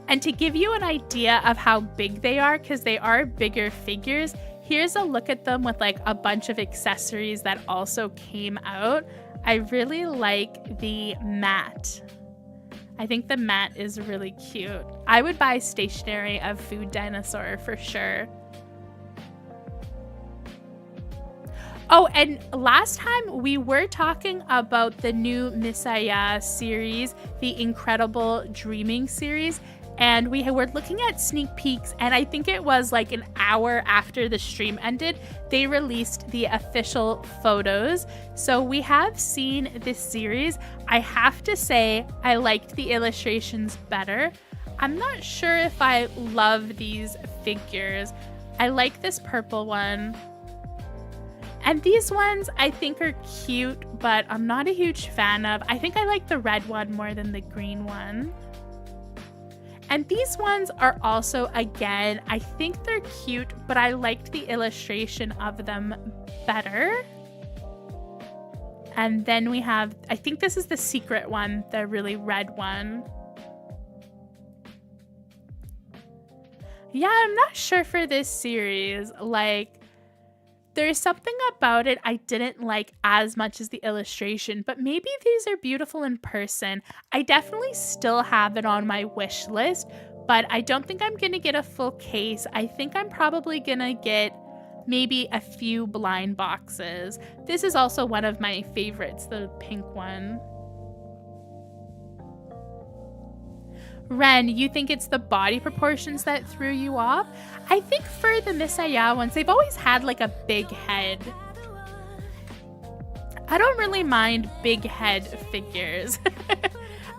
And to give you an idea of how big they are, because they are bigger figures, here's a look at them with like a bunch of accessories that also came out. I really like the mat. I think the mat is really cute. I would buy stationery of food dinosaur for sure. Oh, and last time we were talking about the new Misaya series, the Incredible Dreaming series, and we were looking at sneak peeks, and I think it was like an hour after the stream ended, they released the official photos. So we have seen this series. I have to say, I liked the illustrations better. I'm not sure if I love these figures. I like this purple one. And these ones I think are cute, but I'm not a huge fan of. I think I like the red one more than the green one. And these ones are also, again, I think they're cute, but I liked the illustration of them better. And then we have, I think this is the secret one, the really red one. Yeah, I'm not sure for this series. Like, there's something about it I didn't like as much as the illustration, but maybe these are beautiful in person. I definitely still have it on my wish list, but I don't think I'm going to get a full case. I think I'm probably going to get maybe a few blind boxes. This is also one of my favorites, the pink one. Ren, you think it's the body proportions that threw you off? I think for the Misaya ones, they've always had like a big head. I don't really mind big head figures.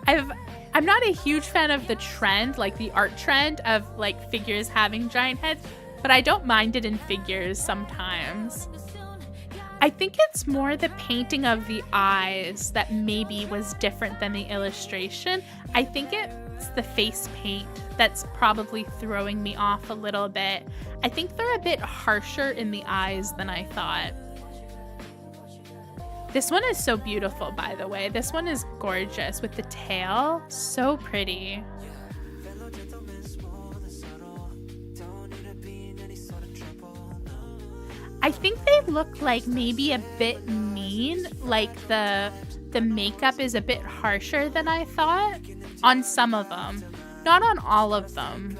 I'm not a huge fan of the trend, like the art trend of like figures having giant heads, but I don't mind it in figures sometimes. I think it's more the painting of the eyes that maybe was different than the illustration. I think it's the face paint that's probably throwing me off a little bit. I think they're a bit harsher in the eyes than I thought. This one is so beautiful, by the way. This one is gorgeous with the tail. So pretty. I think they look like maybe a bit mean, like the makeup is a bit harsher than I thought on some of them, not on all of them.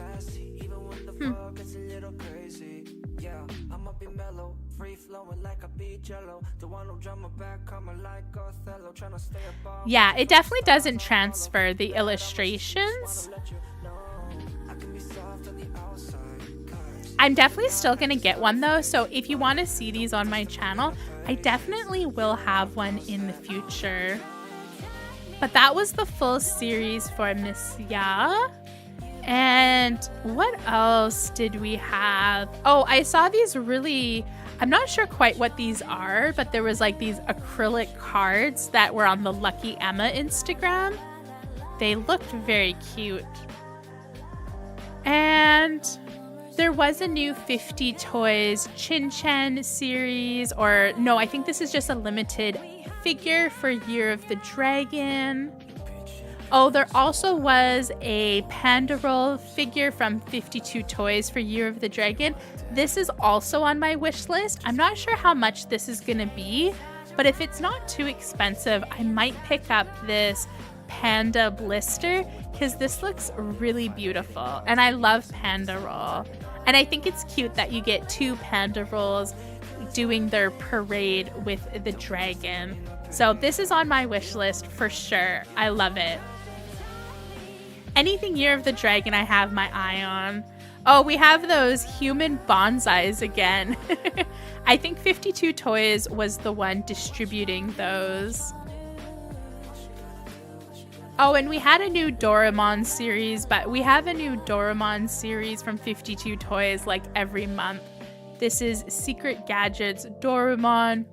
Yeah, it definitely doesn't transfer the illustrations. I'm definitely still gonna get one though, so if you want to see these on my channel, I definitely will have one in the future. But that was the full series for Miss Ya. And what else did we have? Oh, I saw these really, I'm not sure quite what these are, but there was like these acrylic cards that were on the Lucky Emma Instagram. They looked very cute. And there was a new 50 Toys Chin Chen series, or no, I think this is just a limited figure for Year of the Dragon. Oh, there also was a Panda Roll figure from 52 Toys for Year of the Dragon. This is also on my wish list. I'm not sure how much this is gonna be, but if it's not too expensive, I might pick up this Panda blister because this looks really beautiful and I love Panda Roll. And I think it's cute that you get two Panda Rolls. doing their parade with the dragon. So this is on my wish list for sure. I love it. Anything Year of the Dragon I have my eye on. Oh, we have those human bonsais again. I think 52 Toys was the one distributing those. Oh, and we had a new Doraemon series, but we have a new Doraemon series from 52 Toys like every month. This is Secret Gadgets Doraemon.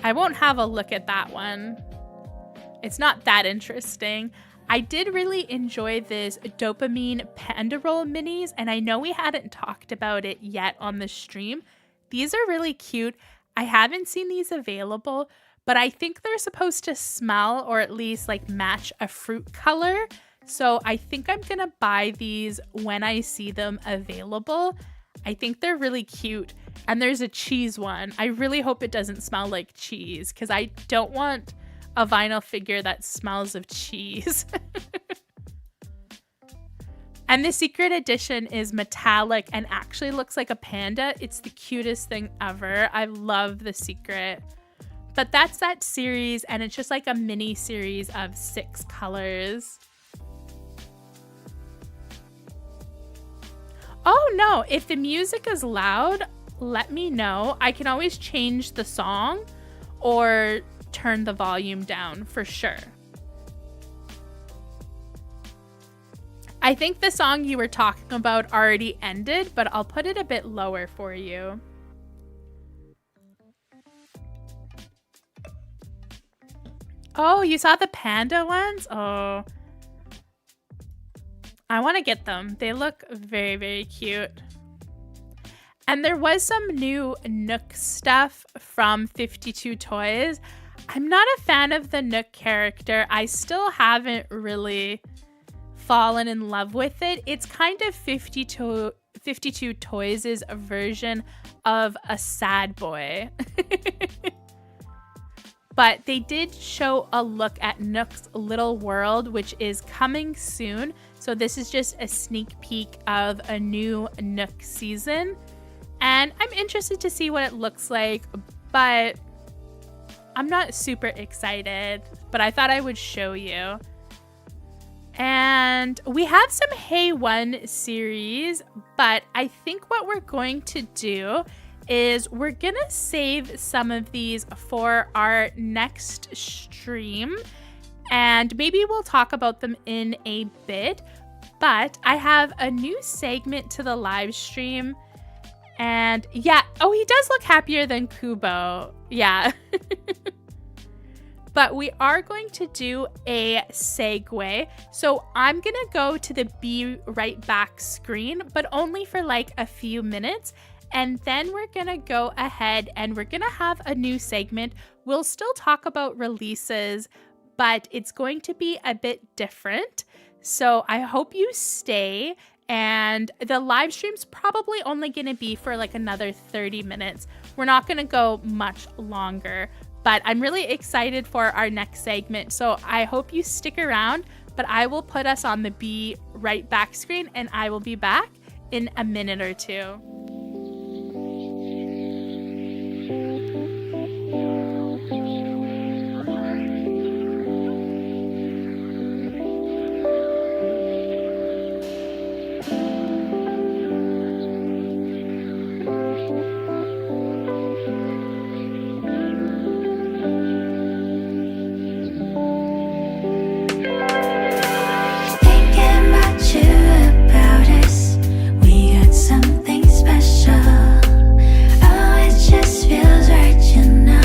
I won't have a look at that one. It's not that interesting. I did really enjoy this Dopamine Panda Roll minis, and I know we hadn't talked about it yet on the stream. These are really cute. I haven't seen these available, but I think they're supposed to smell or at least like match a fruit color. So I think I'm gonna buy these when I see them available. I think they're really cute. And there's a cheese one. I really hope it doesn't smell like cheese because I don't want a vinyl figure that smells of cheese. And the secret edition is metallic and actually looks like a panda. It's the cutest thing ever. I love the secret. But that's that series, and it's just like a mini series of 6 colors. Oh no, if the music is loud, let me know. I can always change the song or turn the volume down for sure. I think the song you were talking about already ended, but I'll put it a bit lower for you. Oh, you saw the panda ones? Oh, I want to get them. They look very, very cute. And there was some new Nook stuff from 52 Toys. I'm not a fan of the Nook character. I still haven't really fallen in love with it. It's kind of 52 Toys' version of a sad boy. But they did show a look at Nook's Little World, which is coming soon. So this is just a sneak peek of a new Nook season. And I'm interested to see what it looks like, but I'm not super excited, but I thought I would show you. And we have some Hey1 series, but I think what we're going to do is we're gonna save some of these for our next stream, and maybe we'll talk about them in a bit. But I have a new segment to the live stream, and yeah, oh, he does look happier than Kubo. Yeah. But we are going to do a segue. So I'm gonna go to the Be Right Back screen, but only for like a few minutes. And then we're gonna go ahead and we're gonna have a new segment. We'll still talk about releases, but it's going to be a bit different. So I hope you stay. And the live stream's probably only gonna be for like another 30 minutes. We're not gonna go much longer, but I'm really excited for our next segment. So I hope you stick around, but I will put us on the Be Right Back screen and I will be back in a minute or two. Thinking about you, about us, we got something special. Oh, it just feels right, you know.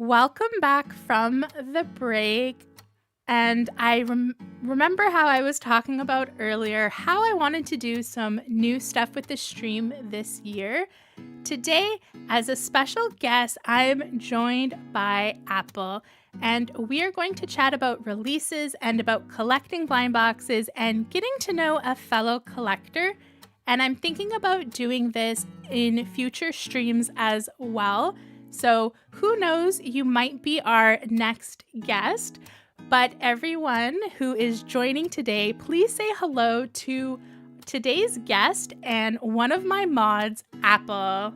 Welcome back from the break. And I remember how I was talking about earlier how I wanted to do some new stuff with the stream this year. Today, as a special guest, I'm joined by Apple, and we are going to chat about releases and about collecting blind boxes and getting to know a fellow collector. And I'm thinking about doing this in future streams as well. So who knows, you might be our next guest. But everyone who is joining today, please say hello to today's guest and one of my mods, Apple.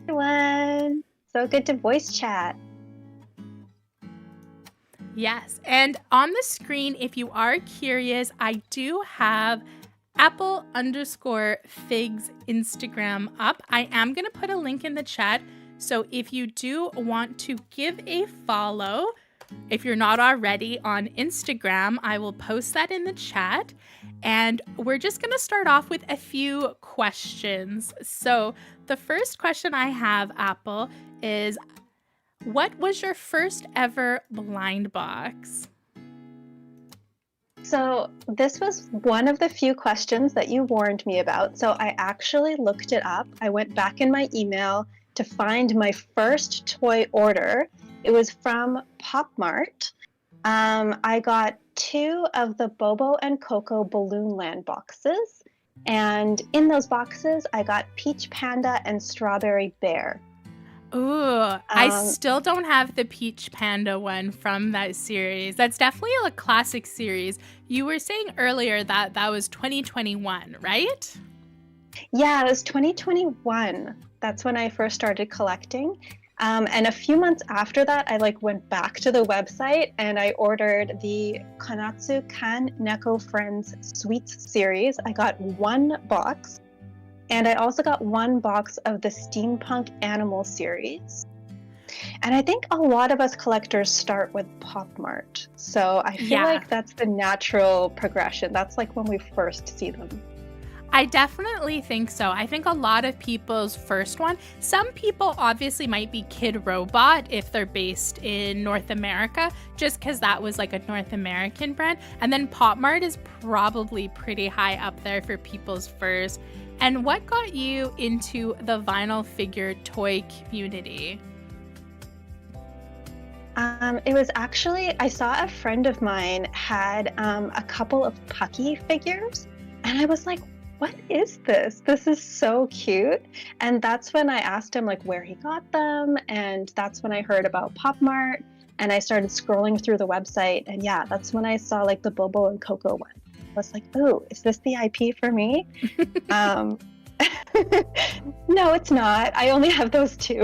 Everyone, so good to voice chat. Yes, and on the screen, if you are curious, I do have Apple_Figs Instagram up. I am going to put a link in the chat. So if you do want to give a follow, if you're not already on Instagram, I will post that in the chat. And we're just going to start off with a few questions. So the first question I have, Apple, is what was your first ever blind box? So this was one of the few questions that you warned me about. So I actually looked it up. I went back in my email to find my first toy order. It was from Popmart. I got 2 of the Bobo and Coco Balloon Land boxes. And in those boxes, I got Peach Panda and Strawberry Bear. Ooh, I still don't have the Peach Panda one from that series. That's definitely a classic series. You were saying earlier that that was 2021, right? Yeah, it was 2021. That's when I first started collecting. And a few months after that, I went back to the website and I ordered the Konatsu Kan Neko Friends Sweets series. I got 1 box. And I also got 1 box of the Steampunk Animal series. And I think a lot of us collectors start with Popmart. So I feel like that's the natural progression. That's when we first see them. I definitely think so. I think a lot of people's first one, some people obviously might be Kid Robot if they're based in North America, just because that was a North American brand. And then Popmart is probably pretty high up there for people's first. And what got you into the vinyl figure toy community? It was actually, I saw a friend of mine had a couple of Pucky figures, and I was like, what is this? This is so cute. And that's when I asked him where he got them, and that's when I heard about Popmart, and I started scrolling through the website, and yeah, that's when I saw the Bobo and Coco one. I was like, oh, is this the IP for me? No, it's not. I only have those 2.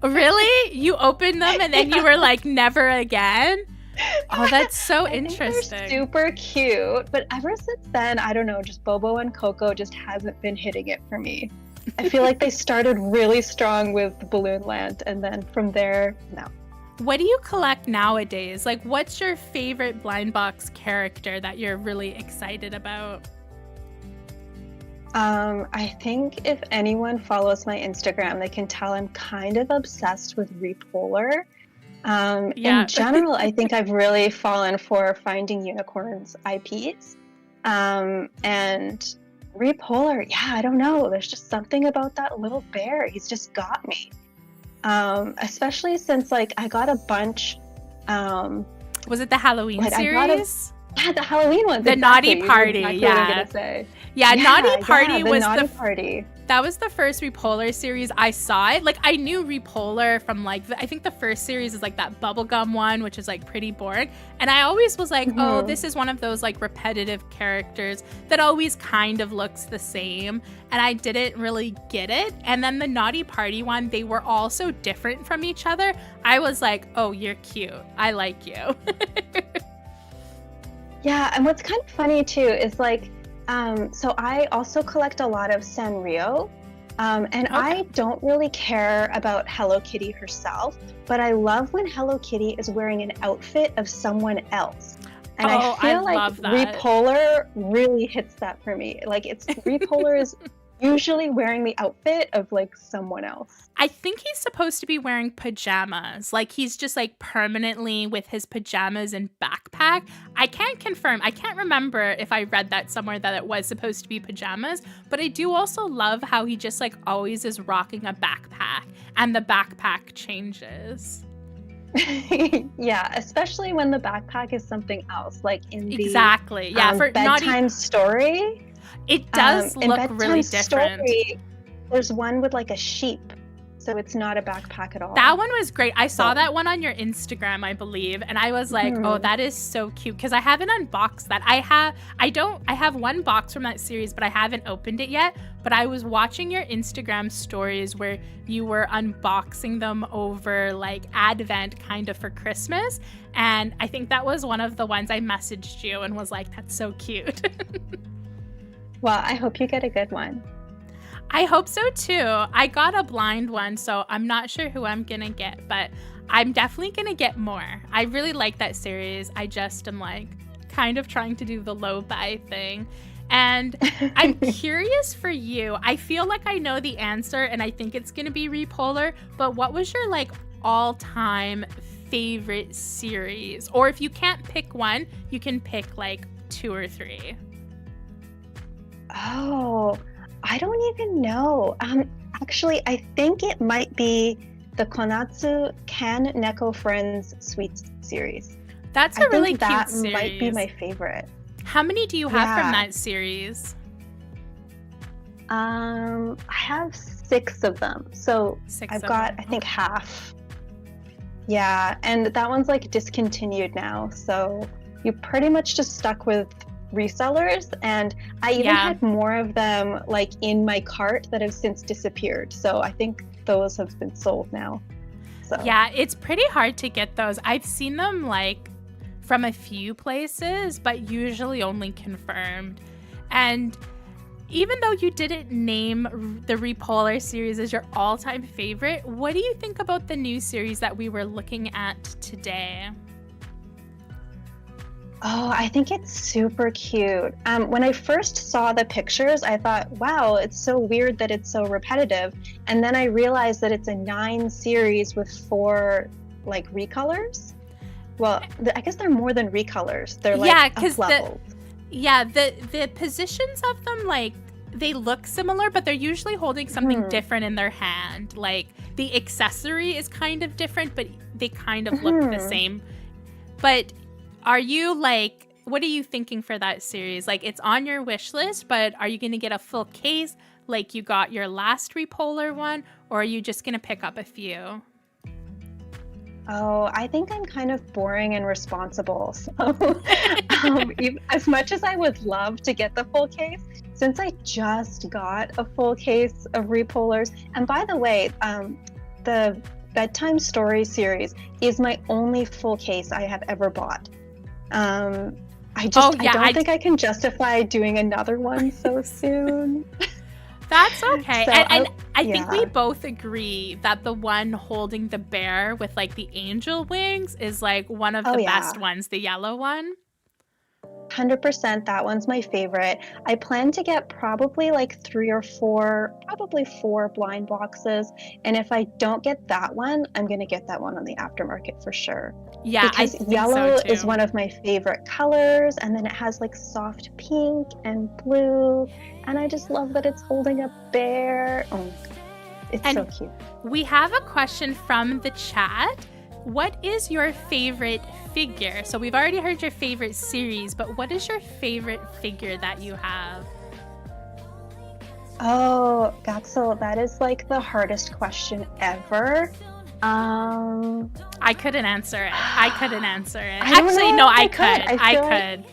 Really? You opened them and then you were like, never again? Oh, that's so interesting. They're super cute, but ever since then, I don't know, just Bobo and Coco just hasn't been hitting it for me. I feel like they started really strong with Balloon Land, and then from there, no. What do you collect nowadays? What's your favorite blind box character that you're really excited about? I think if anyone follows my Instagram, they can tell I'm kind of obsessed with Repolar. In general, I think I've really fallen for Finding Unicorns IPs. And Repolar, I don't know. There's just something about that little bear. He's just got me. Especially since I got a bunch. Was it the Halloween series? Yeah, the Halloween one. The exactly. Naughty Party, exactly what I'm gonna say. Yeah, Naughty Party was Naughty Party. That was the first Repolar series I saw it. I knew Repolar from I think the first series is that bubblegum one, which is pretty boring. And I always was oh, this is one of those repetitive characters that always kind of looks the same. And I didn't really get it. And then the Naughty Party one, they were all so different from each other. I was like, oh, you're cute. I like you. Yeah, and what's kind of funny too is so I also collect a lot of Sanrio, and I don't really care about Hello Kitty herself, but I love when Hello Kitty is wearing an outfit of someone else. And I feel love that. Repolar really hits that for me. It's Repolar is usually wearing the outfit of like someone else. I think he's supposed to be wearing pajamas. Like he's just like permanently with his pajamas and backpack. I can't confirm. I can't remember if I read that somewhere that it was supposed to be pajamas, but I do also love how he just like always is rocking a backpack and the backpack changes. Yeah, especially when the backpack is something else, like in the Exactly. Yeah, for not bedtime story. it does In look bedtime really different. story, there's one with like a sheep, so it's not a backpack at all. That one was great. I saw So- that one on your Instagram, I believe, and I was like, Mhm. "Oh, that is so cute." Because I haven't unboxed that. I have one box from that series, but I haven't opened it yet. But I was watching your Instagram stories where you were unboxing them over like Advent, kind of for Christmas, and I think that was one of the ones I messaged you and was like, "That's so cute." Well, I hope you get a good one. I hope so too. I got a blind one, so I'm not sure who I'm gonna get, but I'm definitely gonna get more. I really like that series. I just am like kind of trying to do the low buy thing. And I'm curious for you. I feel like I know the answer and I think it's gonna be Repolar, but what was your like all-time favorite series? Or if you can't pick one, you can pick like 2 or 3. Oh, I don't even know. Actually, I think it might be the Konatsu Can Neko Friends Sweets series. That's I a really think that cute series. might be my favorite. How many do you have from Yeah. that series? I have 6 of them, so 6 I've of got, them. I think, half. Yeah, and that one's like discontinued now, so you pretty much just stuck with resellers, and I even Yeah. had more of them like in my cart that have since disappeared, so I think those have been sold now. So Yeah, it's pretty hard to get those. I've seen them like from a few places, but usually only confirmed. And even though you didn't name the Repolar series as your all-time favorite, what do you think about the new series that we were looking at today? Oh, I think it's super cute. When I first saw the pictures, I thought, wow, it's so weird that it's so repetitive. And then I realized that it's a 9 series with 4 like recolors. Well, I guess they're more than recolors. They're like Yeah, 'cause up-leveled. the positions of them, like, they look similar, but they're usually holding something different in their hand. Like, the accessory is kind of different, but they kind of look the same. But are you, like, what are you thinking for that series? Like, it's on your wish list, but are you going to get a full case like you got your last Repolar one, or are you just going to pick up a few? Oh, I think I'm kind of boring and responsible. So, as much as I would love to get the full case, since I just got a full case of Repolars, and by the way, the Bedtime Story series is my only full case I have ever bought. I don't think I can justify doing another one so soon. That's okay. So and I think we yeah. both agree that the one holding the bear with like the angel wings is like one of the best ones, the yellow one. 100%, that one's my favorite. I plan to get probably like 3 or 4, probably 4 blind boxes. And if I don't get that one, I'm going to get that one on the aftermarket for sure. Yeah, Because I think yellow so too. is one of my favorite colors. And then it has like soft pink and blue. And I just love that it's holding a bear. Oh, it's so cute. We have a question from the chat. What is your favorite figure? So we've already heard your favorite series, but what is your favorite figure that you have? Oh, Gatso, that is like the hardest question ever. I couldn't answer it. I couldn't answer it. I don't Actually, know no, if I I could. could. I I feel could.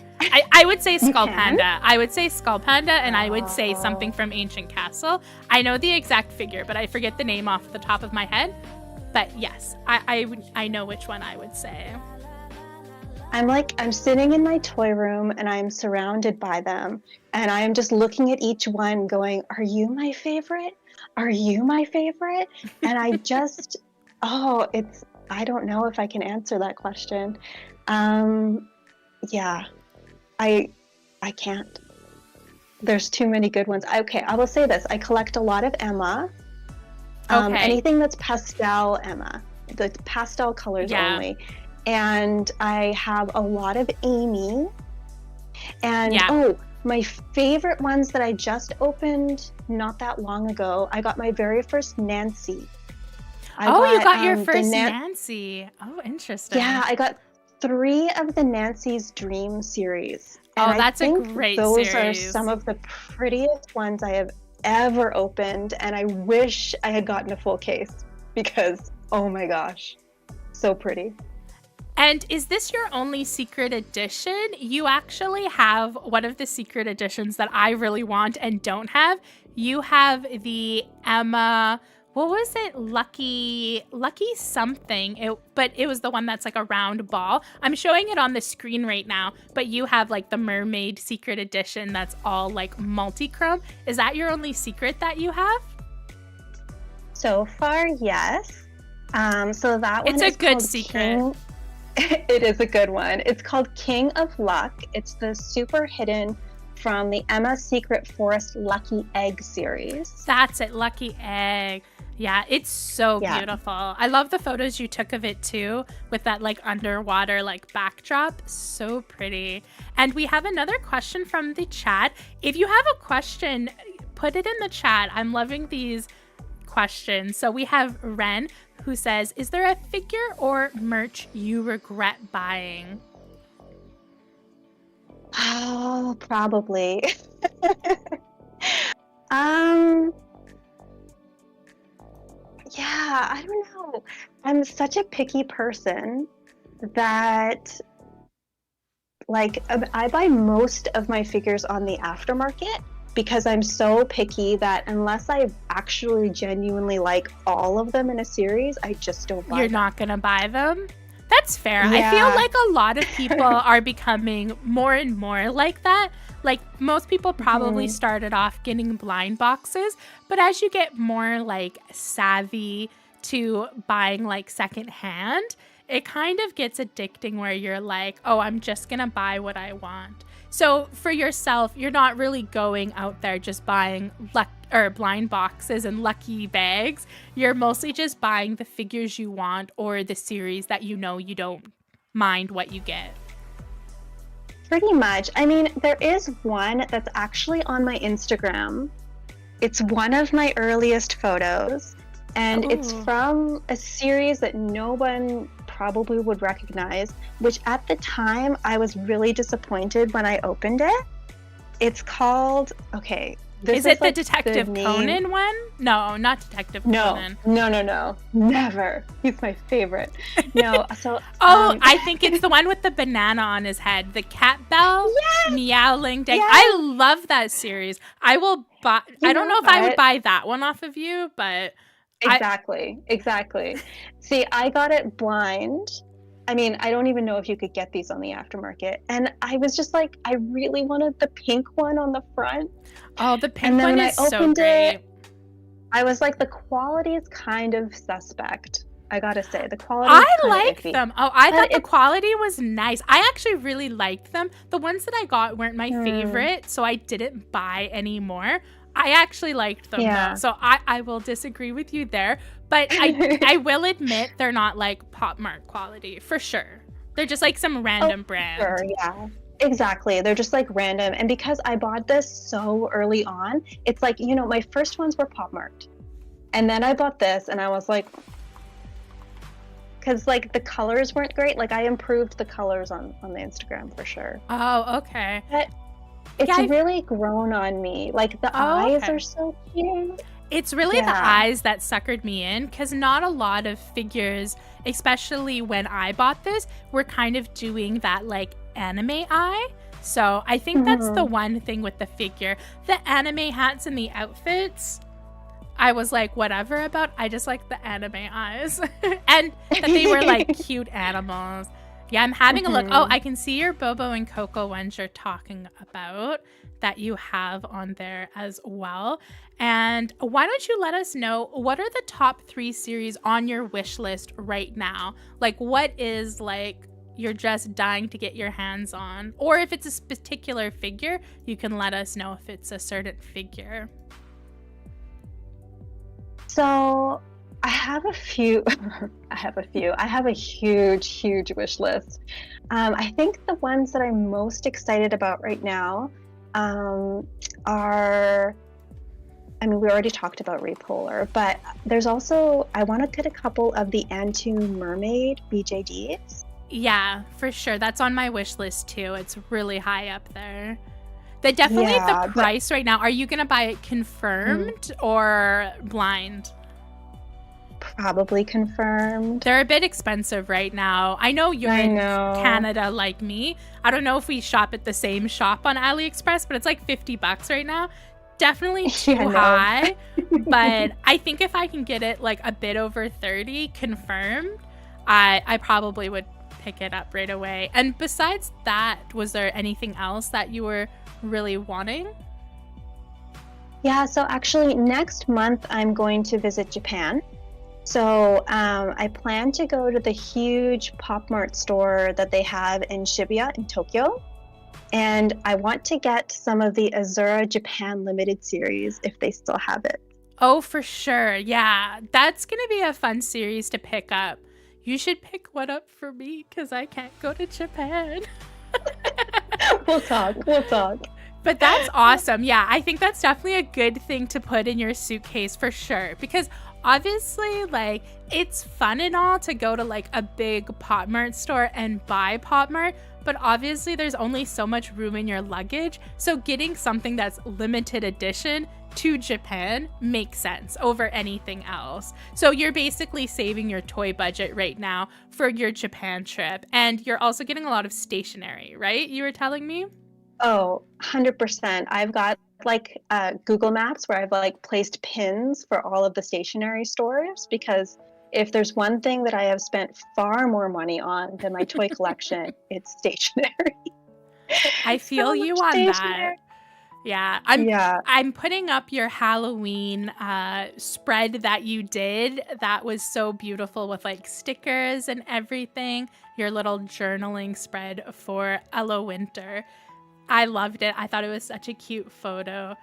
I would say Skull can? Panda. I would say Skull Panda, and I would say something from Ancient Castle. I know the exact figure, but I forget the name off the top of my head. But yes, I know which one I would say. I'm sitting in my toy room and I'm surrounded by them. And I am just looking at each one going, are you my favorite? Are you my favorite? And I just, I don't know if I can answer that question. Yeah, I can't. There's too many good ones. Okay, I will say this. I collect a lot of Emma. Okay. Anything that's pastel Emma, the pastel colors only. And I have a lot of Amy. And my favorite ones that I just opened not that long ago, I got my very first Nancy. You got your first Nancy. Oh, interesting. Yeah, I got 3 of the Nancy's Dream series. And that's a great those series. Are some of the prettiest ones I have ever opened, and I wish I had gotten a full case because, oh my gosh, so pretty. And is this your only secret edition? You actually have one of the secret editions that I really want and don't have. You have the Emma, what was it? Lucky something. But it was the one that's like a round ball. I'm showing it on the screen right now, but you have like the mermaid secret edition that's all like multi-chrome. Is that your only secret that you have? So far, yes. So that one it's a good secret. It is a good one. It's called King of Luck. It's the super hidden from the Emma Secret Forest Lucky Egg series. That's it, Lucky Egg. Yeah, it's so beautiful. I love the photos you took of it too, with that like underwater like backdrop. So pretty. And we have another question from the chat. If you have a question, put it in the chat. I'm loving these questions. So we have Ren, who says, is there a figure or merch you regret buying? Oh, probably. Yeah, I don't know. I'm such a picky person that like I buy most of my figures on the aftermarket because I'm so picky that unless I actually genuinely like all of them in a series, I just don't buy them. You're not going to buy them? That's fair. Yeah. I feel like a lot of people are becoming more and more like that. Like most people probably started off getting blind boxes, but as you get more like savvy to buying like secondhand, it kind of gets addicting where you're like, oh, I'm just going to buy what I want. So for yourself, you're not really going out there just buying blind boxes and lucky bags. You're mostly just buying the figures you want or the series that you know you don't mind what you get. Pretty much. I mean, there is one that's actually on my Instagram. It's one of my earliest photos, and it's from a series that no one probably would recognize, which at the time I was really disappointed when I opened it. It's called, is it the Detective Conan one? No, not Detective Conan. No. Never. He's my favorite. No, so... I think it's the one with the banana on his head. The cat bell? Meowling. Yes. I love that series. I will buy... I don't know if I would buy that one off of you, but... Exactly. See, I got it blind. I mean, I don't even know if you could get these on the aftermarket. And I was just like, I really wanted the pink one on the front. Oh, the pink one is so great. I was like, the quality is kind of suspect. I gotta say, the quality is I liked them. Oh, I thought the quality was nice. I actually really liked them. The ones that I got weren't my favorite, so I didn't buy any more. I actually liked them though, so I will disagree with you there. But I will admit they're not like Popmart quality, for sure. They're just like some random brand. Sure, yeah. Exactly. They're just like random. And because I bought this so early on, it's like, my first ones were Popmart. And then I bought this and I was like, because like the colors weren't great. Like I improved the colors on the Instagram for sure. Oh, okay. But it's really grown on me. Like the eyes are so cute. It's really the eyes that suckered me in, because not a lot of figures, especially when I bought this, were kind of doing that like anime eye. So I think that's the one thing with the figure. The anime hats and the outfits, I was like, whatever about. I just like the anime eyes. And that they were like cute animals. Yeah, I'm having a look. Oh, I can see your Bobo and Coco ones you're talking about that you have on there as well. And why don't you let us know, what are the top 3 series on your wish list right now? Like, what is like you're just dying to get your hands on? Or if it's a particular figure, you can let us know if it's a certain figure. So I have a few. I have a huge wish list. I think the ones that I'm most excited about right now are. I mean, we already talked about Repolar, but there's also, I want to get a couple of the Antoon Mermaid BJDs. Yeah, for sure. That's on my wish list too. It's really high up there. The price right now, are you going to buy it confirmed or blind? Probably confirmed. They're a bit expensive right now. I know you're in Canada like me. I don't know if we shop at the same shop on AliExpress, but it's like $50 right now. Definitely too high. But I think if I can get it like a bit over 30 confirmed, I probably would pick it up right away. And besides that, was there anything else that you were really wanting? Yeah, so actually next month I'm going to visit Japan. So I plan to go to the huge Popmart store that they have in Shibuya in Tokyo. And I want to get some of the Azura Japan Limited series if they still have it. Oh, for sure. Yeah, that's going to be a fun series to pick up. You should pick one up for me because I can't go to Japan. We'll talk. But that's awesome. Yeah, I think that's definitely a good thing to put in your suitcase for sure. Because obviously, like, it's fun and all to go to like a big Popmart store and buy Popmart. But obviously there's only so much room in your luggage. So getting something that's limited edition to Japan makes sense over anything else. So you're basically saving your toy budget right now for your Japan trip. And you're also getting a lot of stationery, right? You were telling me? Oh, 100%. I've got like Google Maps where I've like placed pins for all of the stationery stores, because if there's one thing that I have spent far more money on than my toy collection, it's stationery. I feel you on that. Yeah, I'm putting up your Halloween spread that you did. That was so beautiful with like stickers and everything. Your little journaling spread for Ella Winter. I loved it. I thought it was such a cute photo.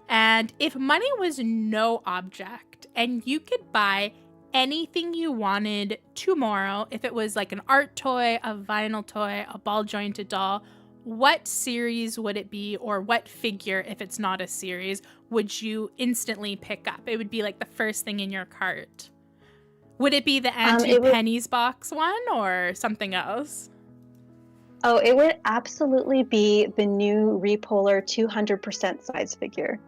And if money was no object and you could buy anything you wanted tomorrow, if it was like an art toy, a vinyl toy, a ball jointed doll, what series would it be, or what figure, if it's not a series, would you instantly pick up? It would be like the first thing in your cart. Would it be the Auntie Penny's box one or something else? Oh, it would absolutely be the new Repolar 200% size figure.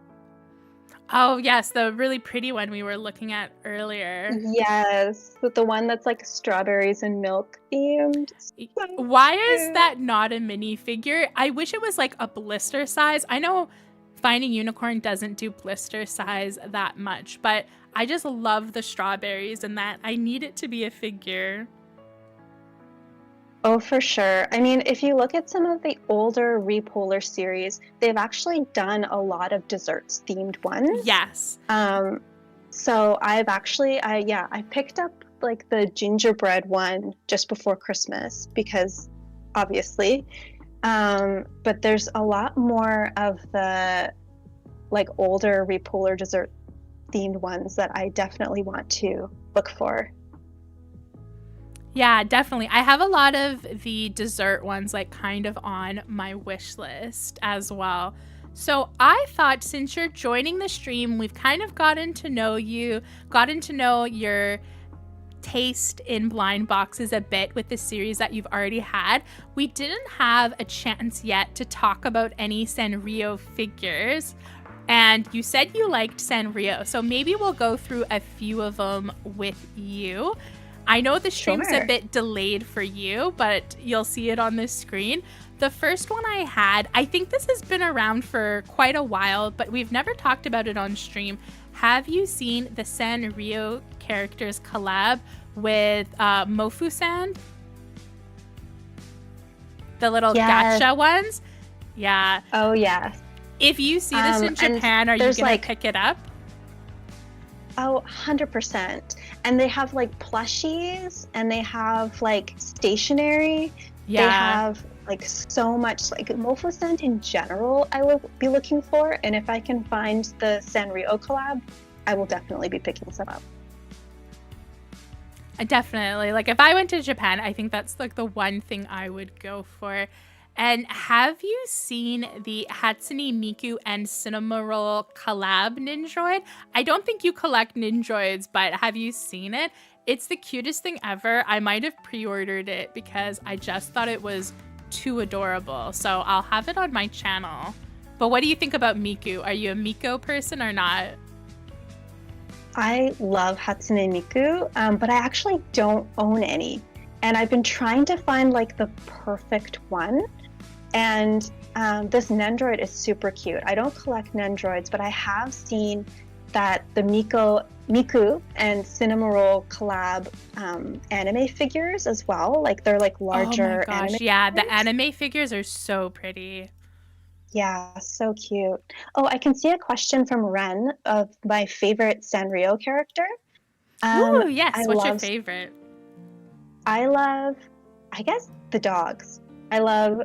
Oh, yes, the really pretty one we were looking at earlier. Yes, with the one that's like strawberries and milk themed. Why is that not a minifigure? I wish it was like a blister size. I know Finding Unicorn doesn't do blister size that much, but I just love the strawberries and that. I need it to be a figure. Oh, for sure. I mean, if you look at some of the older Repolar series, they've actually done a lot of desserts themed ones. Yes. So I've actually, I picked up like the gingerbread one just before Christmas because obviously, but there's a lot more of the like older Repolar dessert themed ones that I definitely want to look for. Yeah, definitely. I have a lot of the dessert ones like kind of on my wish list as well. So I thought since you're joining the stream, we've kind of gotten to know you, gotten to know your taste in blind boxes a bit with the series that you've already had. We didn't have a chance yet to talk about any Sanrio figures. And you said you liked Sanrio, so maybe we'll go through a few of them with you. I know the stream's a bit delayed for you, but you'll see it on the screen. The first one I had, I think this has been around for quite a while, but we've never talked about it on stream. Have you seen the Sanrio characters collab with Mofu-san? The little gacha ones? Yeah. Oh, yes. If you see this in Japan, are you going to pick it up? Oh, 100%. And they have like plushies and they have like stationery. They Yeah. have like so much, like mofo scent in general I will be looking for, and if I can find the Sanrio collab, I will definitely be picking some up. Definitely. Like if I went to Japan, I think that's like the one thing I would go for. And have you seen the Hatsune Miku and Cinnamoroll collab Ninjoid? I don't think you collect Ninjoids, but have you seen it? It's the cutest thing ever. I might have pre-ordered it because I just thought it was too adorable. So I'll have it on my channel. But what do you think about Miku? Are you a Miko person or not? I love Hatsune Miku, but I actually don't own any. And I've been trying to find like the perfect one. And this Nendroid is super cute. I don't collect Nendroids, but I have seen that the Miku and Cinnamoroll collab anime figures as well. Like they're like larger Oh my gosh, anime yeah, the figures. anime figures are so pretty. Yeah, so cute. Oh, I can see a question from Ren of my favorite Sanrio character. Ooh, I yes, what's your love favorite? I love, I guess, the dogs. I love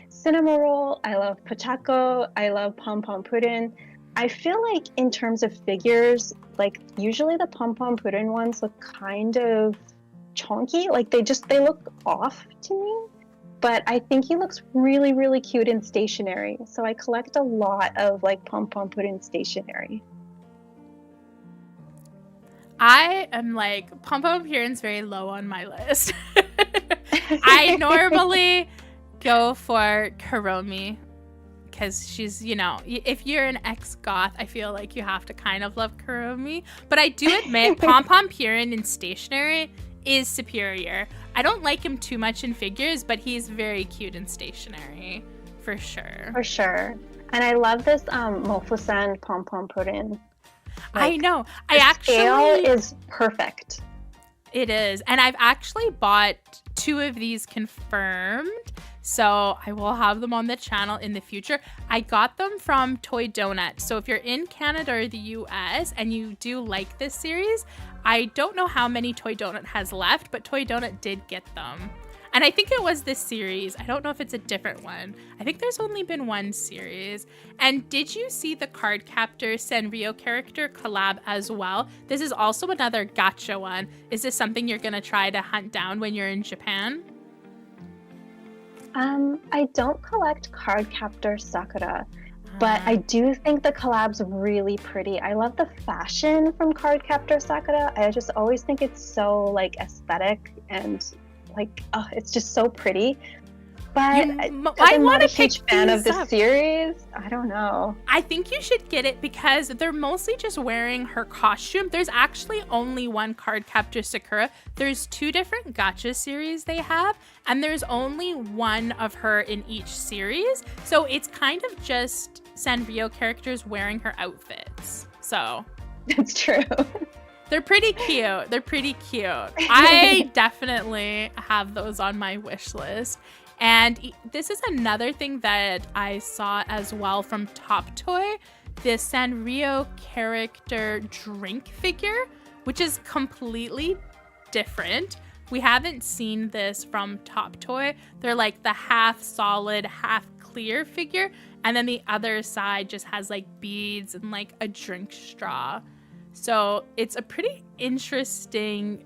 Cinnamoroll, I love Potaco, I love Pom Pom Puddin. I feel like in terms of figures, like usually the Pom Pom Puddin ones look kind of chonky, like they look off to me. But I think he looks really, really cute in stationery. So I collect a lot of like Pom Pom Puddin stationery. I am like, Pom Pom Purin's very low on my list. I normally go for Kuromi because she's, you know, if you're an ex-goth, I feel like you have to kind of love Kuromi. But I do admit Pom Pom Purin in stationery is superior. I don't like him too much in figures, but he's very cute in stationery, for sure. For sure. And I love this Mofusen Pom Pom Puddin. I know. I The actually scale is perfect. It is. And I've actually bought 2 of these confirmed. So I will have them on the channel in the future. I got them from Toy Donut. So if you're in Canada or the US and you do like this series, I don't know how many Toy Donut has left, but Toy Donut did get them. And I think it was this series. I don't know if it's a different one. I think there's only been one series. And did you see the Card Captor Sanrio character collab as well? This is also another gacha one. Is this something you're going to try to hunt down when you're in Japan? I don't collect Card Captor Sakura, but I do think the collab's really pretty. I love the fashion from Card Captor Sakura. I just always think it's so like aesthetic and like, oh, it's just so pretty. But I'm not a huge fan of the series. I don't know. I think you should get it because they're mostly just wearing her costume. There's actually only one Card Captor Sakura. There's 2 different gacha series they have, and there's only one of her in each series. So it's kind of just Sanrio characters wearing her outfits. So That's true. they're pretty cute. They're pretty cute. I definitely have those on my wish list. And this is another thing that I saw as well from Top Toy, the Sanrio character drink figure, which is completely different. We haven't seen this from Top Toy. They're like the half solid, half clear figure. And then the other side just has like beads and like a drink straw. So it's a pretty interesting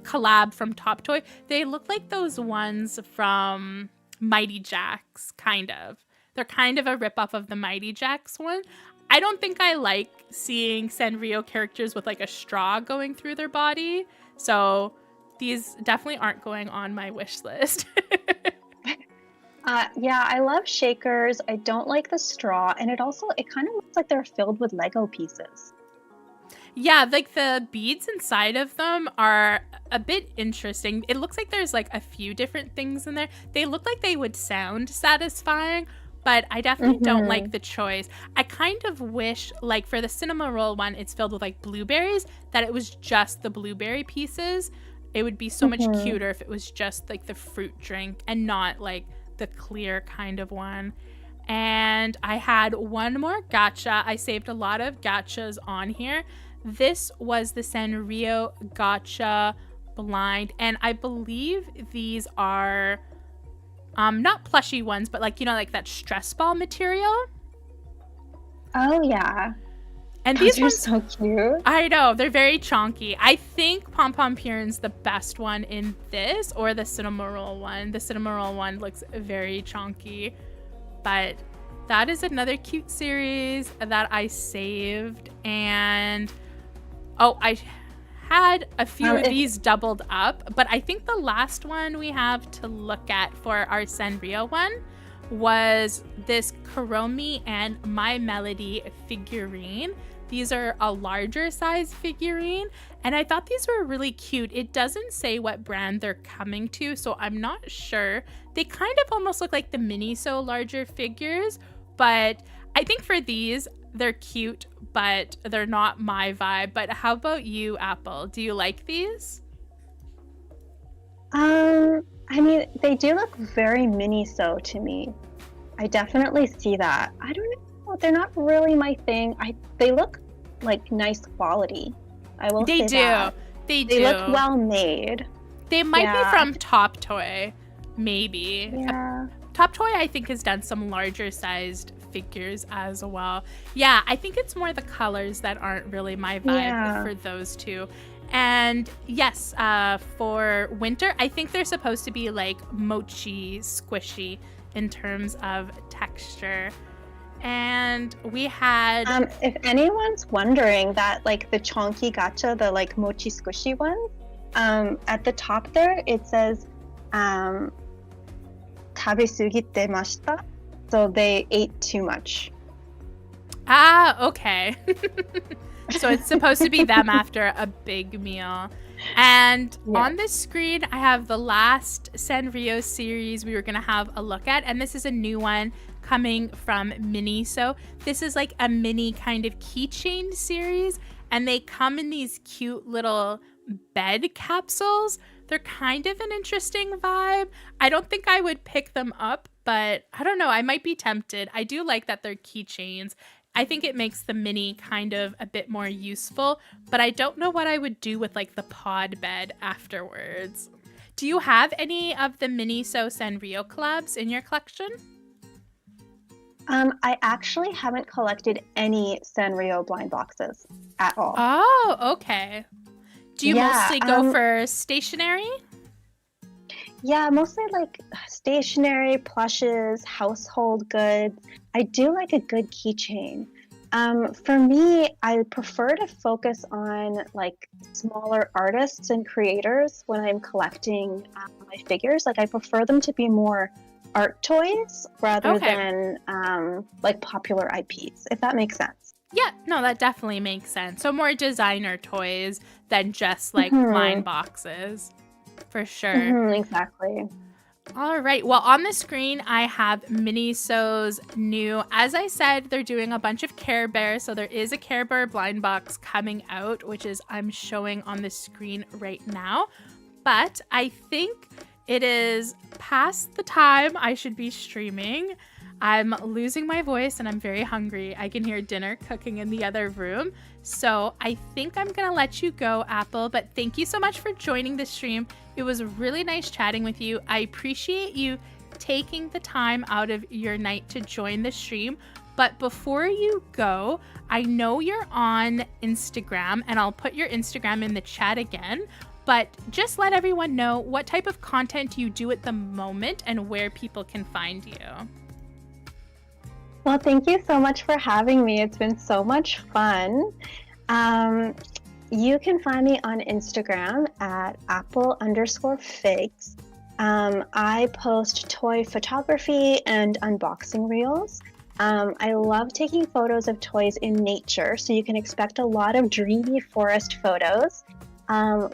collab from Top Toy. They look like those ones from Mighty Jaxx, kind of. They're kind of a ripoff of the Mighty Jaxx one. I don't think I like seeing Sanrio characters with like a straw going through their body. So these definitely aren't going on my wish list. Yeah, I love shakers. I don't like the straw. And it kind of looks like they're filled with Lego pieces. Yeah, like the beads inside of them are a bit interesting. It looks like there's like a few different things in there. They look like they would sound satisfying, but I definitely don't like the choice. I kind of wish, like for the Cinnamoroll one, it's filled with like blueberries, that it was just the blueberry pieces. It would be so much cuter if it was just like the fruit drink and not like the clear kind of one. And I had one more gacha. I saved a lot of gachas on here. This was the Sanrio gacha blind, and I believe these are not plushy ones, but like, like that stress ball material. Oh yeah. And Those these are ones, so cute. I know, they're very chonky. I think Pom Pom Purin's the best one in this, or the Cinema Roll one. The Cinema Roll one looks very chonky, but that is another cute series that I saved. And I had a few of these doubled up, but I think the last one we have to look at for our Sanrio one was this Kuromi and My Melody figurine. These are a larger size figurine, and I thought these were really cute. It doesn't say what brand they're coming to, so I'm not sure. They kind of almost look like the Miniso larger figures, but I think for these, they're cute, but they're not my vibe. But how about you, Apple? Do you like these? I mean, they do look very Miniso to me. I definitely see that. I don't know. They're not really my thing. They look like nice quality. I will say that. They do. They look well made. They might be from Top Toy, maybe. Yeah. Top Toy, I think, has done some larger sized figures as well. Yeah, I think it's more the colors that aren't really my vibe for those two. And yes, for winter, I think they're supposed to be like mochi squishy in terms of texture. And we had if anyone's wondering, that like the chonky gacha, the like mochi squishy ones, at the top there it says "Tabesugite mashita," so they ate too much. Ah, okay. So it's supposed to be them after a big meal. And on this screen, I have the last Sanrio series we were going to have a look at. And this is a new one coming from Miniso. This is like a mini kind of keychain series. And they come in these cute little bed capsules. They're kind of an interesting vibe. I don't think I would pick them up, but I don't know. I might be tempted. I do like that they're keychains. I think it makes the mini kind of a bit more useful, but I don't know what I would do with like the pod bed afterwards. Do you have any of the Miniso Sanrio collabs in your collection? I actually haven't collected any Sanrio blind boxes at all. Oh, okay. Do you mostly go for stationery? Yeah, mostly like stationery, plushes, household goods. I do like a good keychain. For me, I prefer to focus on like smaller artists and creators when I'm collecting my figures. Like I prefer them to be more art toys rather than like popular IPs, if that makes sense. Yeah, no, that definitely makes sense. So more designer toys than just like blind boxes. For sure. Exactly. All right. Well, on the screen, I have Miniso's new. As I said, they're doing a bunch of Care Bears. So there is a Care Bear blind box coming out, which is I'm showing on the screen right now. But I think it is past the time I should be streaming. I'm losing my voice and I'm very hungry. I can hear dinner cooking in the other room. So I think I'm going to let you go, Apple. But thank you so much for joining the stream. It was really nice chatting with you. I appreciate you taking the time out of your night to join the stream. But before you go, I know you're on Instagram, and I'll put your Instagram in the chat again. But just let everyone know what type of content you do at the moment and where people can find you. Well, thank you so much for having me. It's been so much fun. You can find me on Instagram at apple_figs. I post toy photography and unboxing reels. I love taking photos of toys in nature, so you can expect a lot of dreamy forest photos.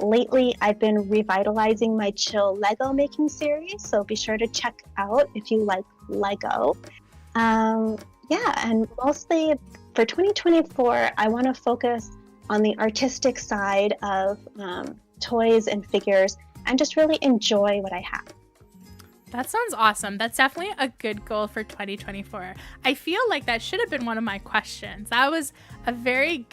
Lately, I've been revitalizing my chill Lego making series, so be sure to check out if you like Lego. And mostly for 2024, I want to focus on the artistic side of toys and figures and just really enjoy what I have. That sounds awesome. That's definitely a good goal for 2024. I feel like that should have been one of my questions. That was a very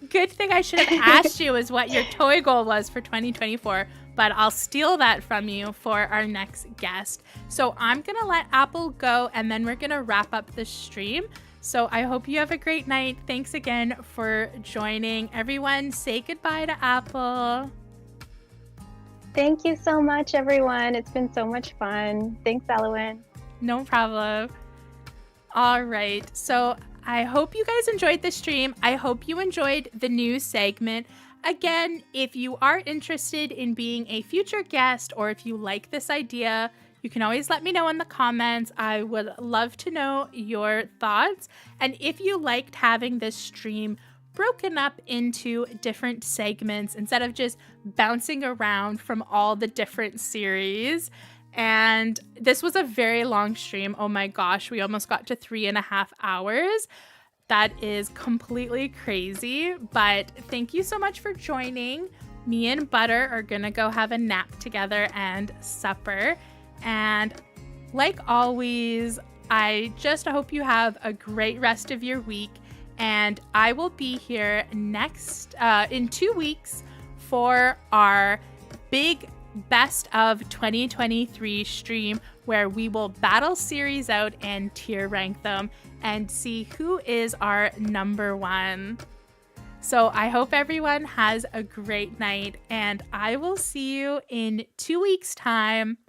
good thing I should have asked you is what your toy goal was for 2024, but I'll steal that from you for our next guest. So I'm going to let Apple go and then we're going to wrap up the stream. So I hope you have a great night. Thanks again for joining. Everyone, say goodbye to Apple. Thank you so much, everyone. It's been so much fun. Thanks, Elowen. No problem. All right. So I hope you guys enjoyed the stream. I hope you enjoyed the new segment. Again, if you are interested in being a future guest or if you like this idea, you can always let me know in the comments. I would love to know your thoughts. And if you liked having this stream broken up into different segments instead of just bouncing around from all the different series. And this was a very long stream. Oh my gosh, we almost got to 3.5 hours. That is completely crazy. But thank you so much for joining. Me and Butter are gonna go have a nap together and supper. And like always, I just hope you have a great rest of your week. And I will be here next in 2 weeks for our big best of 2023 stream where we will battle series out and tier rank them and see who is our number one. So I hope everyone has a great night and I will see you in 2 weeks time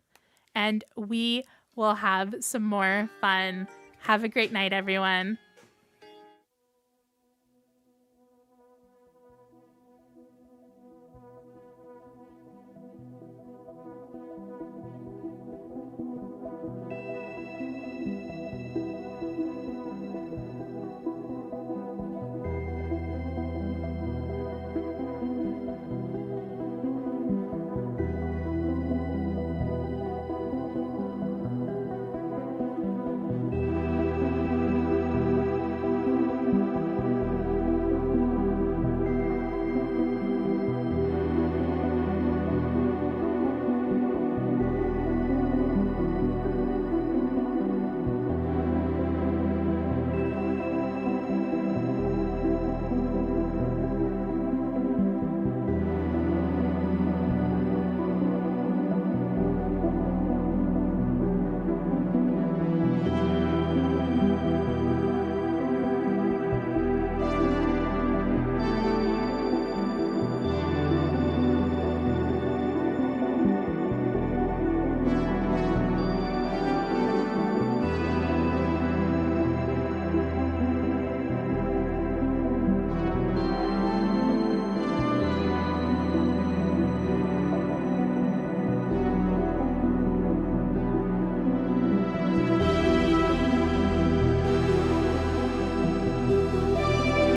and we will have some more fun. Have a great night, everyone.